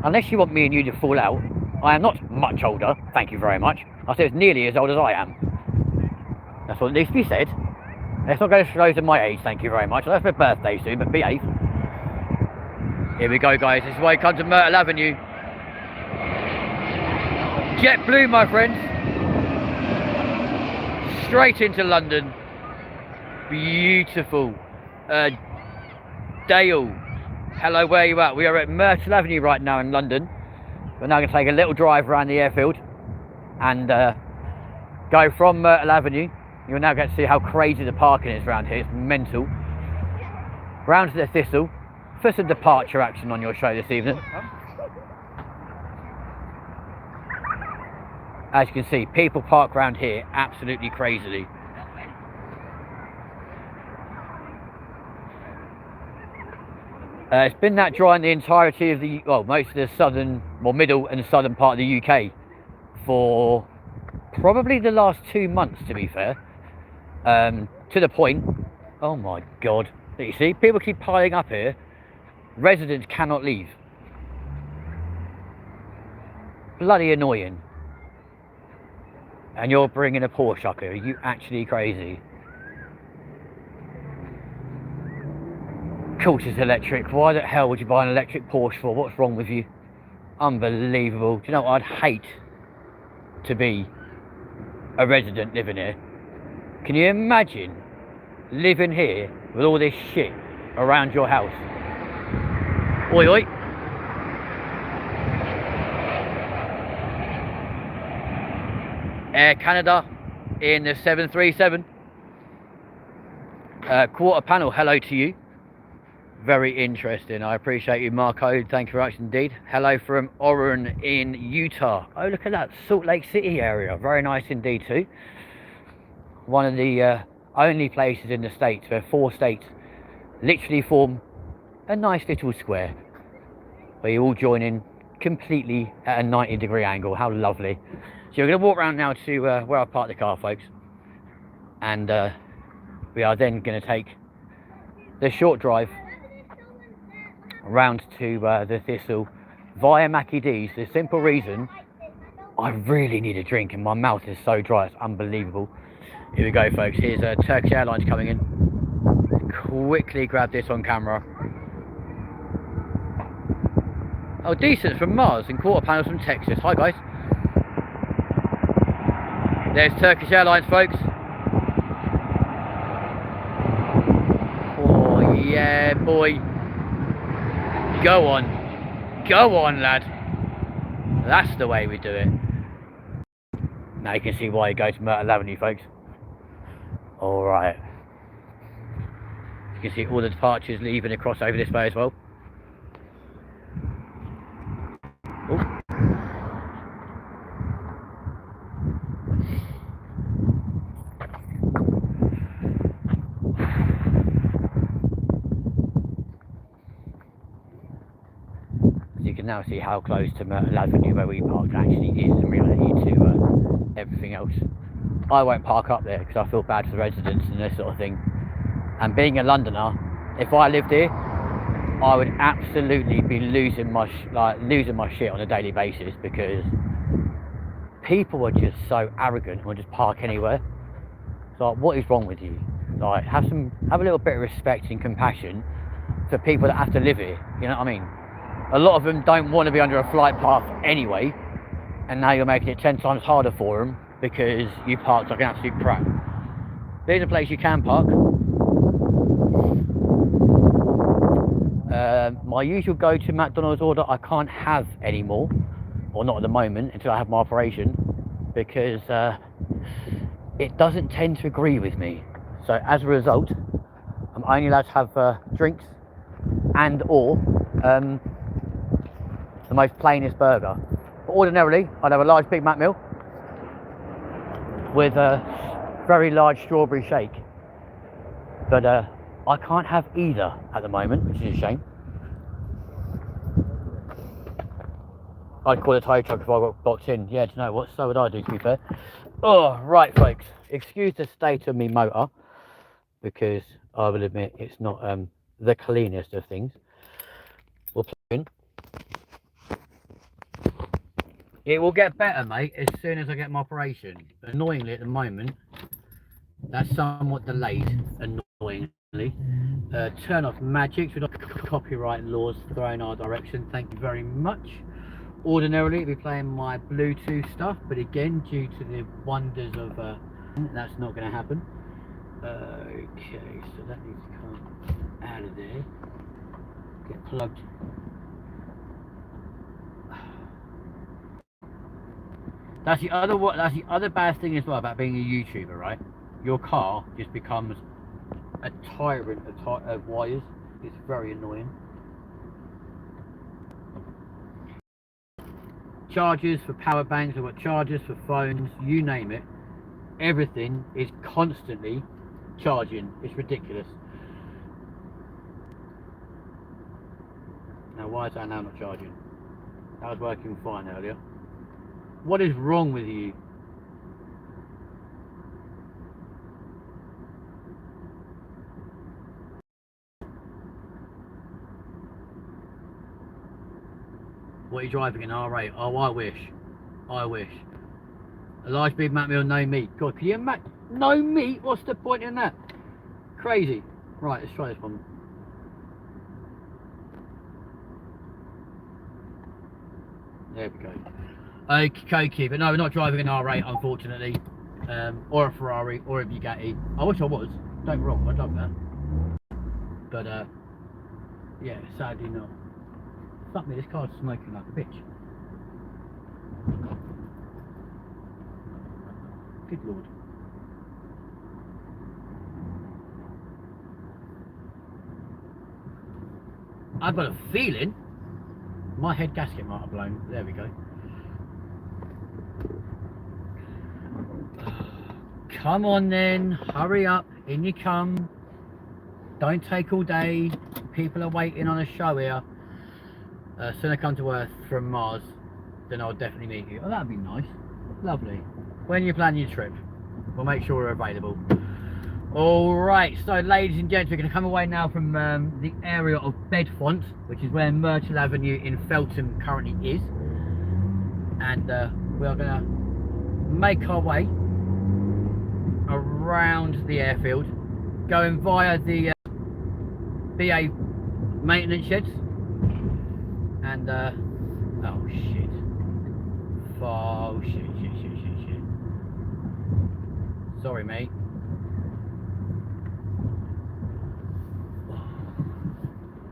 unless you want me and you to fall out, I am not much older, thank you very much. I said it's nearly as old as I am. That's what needs to be said. Let's not go to shows of my age, thank you very much. That's my birthday soon, but behave. Here we go, guys. This is why you come to Myrtle Avenue. JetBlue, my friends. Straight into London. Beautiful. Dale. Hello, where are you at? We are at Myrtle Avenue right now in London. We're now going to take a little drive around the airfield and go from Myrtle Avenue. You'll now get to see how crazy the parking is around here. It's mental. Round to the Thistle for some departure action on your show this evening. As you can see, people park around here absolutely crazily. It's been that dry in the entirety of the, well, most of the southern, well, middle and southern part of the UK for probably the last 2 months, to be fair. To the point, oh my God, you see, people keep piling up here. Residents cannot leave. Bloody annoying. And you're bringing a Porsche up here. Are you actually crazy? Of course it's electric. Why the hell would you buy an electric Porsche for? What's wrong with you? Unbelievable. Do you know what? I'd hate to be a resident living here. Can you imagine living here with all this shit around your house? Oi, oi. Air Canada in the 737. Quarter panel, hello to you. Very interesting. I appreciate you, Marco. Thank you very much indeed. Hello from Oran in Utah. Oh, look at that. Salt Lake City area. Very nice indeed too. One of the only places in the States where 4 states literally form a nice little square. but you all join in completely at a 90-degree angle. How lovely. So we're going to walk around now to where I parked the car, folks, and we are then going to take the short drive around to the Thistle via Mackie D's. The simple reason, I really need a drink and my mouth is so dry, it's unbelievable. Here we go, folks. Here's Turkish Airlines coming in. Quickly grab this on camera. Oh, decent from Mars and quarter panels from Texas. Hi, guys. There's Turkish Airlines, folks. Oh, yeah, boy. Go on. Go on, lad. That's the way we do it. Now you can see why you go to Myrtle Avenue, folks. Alright. You can see all the departures leaving across over this way as well. Ooh. You can now see how close to Myrtle Avenue where we parked actually is in reality to everything else. I won't park up there because I feel bad for the residents and this sort of thing. And being a Londoner, if I lived here, I would absolutely be losing my shit on a daily basis, because people are just so arrogant and will just park anywhere. It's like, what is wrong with you? Like, have a little bit of respect and compassion for people that have to live here. You know what I mean? A lot of them don't want to be under a flight path anyway, and now you're making it 10 times harder for them because you parked like an absolute prat. There's a place you can park. My usual go-to McDonald's order I can't have anymore, or not at the moment until I have my operation, because it doesn't tend to agree with me. So as a result, I'm only allowed to have drinks and or the most plainest burger. But ordinarily, I'd have a large Big Mac meal with a very large strawberry shake. But I can't have either at the moment, which is a shame. I'd call a tow truck if I got boxed in. Yeah, do you know what? So would I do, to be fair. Oh, right, folks. Excuse the state of me motor, because I will admit it's not the cleanest of things. We'll plug in. It will get better, mate, as soon as I get my operation. Annoyingly, at the moment, that's somewhat delayed, annoyingly. Turn off magics. We've got copyright laws thrown our direction. Thank you very much. Ordinarily, I'd be playing my Bluetooth stuff, but again, due to the wonders of that's not going to happen. Okay, so that needs to come out of there. Get plugged. That's the other bad thing as well about being a YouTuber, right? Your car just becomes a tyrant of wires. It's very annoying. Chargers for power banks, I've got chargers for phones, you name it. Everything is constantly charging. It's ridiculous. Now why is that now not charging? That was working fine earlier. What is wrong with you? What are you driving in R8? Oh, I wish. I wish. A large Big Mac meal, no meat. God, can you imagine? No meat? What's the point in that? Crazy. Right, let's try this one. There we go. Okay, but no, we're not driving an R8, unfortunately. Or a Ferrari, or a Bugatti. I wish I was. Don't get me wrong, I'd love that. But, yeah, sadly not. Fuck me, this car's smoking like a bitch. Good lord. I've got a feeling my head gasket might have blown. There we go. Come on then, hurry up, in you come. Don't take all day. People are waiting on a show here. Soon I come to Earth from Mars, then I'll definitely meet you. Oh, that'd be nice. Lovely. When you plan your trip, we'll make sure we're available. Alright, so ladies and gents, we're going to come away now from the area of Bedfont, which is where Myrtle Avenue in Feltham currently is. And we are going to make our way around the airfield, going via the BA maintenance sheds. And, oh shit. Oh shit. Sorry, mate.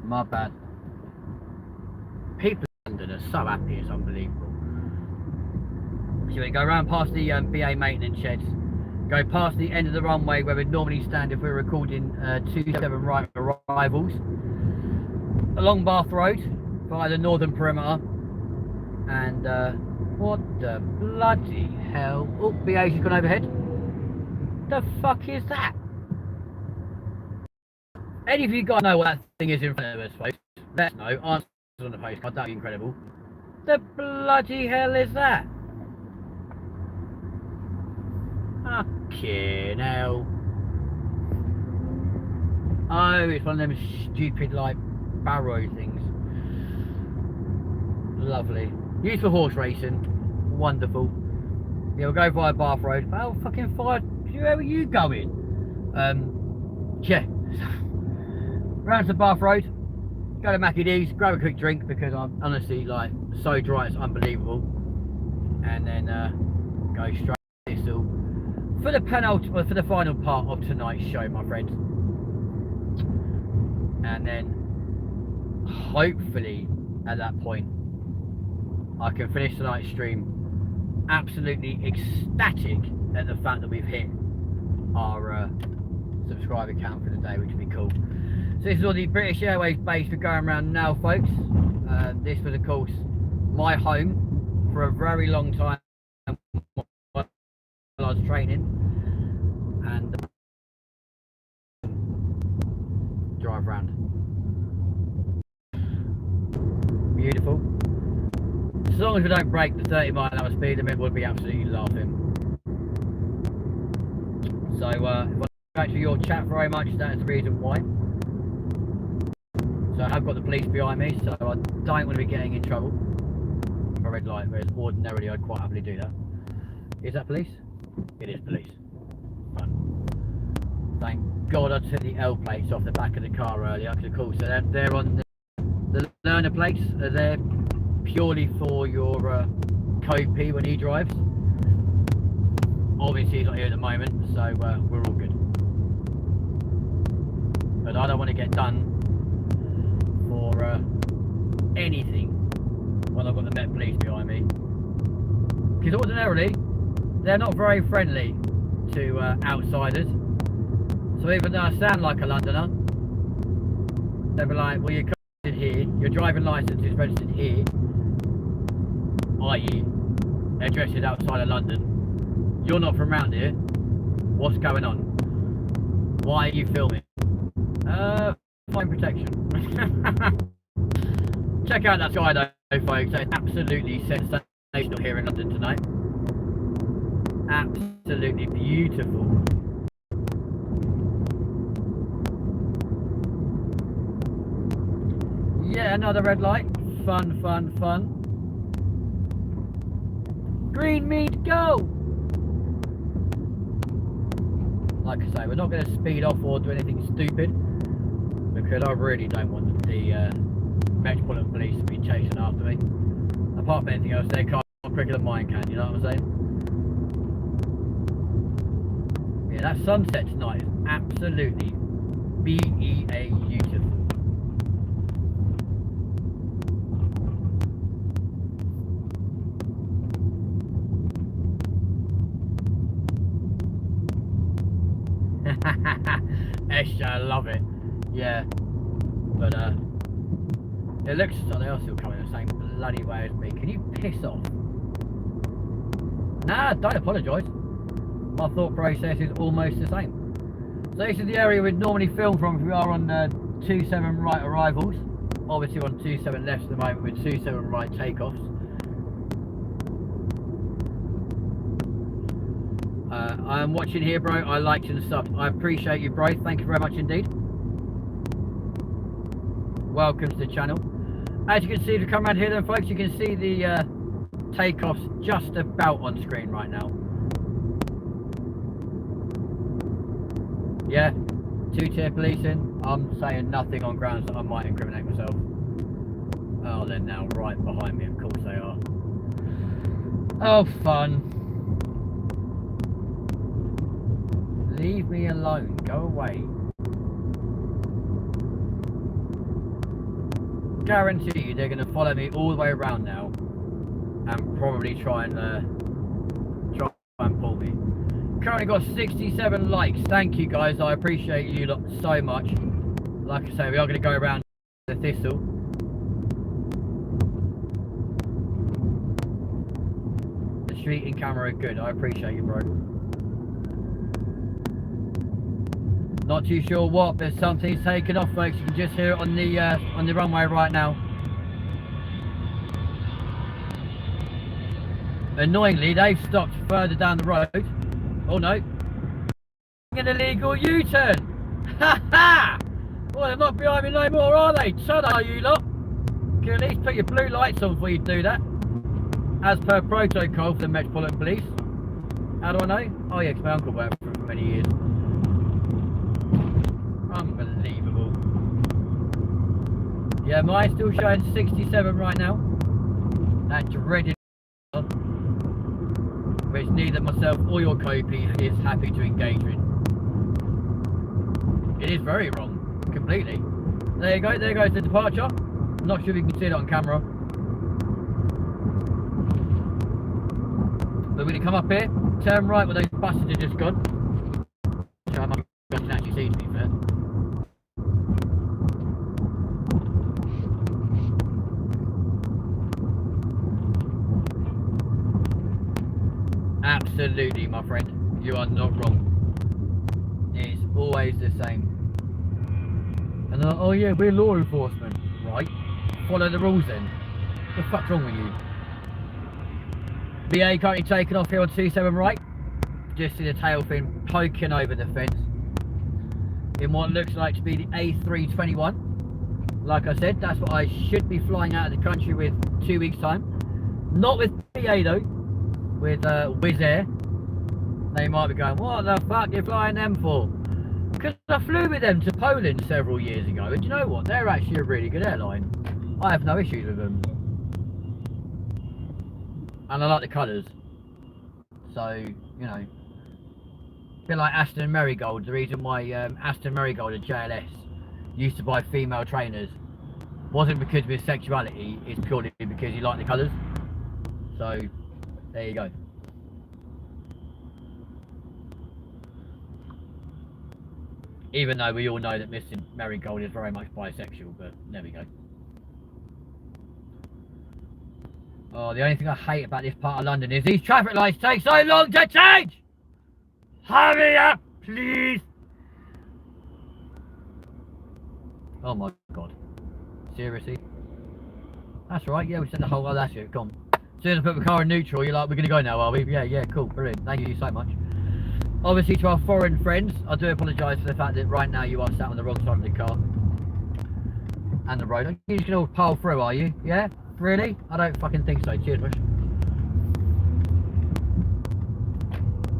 My bad. People in London are so happy, it's unbelievable. So we go around past the BA maintenance sheds, go past the end of the runway where we'd normally stand if we were recording 27 right arrivals, along Bath Road via the northern perimeter, and what the bloody hell? Oh, BA's gone overhead. The fuck is that? Any of you guys know what that thing is in front of us, folks? Let us know. Answer on the postcard, that'd be incredible. The bloody hell is that? Fucking hell. Oh, it's one of them stupid, like, barrow things. Lovely. Used for horse racing. Wonderful. Yeah, we'll go via Bath Road. Oh, fucking fire. Where are you going? Yeah. Round to Bath Road, go to Mackie D's, grab a quick drink because I'm honestly like so dry it's unbelievable, and then go straight to Bristol for the final part of tonight's show, my friends. And then hopefully at that point I can finish tonight's stream absolutely ecstatic at the fact that we've hit our subscriber count for the day, which would be cool. So this is all the British Airways base we're going around now, folks. This was, of course, my home for a very long time while I was training. And drive around. Beautiful. As long as we don't break the 30-mile-an-hour speed limit, we'll be absolutely laughing. So, if I go back to your chat very much, that is the reason why. So I have got the police behind me, so I don't want to be getting in trouble for a red light, whereas ordinarily I'd quite happily do that. Is that police? It is police. Fun. Thank God I took the L plates off the back of the car earlier, because of course they're on the learner plates. Are there purely for your co-P when he drives. Obviously he's not here at the moment, so we're all good. But I don't want to get done for anything when I've got the Met Police behind me, because ordinarily they're not very friendly to outsiders. So even though I sound like a Londoner, they'll be like, well, you're registered here, your driving licence is registered here, i.e. address is outside of London, you're not from around here, what's going on? Why are you filming? Fine protection. Check out that sky though, folks. It's absolutely sensational here in London tonight. Absolutely beautiful. Yeah, another red light. Fun, fun, fun. Green means go! Like I say, we're not going to speed off or do anything stupid, because I really don't want the Metropolitan Police to be chasing after me. Apart from anything else, their car's not quicker than mine can, you know what I'm saying? Yeah, that sunset tonight is absolutely beautiful. Esha, I love it. Yeah, but it looks like they are still coming the same bloody way as me. Can you piss off? Nah, don't apologise. My thought process is almost the same. So this is the area we'd normally film from if we are on 27 right arrivals Obviously on 27 left at the moment with 27 right takeoffs. I am watching here, bro. I liked and subbed. I appreciate you, bro. Thank you very much indeed. Welcome to the channel. As you can see, if you come around here then, folks, you can see the takeoffs just about on screen right now. Yeah, 2-tier policing. I'm saying nothing on grounds that I might incriminate myself. Oh, they're now right behind me. Of course they are. Oh, fun. Leave me alone. Go away. Guarantee you they're going to follow me all the way around now and probably try and pull me. Currently got 67 likes. Thank you guys. I appreciate you lot so much. Like I say, we are going to go around the Thistle. The street and camera are good. I appreciate you, bro. Not too sure what, but something's taken off, folks. You can just hear it on the runway right now. Annoyingly, they've stopped further down the road. Oh no! An illegal U-turn. Ha ha! Well, they're not behind me no more, are they? Son, are you lot? You can at least put your blue lights on before you do that. As per protocol for the Metropolitan Police. How do I know? Oh yeah, because my uncle worked for many years. Unbelievable. Yeah, mine's still showing 67 right now. That dreaded, which neither myself or your copy is happy to engage in. It is very wrong, completely. There you go, there goes the departure. I'm not sure if you can see it on camera. But we're going to come up here, turn right where those buses have just gone. Which I might can actually see, to be fair. Absolutely, my friend. You are not wrong. It's always the same. And oh yeah, we're law enforcement. Right. Follow the rules then. What the fuck's wrong with you? BA currently taken off here on 27 right. Just see the tail fin poking over the fence. In what looks like to be the A321. Like I said, that's what I should be flying out of the country with 2 weeks time. Not with BA though. With Wizz Air. They might be going, what the fuck are you flying them for? Because I flew with them to Poland several years ago, and you know what, they're actually a really good airline. I have no issues with them. And I like the colours. So, you know, a bit like Aston Marigold. The reason why Aston Marigold and JLS used to buy female trainers wasn't because of his sexuality, it's purely because he liked the colours. So, there you go. Even though we all know that Mr. Marigold is very much bisexual, but there we go. Oh, the only thing I hate about this part of London is these traffic lights take so long to change! Hurry up, please! Oh my god. Seriously? That's right, yeah, we said the whole, oh that's it, come on. As soon as I put the car in neutral, you're like, we're going to go now, are we? Yeah, cool, brilliant. Thank you so much. Obviously, to our foreign friends, I do apologise for the fact that right now you are sat on the wrong side of the car. And the road. You're just going to pile through, are you? Yeah? Really? I don't fucking think so. Cheers, Bush.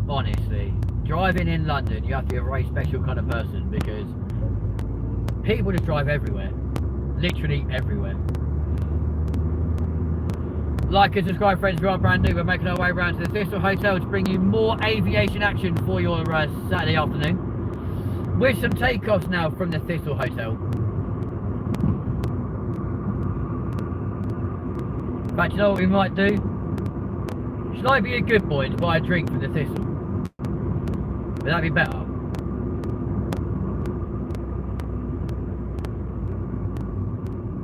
Honestly, driving in London, you have to be a very special kind of person because people just drive everywhere. Literally everywhere. Like and subscribe, friends. We are brand new. We're making our way around to the Heathrow Hotel to bring you more aviation action for your Saturday afternoon. With some takeoffs now from the Heathrow Hotel. In fact, you know what we might do? Should I be a good boy and buy a drink from the Thistle? Would that be better?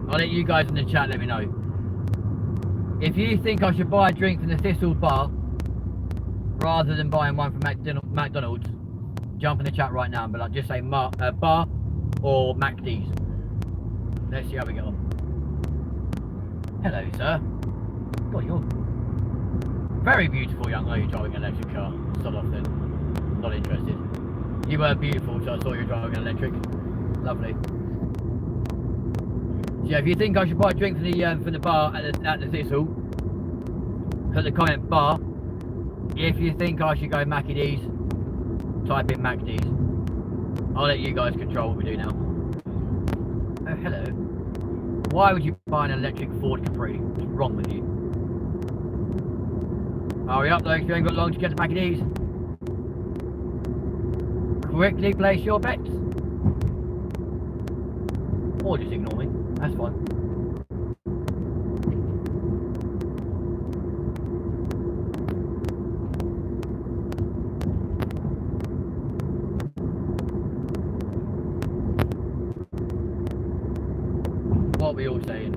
I'll let you guys in the chat let me know. If you think I should buy a drink from the Thistle bar rather than buying one from McDonald's, jump in the chat right now and be like, just say bar or MacD's. Let's see how we get on. Hello, sir. God, you're very beautiful, young lady driving an electric car. Stop off then. Not interested. You were beautiful, so I saw you driving an electric. Lovely. So yeah, if you think I should buy a drink from the bar at the Thistle, put the comment bar. If you think I should go Mackie D's, type in Mac D's. I'll let you guys control what we do now. Oh, hello. Why would you buy an electric Ford Capri? What's wrong with you? Hurry up though, you ain't got long to get to Mackie D's. Quickly place your bets. Or just ignore me, that's fine. What are we all saying?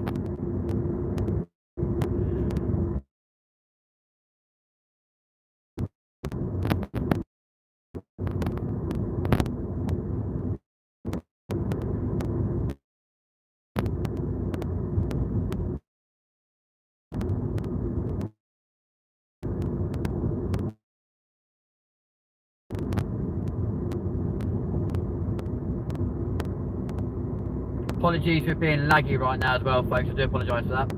Apologies for being laggy right now as well, folks. I do apologise for that.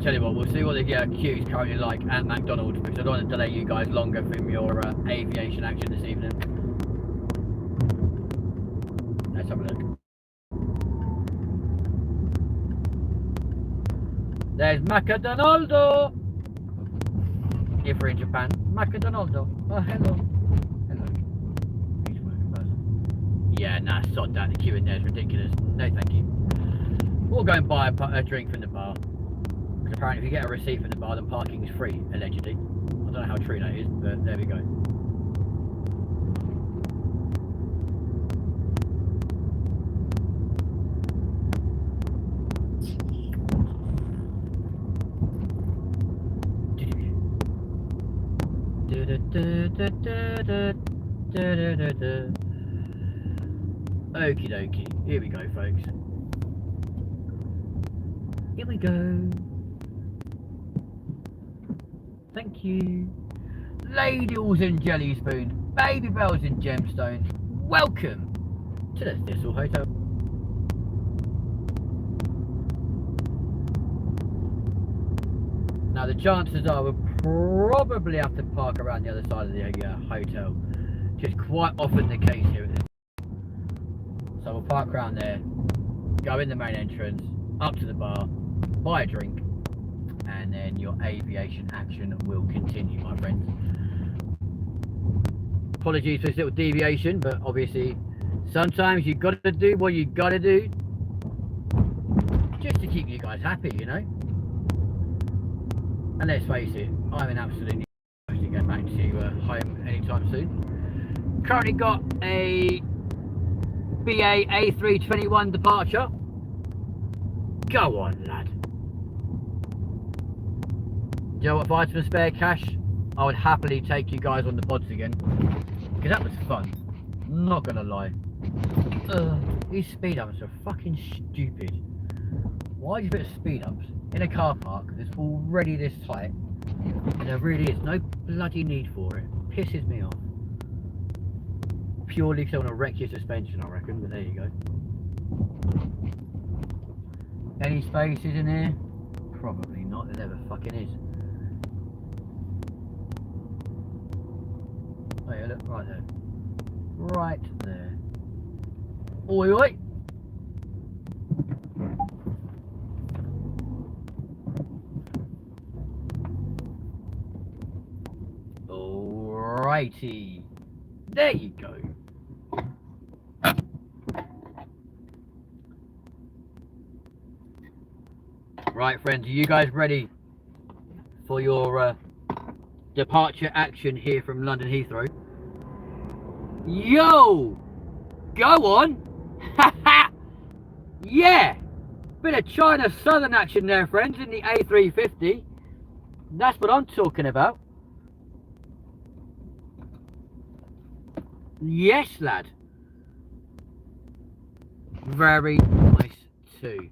Tell you what, we'll see what the queue is currently like at McDonald's, because I don't want to delay you guys longer from your aviation action this evening. Let's have a look. There's Macadonaldo! If we're in Japan, Macadonaldo. Oh, hello. Hello. Yeah, nah, sod that. The queue in there is ridiculous. No, thank you. We'll go and buy a drink from the bar. Because apparently, if you get a receipt from the bar, then parking is free, allegedly. I don't know how true that is, but there we go. Okie dokie, here we go, folks. Here we go. Thank you. Ladles and jelly spoons, baby bells and gemstones. Welcome to the Thistle Hotel. Now the chances are we'll probably have to park around the other side of the hotel, which is quite often the case here at this. So we'll park around there, go in the main entrance, up to the bar, buy a drink, and then your aviation action will continue, my friends. Apologies for this little deviation, but obviously sometimes you've got to do what you've got to do just to keep you guys happy, you know. And let's face it, I'm in absolutely no to get back to home anytime soon. Currently got a BA A321 departure. Go on, lad. Do you know what, if I had some spare cash, I would happily take you guys on the pods again. Because that was fun. Not gonna lie. These speed humps are fucking stupid. Why do you put speed humps in a car park that's already this tight? And there really is no bloody need for it. Pisses me off. Purely because I want to wreck your suspension, I reckon, but there you go. Any spaces in here? Probably not, there never fucking is. Oh yeah, look, right there. Right there. Oi oi! Alrighty. There you go. Right, friends, are you guys ready for your departure action here from London Heathrow? Yo! Go on! Haha! Yeah! Bit of China Southern action there, friends, in the A350. That's what I'm talking about. Yes, lad. Very nice too.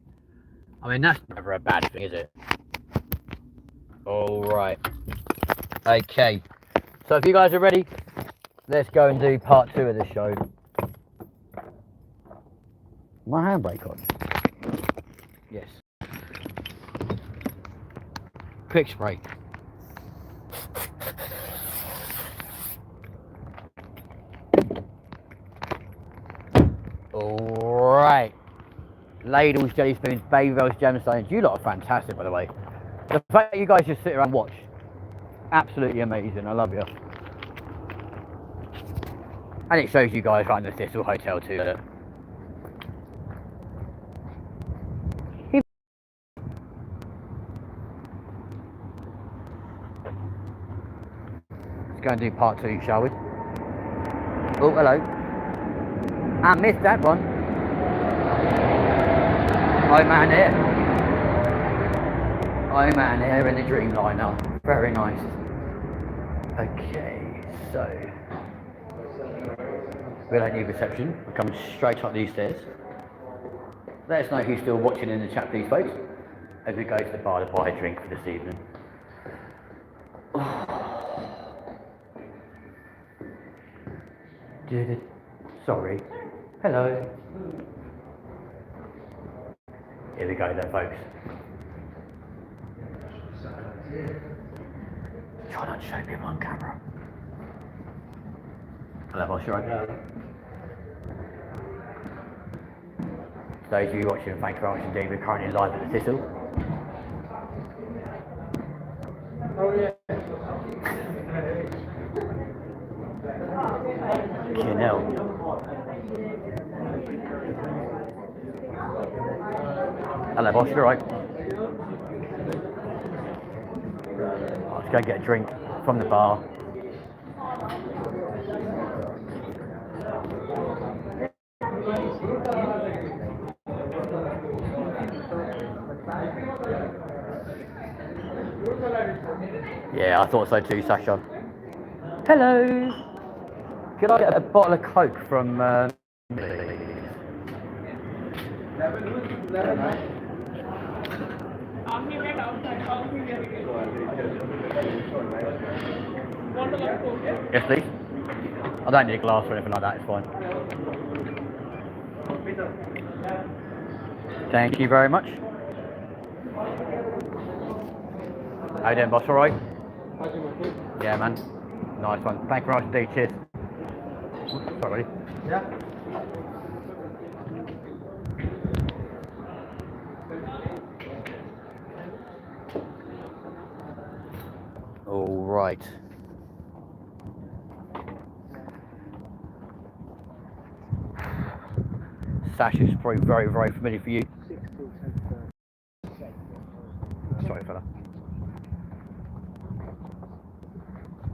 I mean, that's never a bad thing, is it? All right. Okay. So if you guys are ready, let's go and do part 2 of the show. My handbrake on? Yes. Quick spray. Alright. Ladles, jelly spoons, baby bells, gemstones. You lot are fantastic, by the way. The fact that you guys just sit around and watch. Absolutely amazing. I love you. And it shows you guys running the Thistle Hotel too. Let's go and do part 2, shall we? Oh, hello. I missed that one. I'm out here. I'm out here in the Dreamliner. Very nice. Okay, so we don't need reception. We're coming straight up these stairs. Let us know who's still watching in the chat, please, folks, as we go to the bar to buy a drink for this evening. Sorry. Hello. Here we go then, folks. Try not to show people on camera. Hello, boss, you right? Those of you watching, thank you very much indeed. We're currently live at the Thistle. Oh yeah. Kinel. Hello, boss, you right? Let's go get a drink from the bar. Yeah, I thought so too, Sasha. Hello. Could I get a bottle of Coke from? Yes, please. I don't need a glass or anything like that. It's fine. Thank you very much. How you doing, boss? All right? Yeah, man. Nice one. Thank you very much indeed. Cheers. Sorry. Yeah. All right. Sasha's probably very, very familiar for you. Sorry, fella.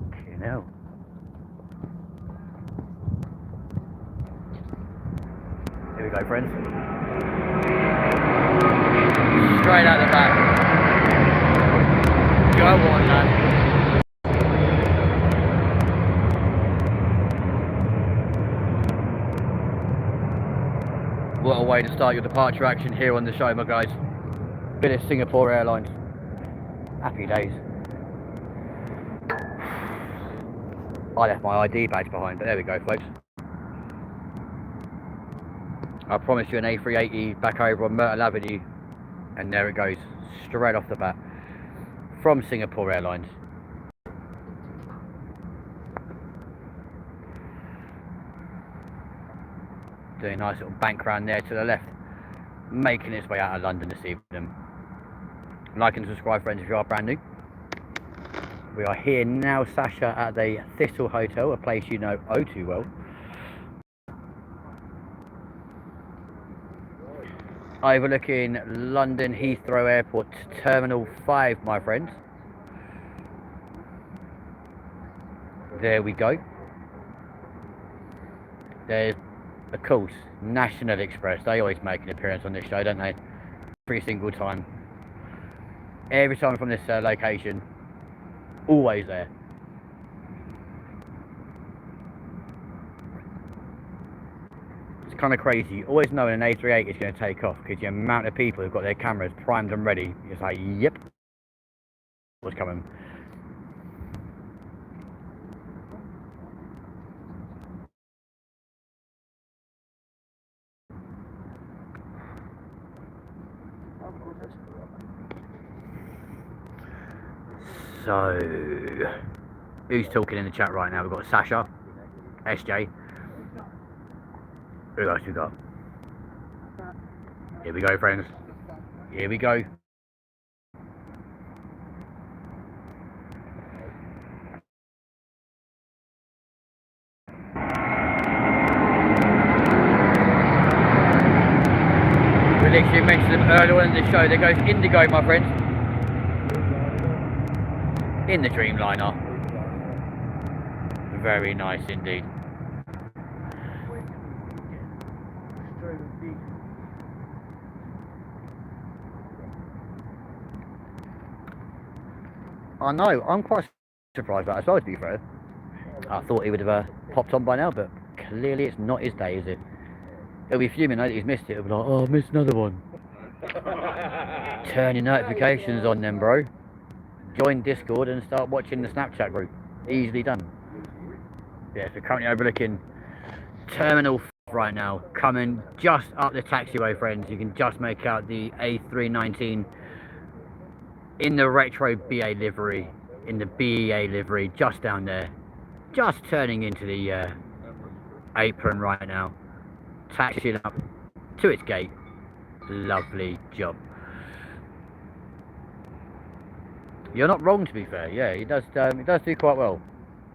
Okay, now. Here we go, friends. Straight out the back. Go on, lad. What a way to start your departure action here on the show, my guys. Bit of Singapore Airlines. Happy days. I left my ID badge behind, but there we go, folks. I promised you an A380 back over on Myrtle Avenue, and there it goes, straight off the bat, from Singapore Airlines. Doing a nice little bank round there to the left, making its way out of London this evening. Like and subscribe, friends, if you are brand new. We are here now, Sasha, at the Thistle Hotel, a place you know oh too well. Overlooking London Heathrow Airport, Terminal 5, my friends. There we go. There's, of course, National Express. They always make an appearance on this show, don't they? Every single time. Every time from this location. Always there. It's kind of crazy. Always knowing an A38 is going to take off because the amount of people who've got their cameras primed and ready. It's like, yep, what's coming. So, who's talking in the chat right now? We've got Sasha, SJ. Who else we got? Here we go, friends. Here we go. We literally mentioned them earlier on in the show. There goes Indigo, my friends. In the Dreamliner. Very nice indeed. I know, I'm quite surprised about it as well, to be fair. I thought he would have popped on by now, but clearly it's not his day, is it? He'll be fuming now that he's missed it. He'll be like, oh, I missed another one. Turn your notifications on then, bro. Join Discord and start watching the Snapchat group. Easily done. Yes, we're currently overlooking Terminal 5 right now. Coming just up the taxiway, friends. You can just make out the A319 in the retro BA livery, in the BEA livery, just down there. Just turning into the apron right now. Taxiing up to its gate. Lovely job. You're not wrong, to be fair. Yeah, he does do quite well.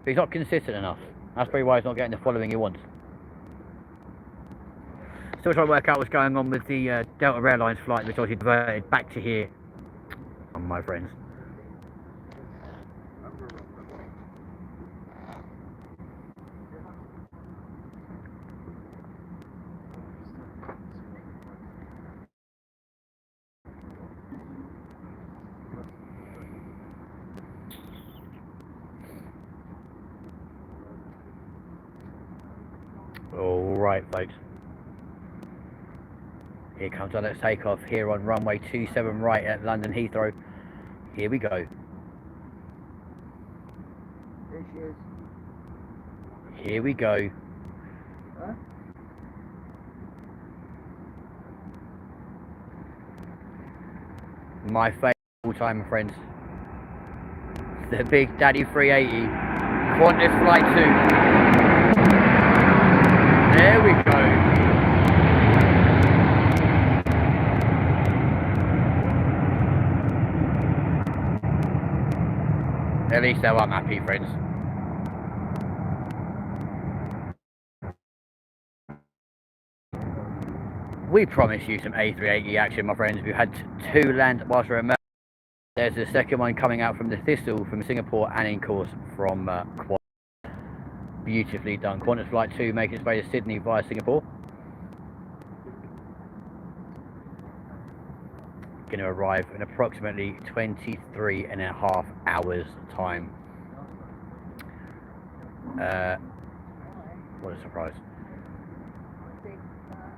But he's not consistent enough. That's probably why he's not getting the following he wants. Still trying to work out what's going on with the Delta Airlines flight, which obviously diverted back to here. My friends. All right, folks. Here comes our next takeoff here on runway 27 right at London Heathrow. Here we go. There she is. Here we go. Huh? My favourite all-time, friends. The Big Daddy 380. Qantas Flight 2. There we go. At least now I'm happy, friends. We promised you some A380 action, my friends. We've had 2 land whilst we're at Melbourne. There's the second one coming out from the Thistle from Singapore and in course from Qantas. Beautifully done. Qantas Flight 2 making its way to Sydney via Singapore. Going to arrive in approximately 23.5 hours time. What a surprise.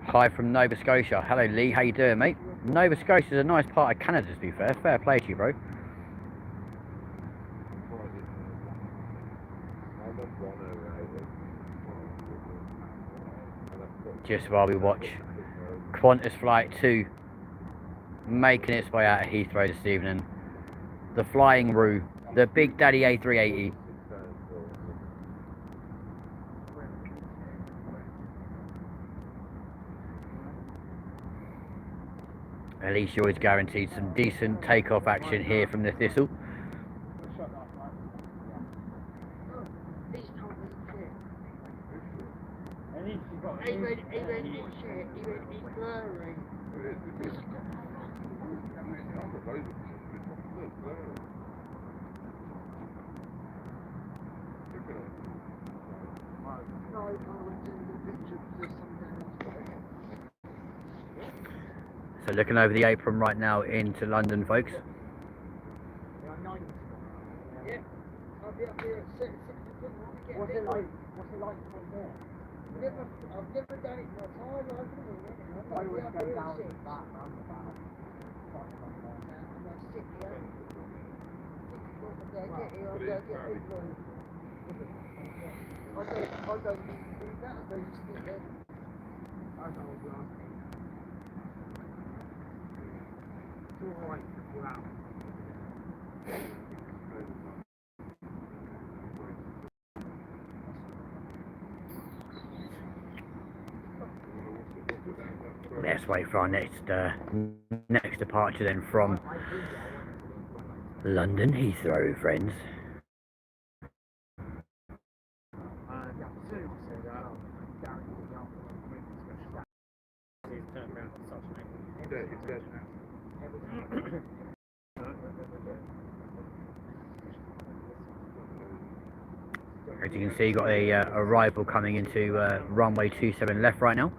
Hi from Nova Scotia. Hello Lee, how you doing, mate? Nova Scotia is a nice part of Canada, to be fair. Fair play to you, bro. Just while we watch Qantas Flight 2 making its way out of Heathrow this evening. The Flying Roo, the Big Daddy A380. At least you're always guaranteed some decent takeoff action here from the Thistle. So looking over the apron right now into London, folks. Yeah, I'll be up here at 6 o'clock. What's it like from there? I've never done it for a time. I always go down to that roundabout. I'm not sick here. I don't need to do that. I don't stick there. I know what it's alright to pull out. Let's wait for our next departure then from London Heathrow, friends. As you can see, got a arrival coming into runway 27 left right now.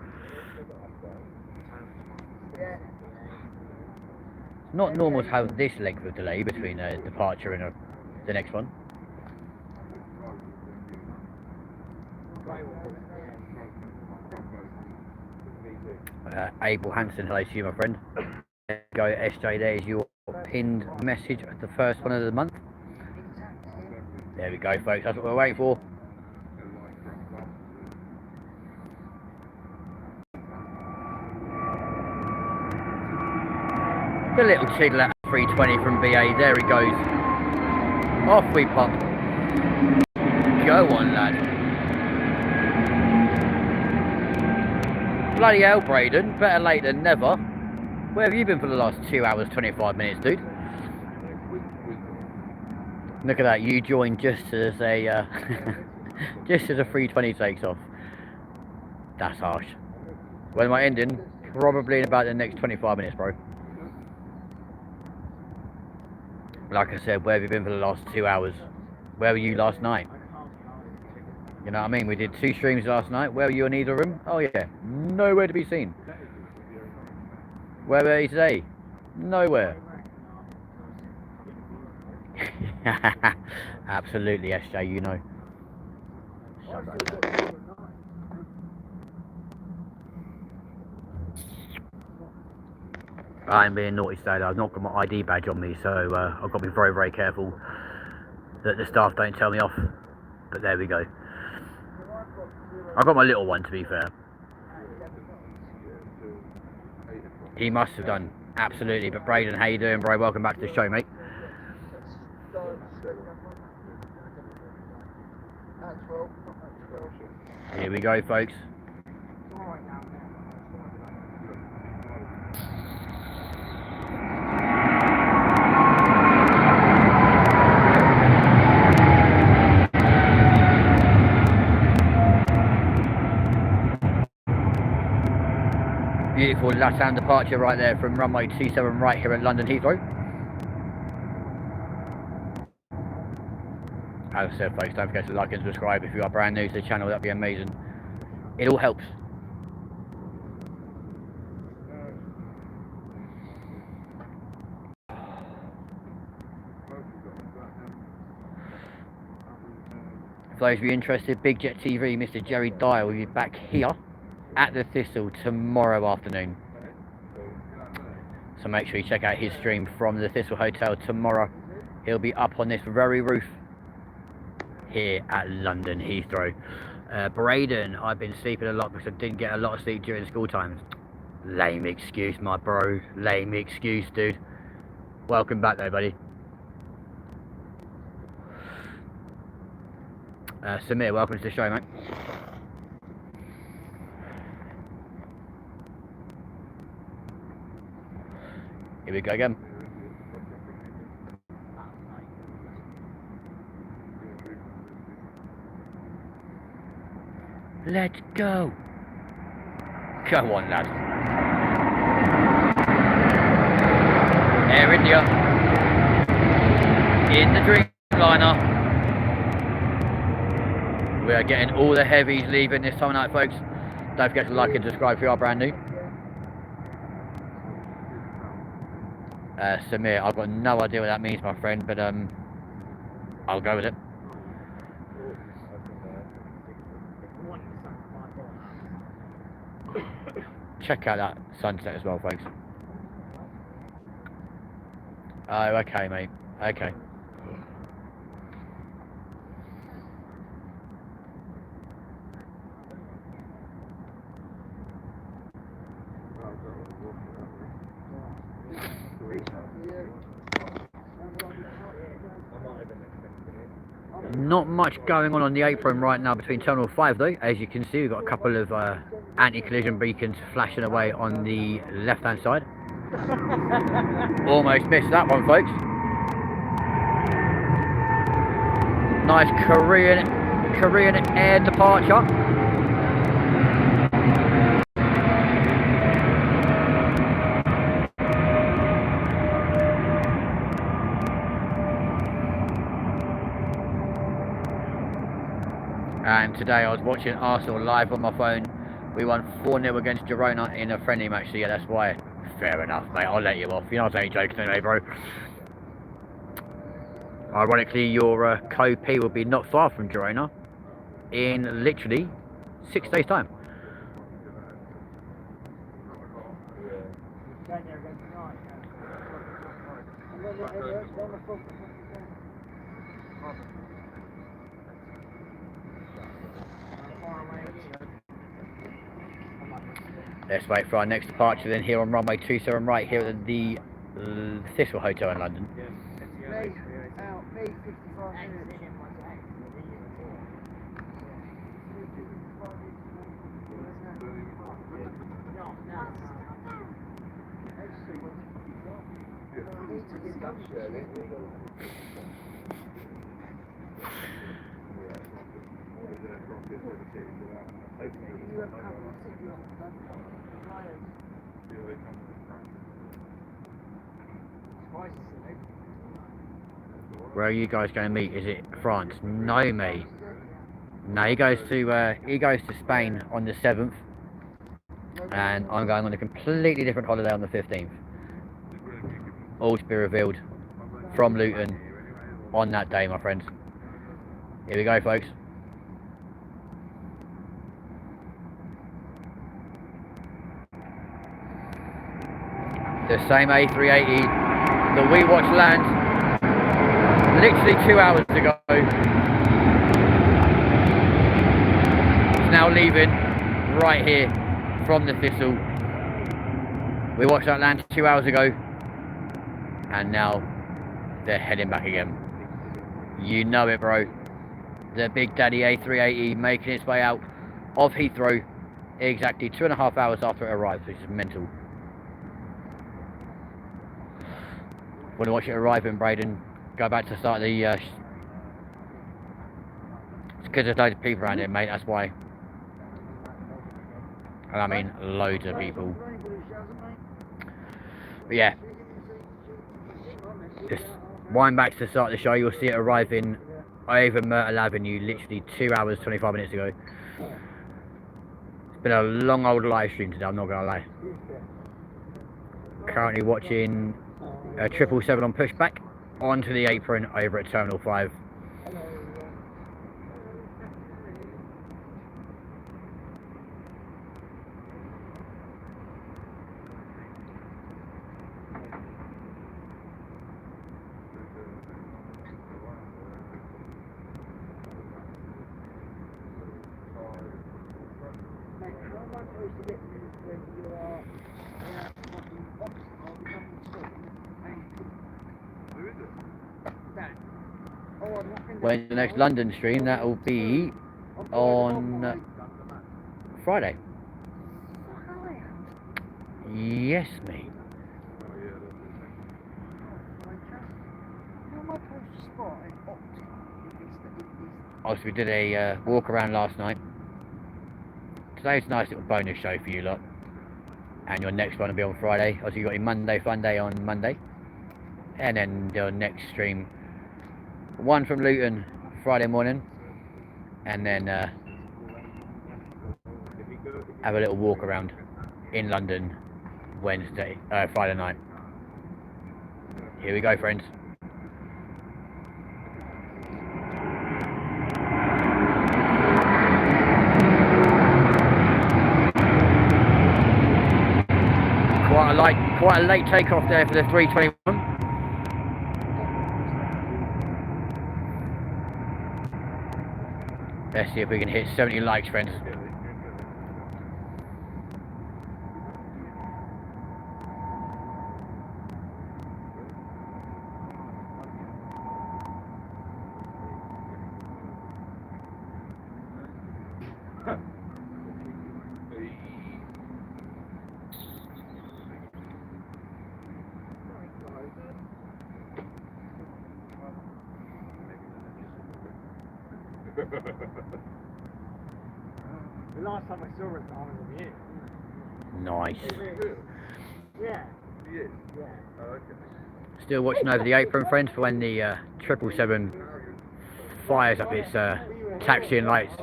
It's not normal to have this length of delay between a departure and the next one. Abel Hansen, hello to you, my friend. Go SJ, there's your pinned message at the first one of the month. There we go, folks, that's what we're waiting for. The little Chidler at 320 from BA, there he goes. Off we pop. Go on, lad. Bloody hell, Braden, better late than never. Where have you been for the last 2 hours, 25 minutes, dude? Look at that, you joined just as a just as a 320 takes off. That's harsh. When am I ending? Probably in about the next 25 minutes, bro. Like I said, where have you been for the last 2 hours? Where were you last night? You know what I mean? We did 2 streams last night. Where were you in either room? Oh yeah, nowhere to be seen. Where were you today? Nowhere. Absolutely, SJ, you know. I'm being naughty today. I've not got my ID badge on me, so I've got to be very, very careful that the staff don't tell me off. But there we go. I've got my little one, to be fair. He must have done, absolutely. But Braden, how you doing, bro? Welcome back to the show, mate. Here we go, folks. Beautiful LATAM departure right there from runway 27 right here at London Heathrow. As I said, folks, don't forget to like and subscribe if you are brand new to the channel. That'd be amazing. It all helps. For those of you interested, Big Jet TV, Mr. Jerry Dyer will be back here at the Thistle tomorrow afternoon. So make sure you check out his stream from the Thistle Hotel tomorrow. He'll be up on this very roof here at London Heathrow. Braden, I've been sleeping a lot because I didn't get a lot of sleep during school times. Lame excuse, my bro. Lame excuse, dude. Welcome back though, buddy. Samir, welcome to the show, mate. Here we go again. Let's go. Come on, lad. Air India. In the Dreamliner. We are getting all the heavies leaving this time of night, folks. Don't forget to like and subscribe if you are brand new. Samir, I've got no idea what that means, my friend, but I'll go with it. Check out that sunset as well, folks. Oh, okay, mate. Okay. Not much going on the apron right now between Terminal 5 though. As you can see, we've got a couple of anti-collision beacons flashing away on the left-hand side. Almost missed that one, folks. Nice Korean Air departure. And today I was watching Arsenal live on my phone. We won 4-0 against Girona in a friendly match, so yeah, that's why. Fair enough, mate, I'll let you off. You know I ain't joking anyway, bro. Ironically, your co-P will be not far from Girona in literally 6 days' time. Let's wait for our next departure then here on runway 27 right here at the Heathrow Hotel in London. Where are you guys going to meet? Is it France? No, mate. No, he goes to Spain on the 7th, and I'm going on a completely different holiday on the 15th. All to be revealed from Luton on that day, my friends. Here we go, folks. The same A380 that we watched land literally 2 hours ago. It's now leaving right here from the Thistle. We watched that land 2 hours ago, and now they're heading back again. You know it, bro. The Big Daddy A380 making its way out of Heathrow exactly 2.5 hours after it arrives, which is mental. Want to watch it arrive in Braden? Go back to the start of the it's because there's loads of people around here, mate, that's why. And I mean loads of people. But yeah, just wind back to the start of the show. You'll see it arriving over Myrtle Avenue literally 2 hours 25 minutes ago. It's been a long old live stream today, I'm not gonna lie. Currently watching a 777 on pushback onto the apron over at Terminal 5. When the next London stream, that will be on Friday. Yes, mate. Also, we did a walk around last night. Today's a nice little bonus show for you lot. And your next one will be on Friday. Also, you got your Monday Fun Day on Monday. And then your next stream, one from Luton Friday morning, and then have a little walk around in London Friday night. Here we go, friends. quite a late takeoff there for the 321. Let's see if we can hit 70 likes, friends. The last time I saw it, I was on here. Nice. Yeah. Yeah. Yeah. Oh, okay. Still watching over the apron, friends, for when the 777 fires up its taxiing lights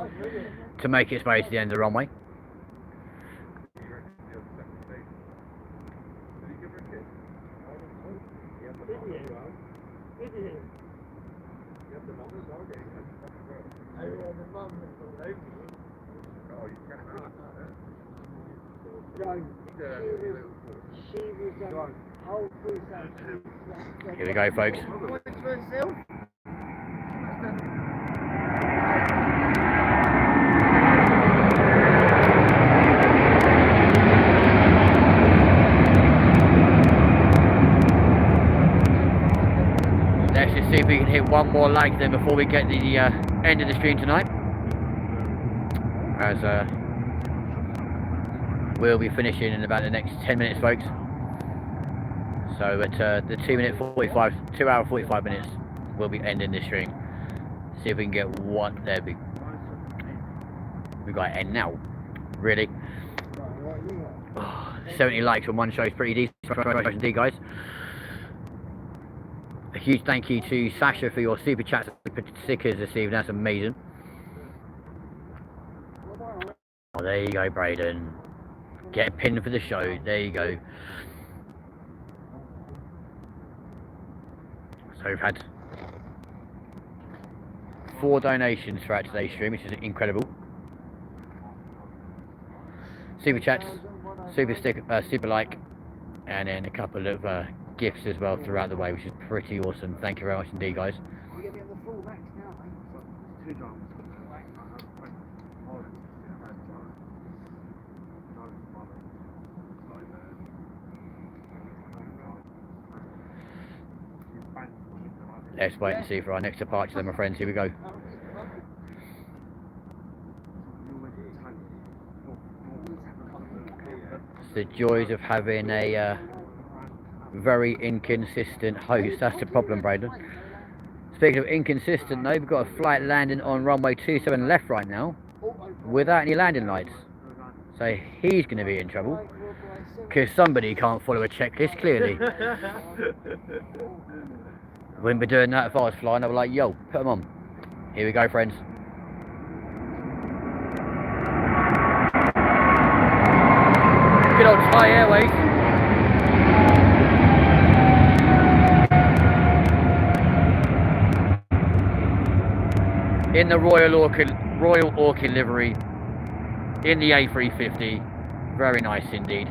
to make its way to the end of the runway. Here we go, folks. Let's just see if we can hit one more like then before we get the end of the stream tonight. As we'll be finishing in about the next 10 minutes, folks. So at the 2 hour 45 minutes, we'll be ending this stream. See if we can get one. There we got to end now. Really? 70 likes on one show is pretty decent indeed, guys. A huge thank you to Sasha for your super chats and stickers this evening. That's amazing. Oh, there you go, Braden. Get a pin for the show. There you go. So we've had 4 donations throughout today's stream, which is incredible. Super chats, super sticker, super like, and then a couple of gifts as well throughout the way, which is pretty awesome. Thank you very much indeed, guys. Let's wait and see for our next departure then, my friends. Here we go. It's the joys of having a very inconsistent host. That's the problem, Braden. Speaking of inconsistent though, we've got a flight landing on runway 27 left right now without any landing lights. So he's going to be in trouble because somebody can't follow a checklist clearly. Wouldn't be doing that if I was flying. I'd be like, yo, put them on. Here we go, friends. Good old Thai Airways. In the Royal Orchid livery. In the A350. Very nice indeed.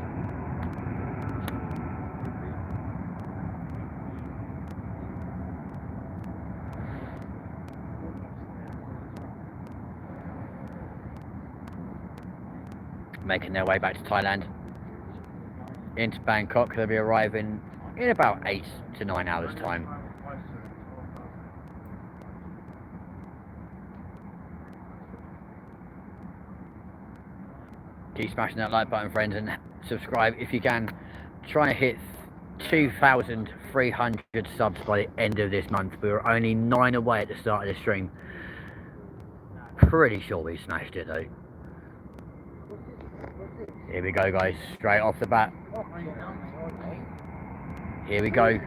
Making their way back to Thailand. Into Bangkok. They'll be arriving in about 8 to 9 hours time. Keep smashing that like button, friends, and subscribe if you can. Trying to hit 2,300 subs by the end of this month. We were only 9 away at the start of the stream. Pretty sure we smashed it though. Here we go, guys, straight off the bat. Here we go.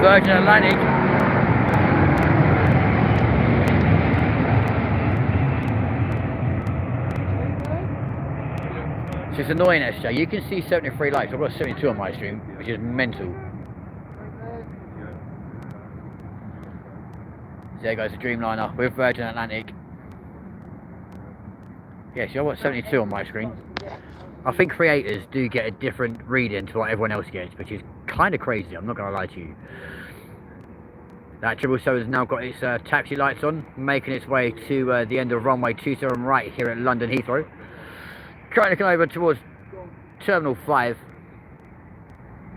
Virgin Atlantic. So it's annoying, SJ. You can see 73 likes. I've got 72 on my stream, which is mental. So there goes the Dreamliner with Virgin Atlantic. Yeah, so I've got 72 on my screen. I think creators do get a different reading to what everyone else gets, which is kind of crazy, I'm not going to lie to you. That 777 has now got its taxi lights on, making its way to the end of runway 27 right here at London Heathrow. Currently looking over towards Terminal 5.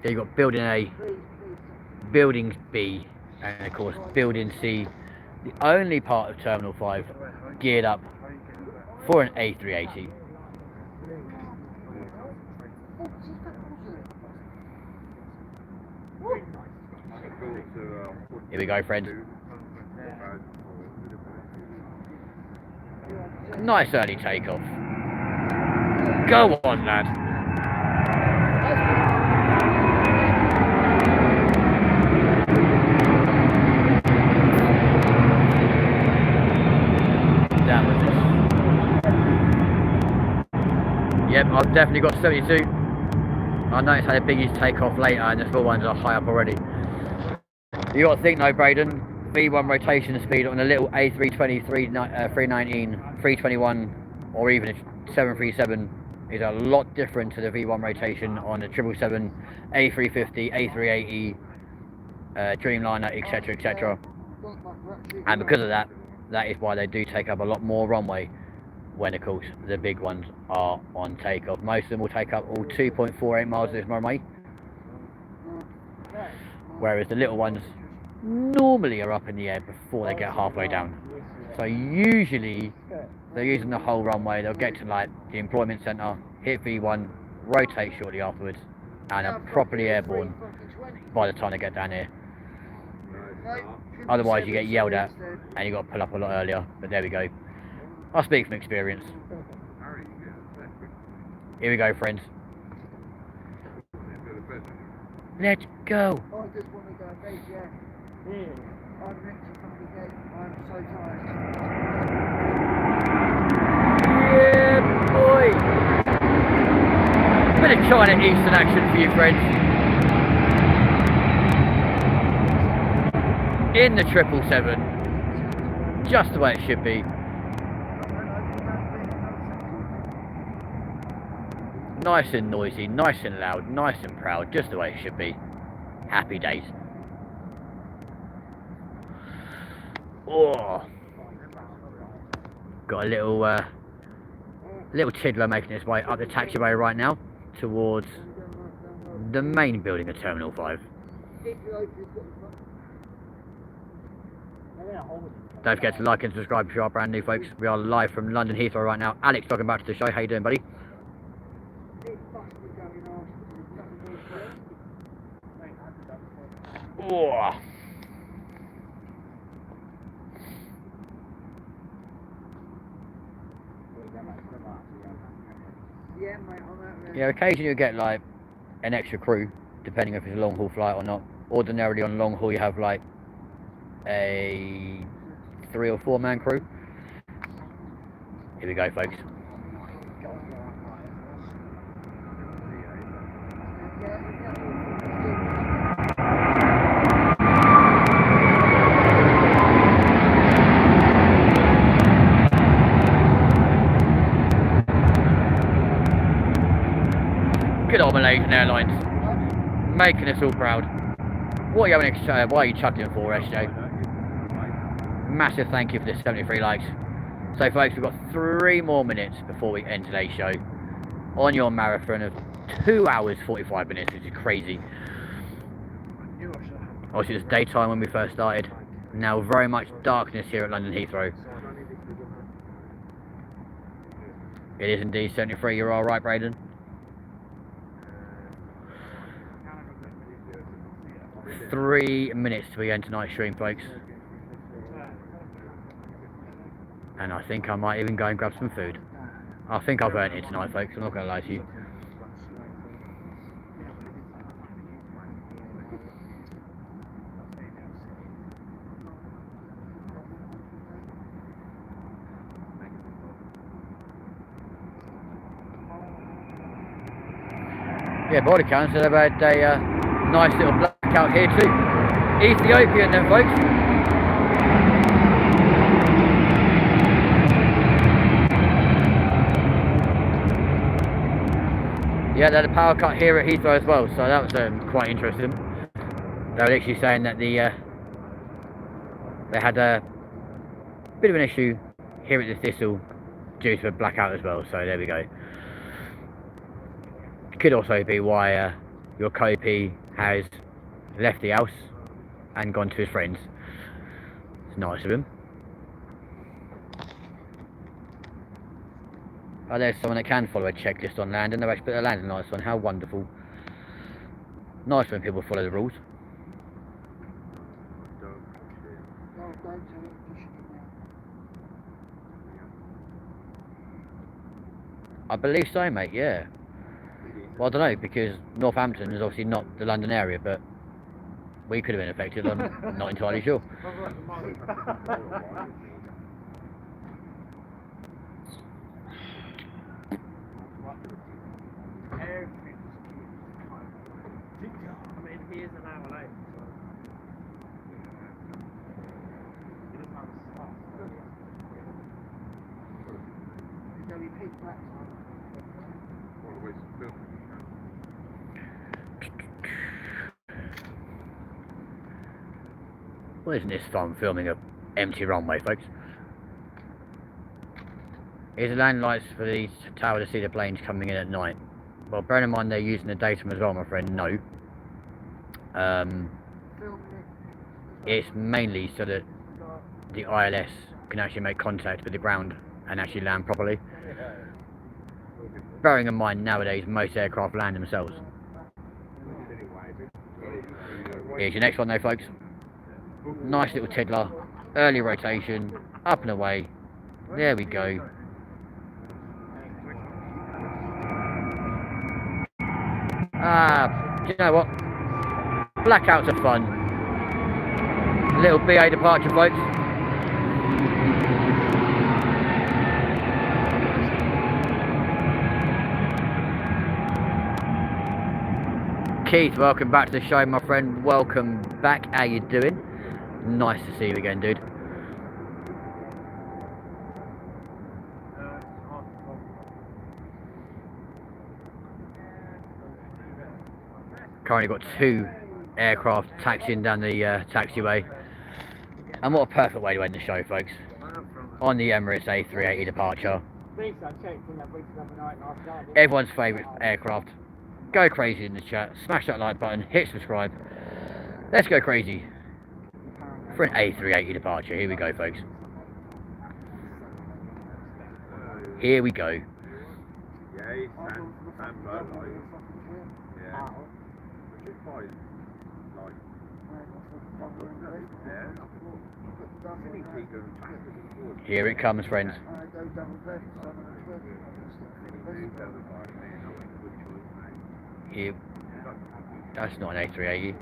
There you've got Building A, Building B, and of course Building C, the only part of Terminal 5 geared up for an A380. Here we go, friends. Nice early takeoff. Go on, lad. That was it. Yep, I've definitely got 72. I noticed how the biggies take off later and the small ones are high up already. You got to think though, Braden, V1 rotation speed on a little A320, 319, 321 or even a 737 is a lot different to the V1 rotation on a 777, A350, A380, Dreamliner, etc, etc. And because of that, that is why they do take up a lot more runway when of course the big ones are on takeoff. Most of them will take up all 2.48 miles of this runway, whereas the little ones normally are up in the air before they get halfway down. So usually they're using the whole runway. They'll get to like the employment centre, hit V1, rotate shortly afterwards, and are properly airborne by the time they get down here. Otherwise you get yelled at and you've got to pull up a lot earlier. But there we go, I speak from experience. Here we go, friends. Let's go. I'm ready to come again. I'm so tired. Yeah, boy. Bit of China Eastern action for you, friends. In the 777. Just the way it should be. Nice and noisy, nice and loud, nice and proud, just the way it should be. Happy days. Oh, got a little tiddler making its way up the taxiway right now towards the main building of Terminal 5. Don't forget to like and subscribe if you are brand new, folks. We are live from London Heathrow right now. Alex, welcome back to the show. How you doing, buddy? Oh. Yeah, occasionally you get like an extra crew, depending if it's a long haul flight or not. Ordinarily on long haul you have like a 3 or 4 man crew. Here we go, folks. Good old Malaysian Airlines, making us all proud. What are you chuckling for, SJ? Massive thank you for the 73 likes. So folks, we've got 3 more minutes before we end today's show on your marathon of 2 hours 45 minutes, which is crazy. Obviously it was daytime when we first started, now very much darkness here at London Heathrow. It is indeed 73, you're alright, Braden. 3 minutes to the end tonight's stream, folks. And I think I might even go and grab some food. I think I've earned it tonight, folks, I'm not going to lie to you. Yeah, body count said I've had a nice little blackout here too. Ethiopian then, folks. Yeah, they had a power cut here at Heathrow as well, so that was quite interesting. They were actually saying that they had a bit of an issue here at the Thistle due to a blackout as well, so there we go. Could also be why your co-P has left the house and gone to his friends. It's nice of him. Oh, there's someone that can follow a checklist on land and they've actually put their landing lights on. How wonderful. Nice when people follow the rules. I believe so, mate, yeah. Well, I don't know, because Northampton is obviously not the London area, but we could have been affected, I'm not entirely sure. Well, isn't this fun filming a empty runway, folks? Here's the land lights for the tower to see the planes coming in at night. Well, bear in mind they're using the daytime as well, my friend. No. It's mainly so that the ILS can actually make contact with the ground and actually land properly. Bearing in mind nowadays most aircraft land themselves. Here's your next one though, folks. Nice little tiddler, early rotation, up and away. There we go. Do you know what? Blackouts are fun. Little BA departure, folks. Keith, welcome back to the show, my friend. Welcome back. How you doing? Nice to see you again, dude. Currently got 2 aircraft taxiing down the taxiway. And what a perfect way to end the show, folks. On the Emirates A380 departure. Everyone's favourite aircraft. Go crazy in the chat. Smash that like button. Hit subscribe. Let's go crazy for an A380 departure. Here we go, folks. Here we go. Here it comes, friends. Here. That's not an A380.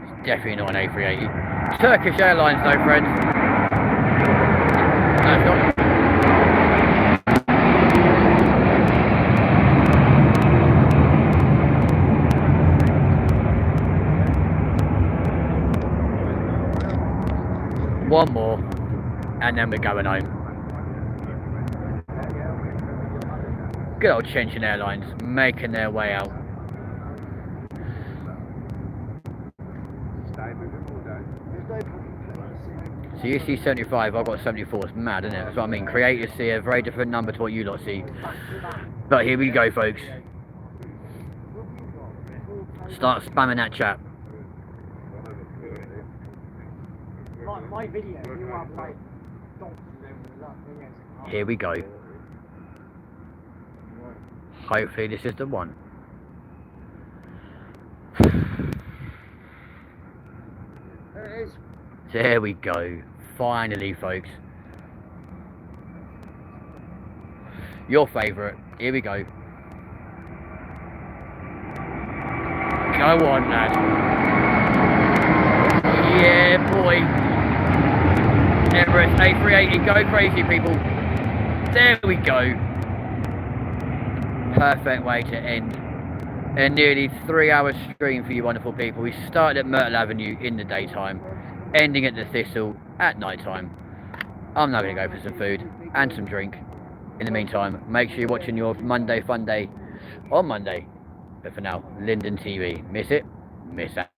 It's definitely not an A380. Turkish Airlines though, friends. No, it's not. One more, and then we're going home. Good old Shenzhen Airlines making their way out. So you see 75, I've got 74. It's mad, isn't it? That's what I mean. Creators see a very different number to what you lot see. But here we go, folks. Start spamming that chat. My video, you are like, here we go. Hopefully this is the one. There it is. There we go. Finally, folks. Your favourite. Here we go. Go on, lad. Yeah, boy. Emirates A380, go crazy, people. There we go. Perfect way to end a nearly 3-hour stream for you wonderful people. We started at Myrtle Avenue in the daytime, ending at the Thistle at night time. I'm now going to go for some food and some drink In the meantime, make sure you're watching your Monday Fun Day on Monday. But for now, LindenTV. Miss it, miss out.